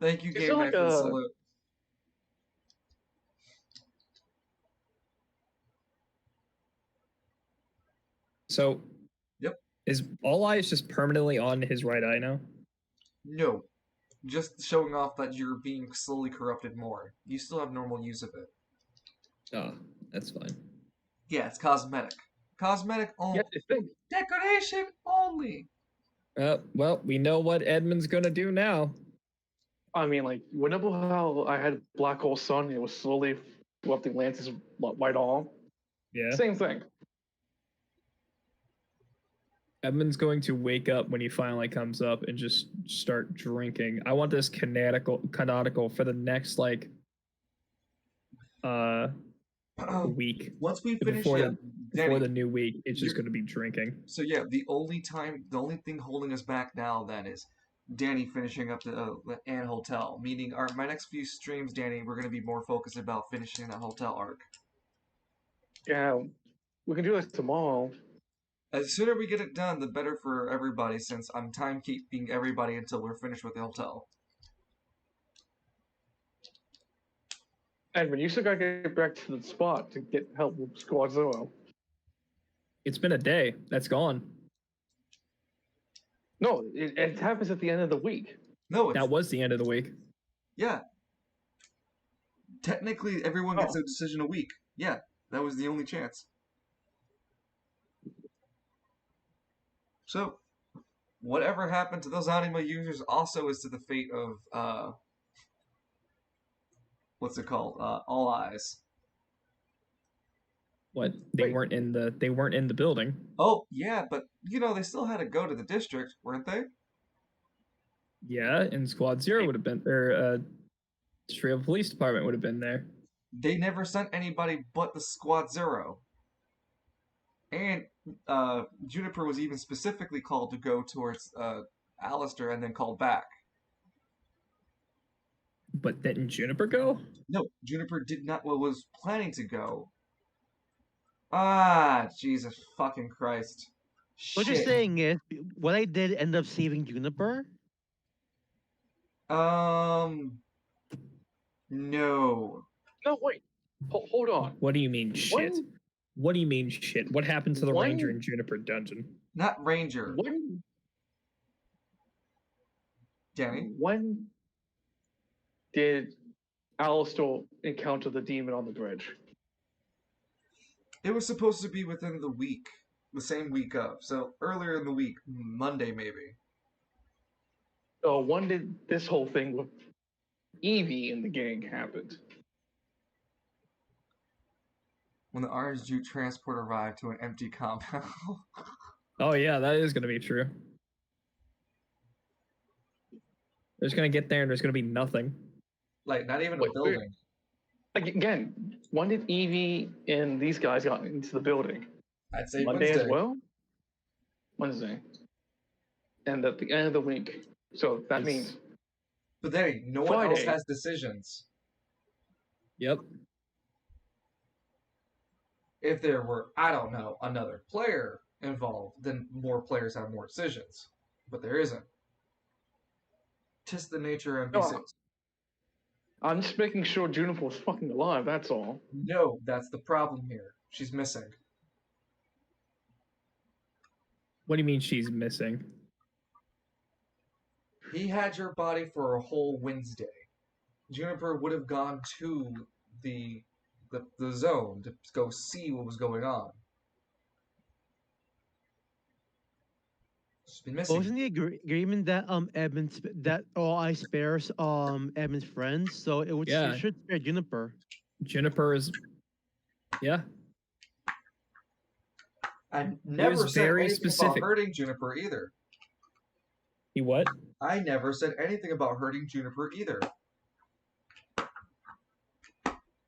Thank you, It's Game Man, like for the a- salute. So, Yep. Is All Eyes just permanently on his right eye now? No. Just showing off that you're being slowly corrupted more. You still have normal use of it. Oh, that's fine. Yeah, it's cosmetic. Cosmetic only. Yeah, it's big. Decoration only. Well, we know what Edmund's gonna do now. I mean, like, whenever how I had Black Hole Sun, it was slowly corrupting Lance's right arm. Yeah. Same thing. Edmund's going to wake up when he finally comes up and just start drinking. I want this canonical for the next week. Once we finish Before the new week, it's just going to be drinking. So yeah, the only thing holding us back now then is Danny finishing up the Ann Hotel. Meaning, my next few streams, Danny, we're going to be more focused about finishing that hotel arc. Yeah, we can do this tomorrow. The sooner we get it done, the better for everybody, since I'm timekeeping everybody until we're finished with the hotel. Edwin, you still gotta get back to the spot to get help with Squad Zero. It's been a day. That's gone. No, it happens at the end of the week. No, that was the end of the week. Yeah. Technically, everyone gets a decision a week. Yeah, that was the only chance. So, whatever happened to those anima users also is to the fate of, what's it called? All Eyes. What? They weren't in the building. Oh, yeah, but, they still had to go to the district, weren't they? Yeah, and Squad Zero would have been, or Trio Police Department would have been there. They never sent anybody but the Squad Zero. And Juniper was even specifically called to go towards Alistair and then called back. But didn't Juniper go? No, Juniper did not. Well, was planning to go. Ah, Jesus fucking Christ. What you're saying is, what I did end up saving Juniper? No. No, wait. Hold on. What do you mean shit? What do you mean shit? What happened to the Ranger in Juniper Dungeon? Not Ranger. Danny? When did Alistair encounter the demon on the bridge? It was supposed to be within the week. The same week of. So earlier in the week. Monday, maybe. Oh, when did this whole thing with Evie and the gang happen? When the orange juice transport arrived to an empty compound. Oh yeah, that is going to be true. There's going to get there and there's going to be nothing. Like, not even a building. Again, when did Evie and these guys got into the building? I'd say Monday Wednesday. as well? Wednesday. And at the end of the week. So that means... But then, no one else has decisions. Yep. If there were, I don't know, another player involved, then more players have more decisions. But there isn't. Just the nature of NPCs. No, I'm just making sure Juniper was fucking alive, that's all. No, that's the problem here. She's missing. What do you mean she's missing? He had your body for a whole Wednesday. Juniper would have gone to the zone to go see what was going on. She's been missing. Wasn't the agreement that that all I spares Edmund's friends, so it should spare Juniper. Juniper is, yeah. I never said very anything specific. about hurting Juniper either. He what? I never said anything about hurting Juniper either.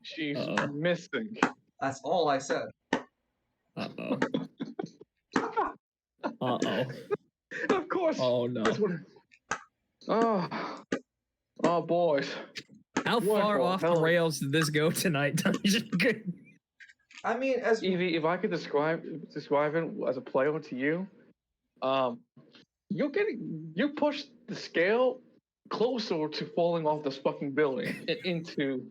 She's missing. That's all I said. Uh-oh. Uh-oh. Of course. Oh, no. Oh, boys. How far off the rails did this go tonight, Dungeon? I mean, as Evie, if I could describe it as a player to you, you push the scale closer to falling off this fucking building and into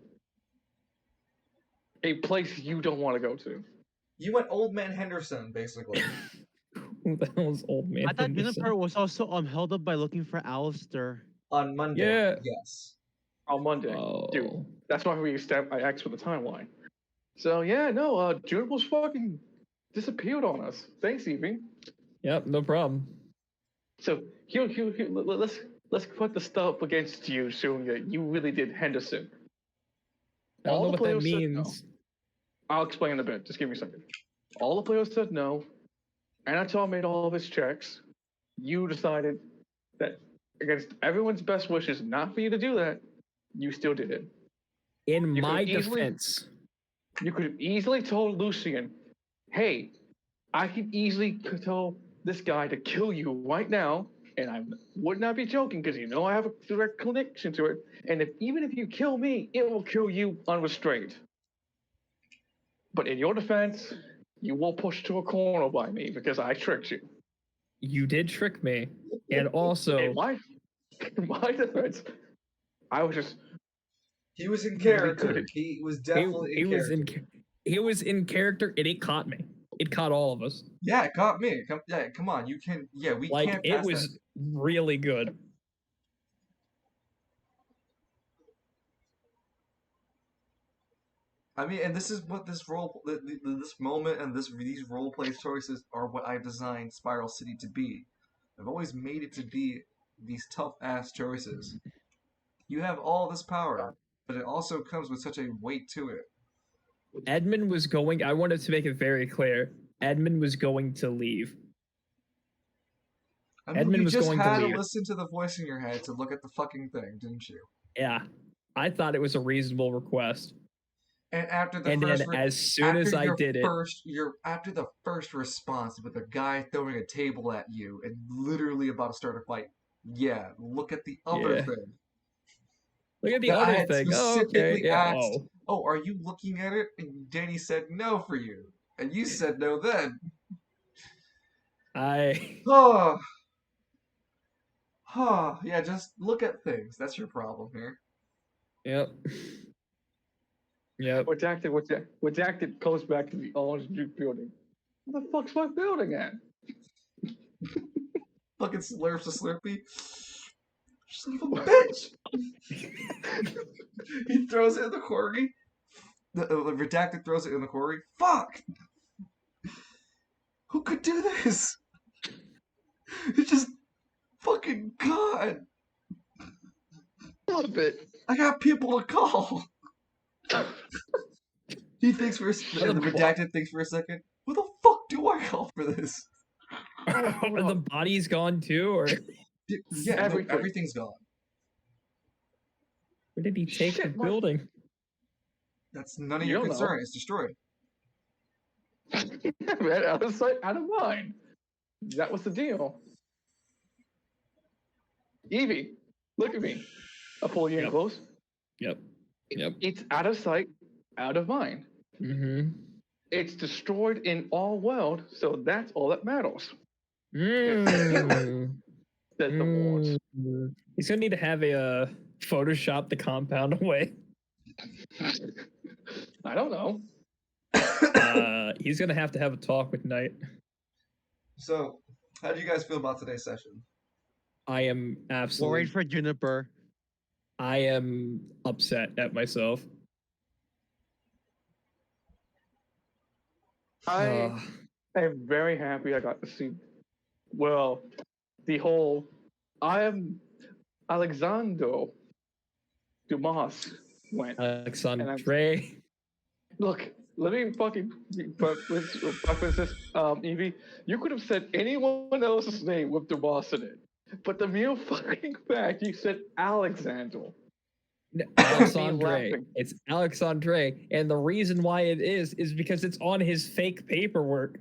a place you don't want to go to. You went Old Man Henderson, basically. Who the hell is Old Man I thought Henderson? Juniper was also held up by looking for Alistair. On Monday, Yeah. yes. On Monday, dude. That's why I asked for the timeline. So yeah, no, Juniper's fucking disappeared on us. Thanks, Evie. Yep, no problem. So here, let's put the stuff against you, showing that you really did Henderson. I don't know the what that players said means. no. I'll explain in a bit. Just give me a second. All the players said no. Anatol made all of his checks. You decided that against everyone's best wishes, not for you to do that, you still did it. In my defense, you could have easily told Lucian, hey, I can easily tell this guy to kill you right now, and I would not be joking because I have a direct connection to it, and even if you kill me, it will kill you unrestrained. But in your defense, you will push to a corner by me because I tricked you. You did trick me, and also in my defense, I was just. He was in character. He was definitely in character. He was in character, and it caught me. It caught all of us. Yeah, it caught me. Come on. You can. Yeah, we can't. It was really good. I mean, and this is what this moment and these role play choices are what I designed Spiral City to be. I've always made it to be these tough ass choices. You have all this power, but it also comes with such a weight to it. Edmund was going. I wanted to make it very clear. Edmund was going to leave. I mean, Edmund you was just going had to to listen to the voice in your head to look at the fucking thing, didn't you? Yeah, I thought it was a reasonable request. And after the as soon as I did it, after the first response with a guy throwing a table at you and literally about to start a fight, yeah, look at the other thing. Look at the other thing. Oh, okay. Yeah. Asked, are you looking at it? And Danny said no for you, and you said no then. Yeah, just look at things. That's your problem here. Yep. Yep. Redacted goes back to the orange juke building. Where the fuck's my building at? Fucking slurps a Slurpee. Son of a bitch! He throws it in the quarry. The Redacted throws it in the quarry. Fuck! Who could do this? It's just fucking God. Stop it. I got people to call. He thinks for the Redacted thinks for a second. Who the fuck do I call for this? Are the bodies gone too, or yeah, everything's gone. Where did he take the building? That's none of your concern. It's destroyed. Man, out of sight, out of mind. That was the deal. Evie, look at me. I'll pull you in close. Yep. It's out of sight, out of mind. Mm-hmm. It's destroyed in all world, so that's all that matters. Mm. Says the wards. He's gonna need to have a Photoshop the compound away. I don't know. He's gonna have to have a talk with Knight. So, how do you guys feel about today's session? I am absolutely Worried for Juniper. I am upset at myself. I am very happy I got to see. Well, the whole. I am Alexander Dumas went, and I'm Alexandre. look. Let me fucking preface this, Evie. You could have said anyone else's name with Dumas in it, but the mere fucking fact you said Alexander. Alexandre. It's Alexandre, and the reason why it is because it's on his fake paperwork.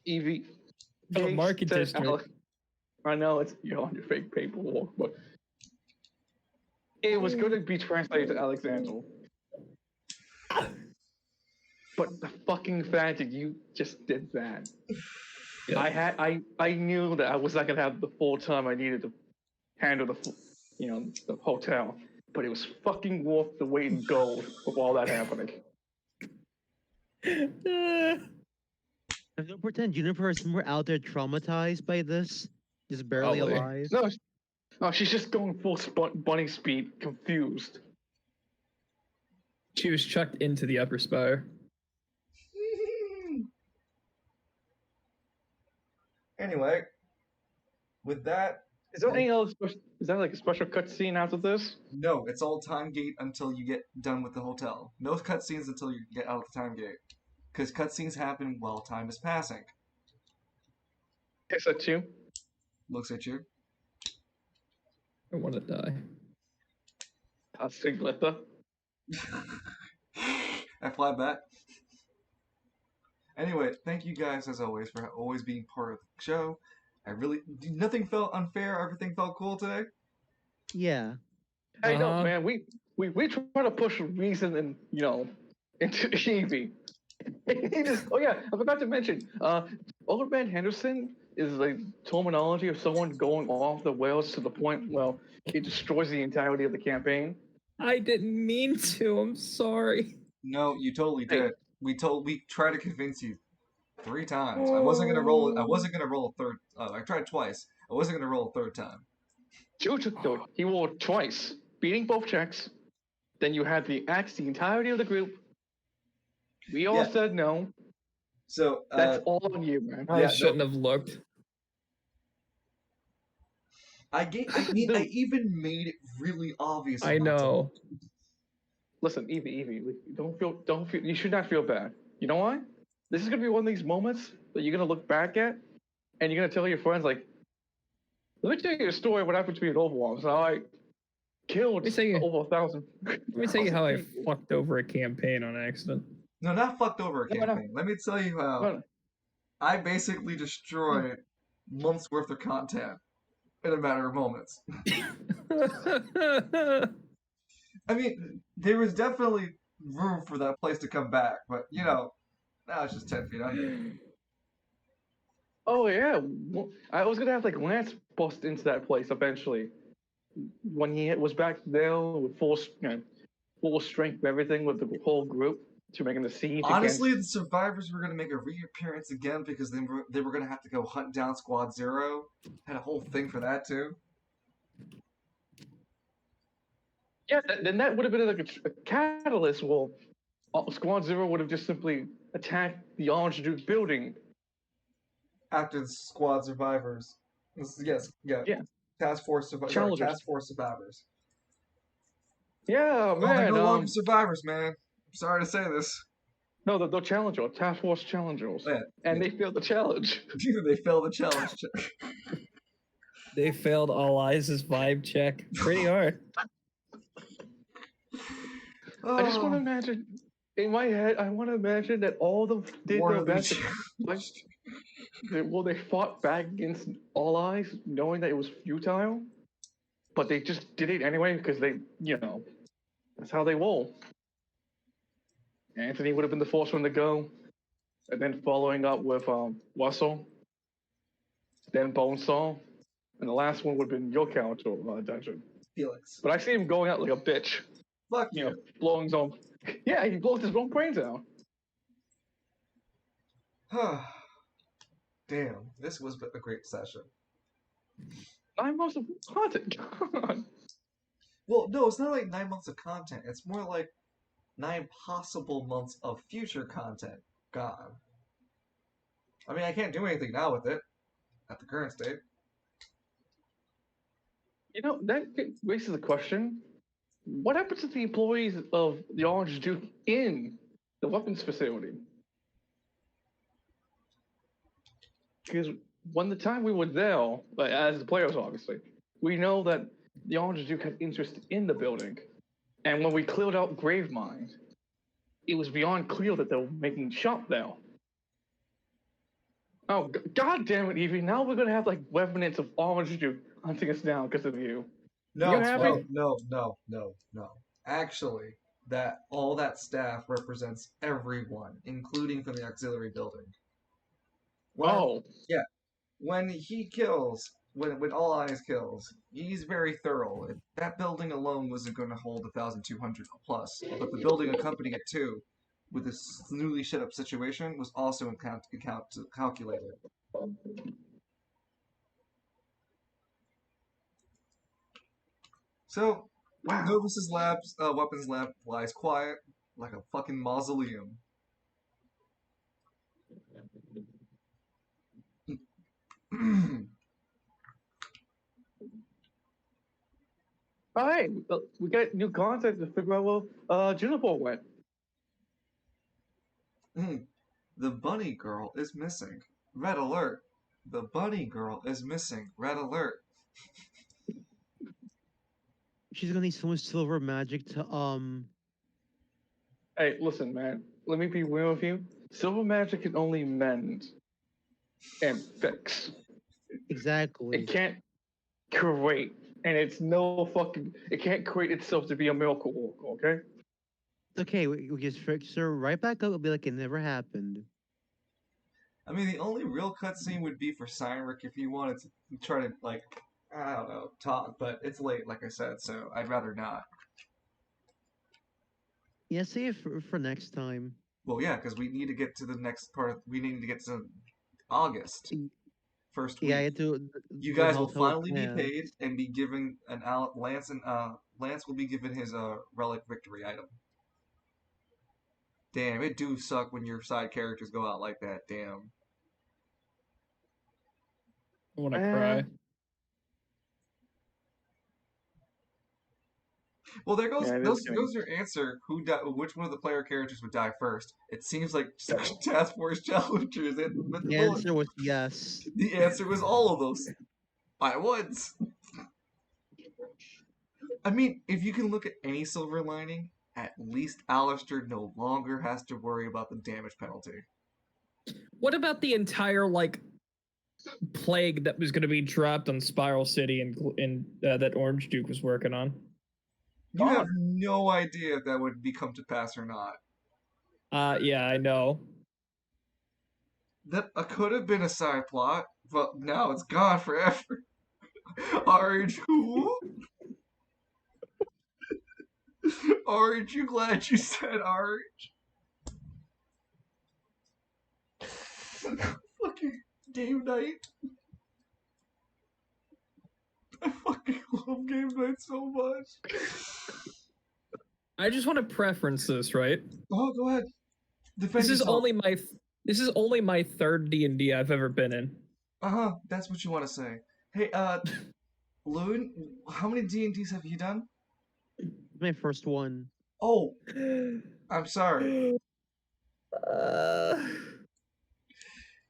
Evie. The market district. I know you're on your fake paperwork, but it was going to be translated to Alexander. But the fucking fact that you just did that, yeah. I knew that I was not gonna have the full time I needed to handle the hotel, but it was fucking worth the weight in gold with all that happening. I don't pretend Juniper is somewhere out there traumatized by this, just barely alive. No, she's just going full bunny speed, confused. She was chucked into the upper spire. Anyway, with that, is there anything else? Is that like a special cutscene after this? No, it's all time gate until you get done with the hotel. No cutscenes until you get out of the time gate, because cutscenes happen while time is passing. Looks at you. Looks at you. I want to die. Glitter. I fly back. Anyway, thank you guys as always for always being part of the show. Nothing felt unfair. Everything felt cool today. Yeah. Hey, no, man. We try to push reason and into Evie. Oh yeah, I forgot to mention. Old Man Henderson is like terminology of someone going off the rails to the point, well, it destroys the entirety of the campaign. I didn't mean to. I'm sorry. No, you totally did. We tried to convince you 3 times. I wasn't gonna roll a third. I tried twice. I wasn't gonna roll a third time. He rolled twice, beating both checks. Then you had the entirety of the group. We all said no. So that's all on you, man. I shouldn't have looked. I even made it really obvious. I know. Listen, Evie, don't feel. You should not feel bad. You know why? This is gonna be one of these moments that you're gonna look back at, and you're gonna tell your friends like, "Let me tell you a story. What happened to me at Overwatch? How I killed over 1,000." Let me tell you how I fucked over a campaign on accident. No, not fucked over a campaign. Let me tell you how I basically destroyed months worth of content in a matter of moments. I mean, there was definitely room for that place to come back, but now it's just 10 feet under. Oh yeah, I was gonna have like Lance bust into that place eventually when he was back there with full strength of everything with the whole group to making the siege. Honestly, the survivors were gonna make a reappearance again because they were gonna have to go hunt down Squad Zero. Had a whole thing for that too. Yeah, then that would have been like a catalyst. Well, Squad Zero would have just simply attacked the Orange Duke building. After the Squad Survivors. Yeah. Task Force Survivors. Yeah, man. They're no longer survivors, man. I'm sorry to say this. No, the Challenger, Task Force Challengers. Yeah. And they failed the challenge. They failed the challenge check. They failed Eliza's vibe check pretty hard. I just want to imagine, in my head, I want to imagine that all of them did their best. They fought back against All Eyes, knowing that it was futile, but they just did it anyway because that's how they roll. Anthony would have been the first one to go, and then following up with Russell, then Bonesaw, and the last one would have been your character, Dungeon. Felix. But I see him going out like a bitch. Fuck you. Blowing his own. Yeah, he blows his own brains out. Damn, this was a great session. 9 months of content. God. Well, no, it's not like 9 months of content. It's more like 9 possible months of future content gone. I mean, I can't do anything now with it at the current state. You know, that raises a question. What happens to the employees of the Orange Duke in the weapons facility? Because when the time we were there, as the players obviously, we know that the Orange Duke had interest in the building. And when we cleared out Gravemind, it was beyond clear that they were making shop there. Oh, god damn it, Evie. Now we're gonna have like remnants of Orange Duke hunting us down because of you. No, You're happy? no. Actually, that all that staff represents everyone, including from the auxiliary building. Oh. Yeah. When he kills, when All Eyes kills, he's very thorough. That building alone wasn't going to hold 1,200 plus, but the building accompanying it too, with this newly set up situation, was also calculated. So, Wow. Novus's weapons lab lies quiet, like a fucking mausoleum. Alright, we got new content to figure out where Juniper went. The bunny girl is missing. Red alert. The bunny girl is missing. Red alert. She's gonna need so much silver magic to Hey, listen, man. Let me be real with you. Silver magic can only mend and fix. exactly. It can't create, and it's no fucking. It can't create itself to be a miracle worker. Okay. It's okay, we just fix her right back up. It'll be like it never happened. I mean, the only real cutscene would be for Cynric if you wanted to try to, like, I don't know, talk, but it's late, like I said, so I'd rather not. Yeah, save it for next time. Well, yeah, because we need to get to the next part. We need to get to August. First week. Yeah, I had to. You the guys will hotel finally be plan. paid and be given an Lance and Lance will be given his relic victory item. Damn, it do suck when your side characters go out like that. Damn. I want to cry. Well, there goes Yeah, goes your answer. Which one of the player characters would die first? It seems like Task Force challengers. The answer was yes. The answer was all of those at once. I mean, if you can look at any silver lining, at least Alistair no longer has to worry about the damage penalty. What about the entire like plague that was going to be dropped on Spiral City and that Orange Duke was working on? You have no idea if that would come to pass or not. Yeah, I know. That could have been a side plot, but now it's gone forever. Aren't you? Aren't you glad you said orange? Fucking game night. I fucking love game night so much. I just want to preference this, right? Oh, go ahead. Defend This is yourself. only my third D&D I've ever been in. That's what you want to say. Hey, Loon, how many D&Ds have you done? My first one. Oh, I'm sorry.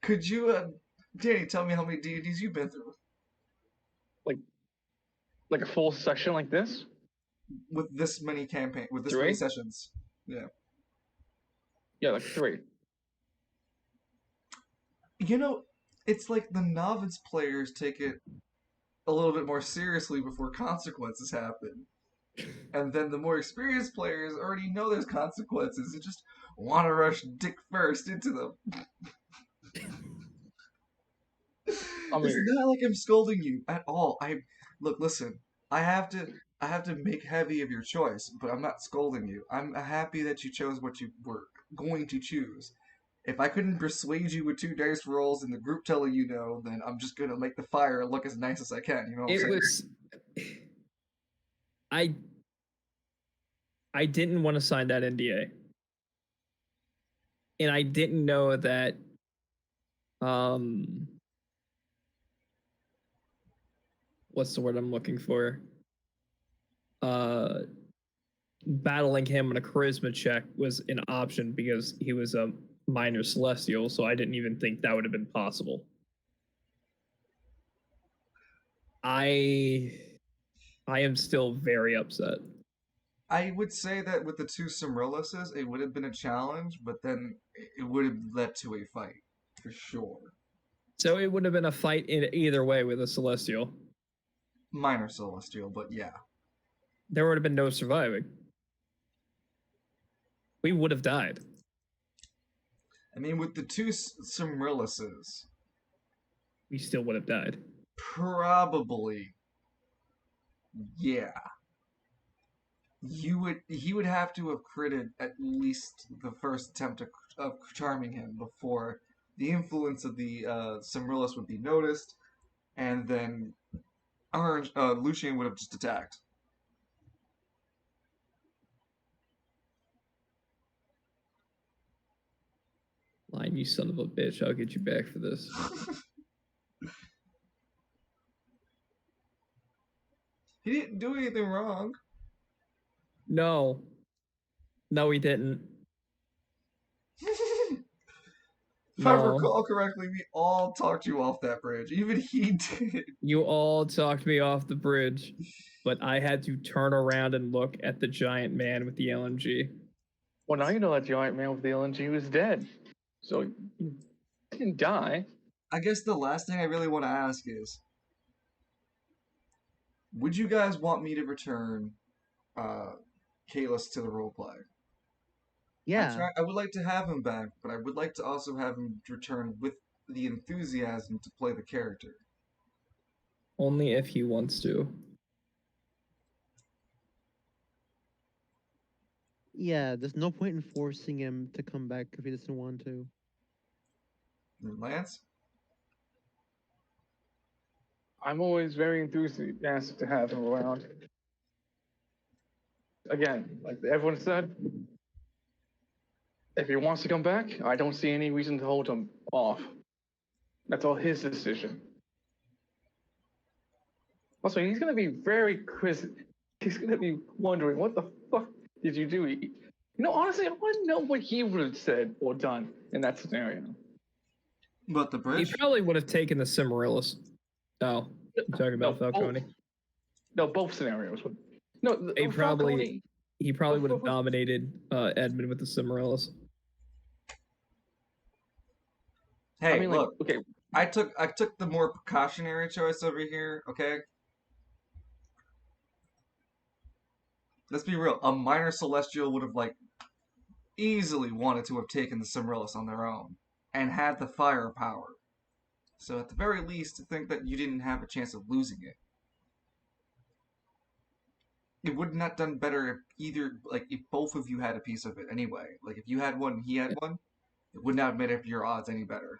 Could you, Danny, tell me how many D&Ds you've been through? Like a full session like this? With this many with this 3? many sessions. Yeah. Yeah, like 3. You know, it's like the novice players take it a little bit more seriously before consequences happen. And then the more experienced players already know there's consequences and just want to rush dick first into them. It's not like I'm scolding you at all. Listen. I have to make heavy of your choice, but I'm not scolding you. I'm happy that you chose what you were going to choose. If I couldn't persuade you with 2 dice rolls and the group telling you no, then I'm just gonna make the fire look as nice as I can. You know what I'm It saying? was. I didn't want to sign that NDA, and I didn't know that. What's the word I'm looking for? Battling him on a charisma check was an option because he was a minor celestial, so I didn't even think that would have been possible. I am still very upset. I would say that with the 2 Cimrilises, it would have been a challenge, but then it would have led to a fight, for sure. So it would have been a fight in either way with a celestial. Minor celestial, but yeah. There would have been no surviving. We would have died. I mean, with the 2 Cimrilises, We still would have died. probably, yeah. He would have to have critted at least the first attempt of charming him before the influence of the Cimrilis would be noticed, and then Lucian would have just attacked. Line, you son of a bitch. I'll get you back for this. He didn't do anything wrong. No. No, he didn't. If I recall correctly, we all talked you off that bridge. Even he did. You all talked me off the bridge, but I had to turn around and look at the giant man with the LMG. Well, now you know that giant man with the LNG was dead. So he didn't die. I guess the last thing I really want to ask is, would you guys want me to return Kalis to the roleplay? Yeah. I would like to have him back, but I would like to also have him return with the enthusiasm to play the character. Only if he wants to. Yeah, there's no point in forcing him to come back if he doesn't want to. Lance? I'm always very enthusiastic to have him around. Again, like everyone said, if he wants to come back, I don't see any reason to hold him off. That's all his decision. Also, he's going to be very he's going to be wondering, what the fuck did you do? You know, honestly, I want to know what he would have said or done in that scenario. But the bridge? He probably would have taken the Cimrililis. Oh, you're talking about Falcone? No, both scenarios. No, he Falcone. Would have dominated Edmund with the Cimrililis. Hey, I mean, look. Like, okay. I took the more precautionary choice over here, okay? Let's be real. A minor celestial would have, like, easily wanted to have taken the Cimrililis on their own and had the firepower. So at the very least, to think that you didn't have a chance of losing it. It would not done better if both of you had a piece of it anyway. Like, if you had one and he had one, it would not have made up your odds any better.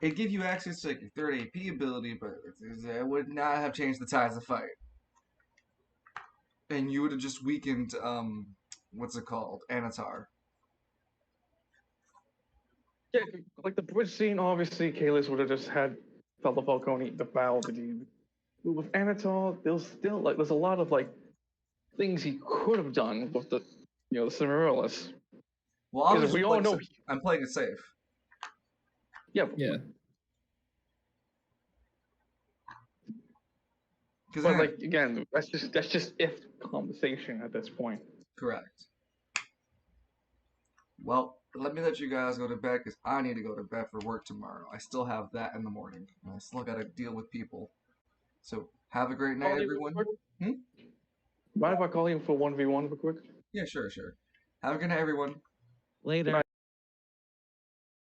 It'd give you access to like your third AP ability, but it would not have changed the tides of fight. And you would have just weakened, what's it called? Anatar. Yeah, like the bridge scene, obviously, Kalis would have just had Fellow Falcone devour the demon. But with Anatar, there's a lot of like things he could have done with the Cimrililis. Well, obviously, we all know I'm playing it safe. Yeah. But like again, that's just if conversation at this point. Correct. Well, let me let you guys go to bed because I need to go to bed for work tomorrow. I still have that in the morning. And I still got to deal with people. So have a great night, everyone. Mind if I call you for 1v1 real quick? Yeah, sure. Have a good night, everyone. Later.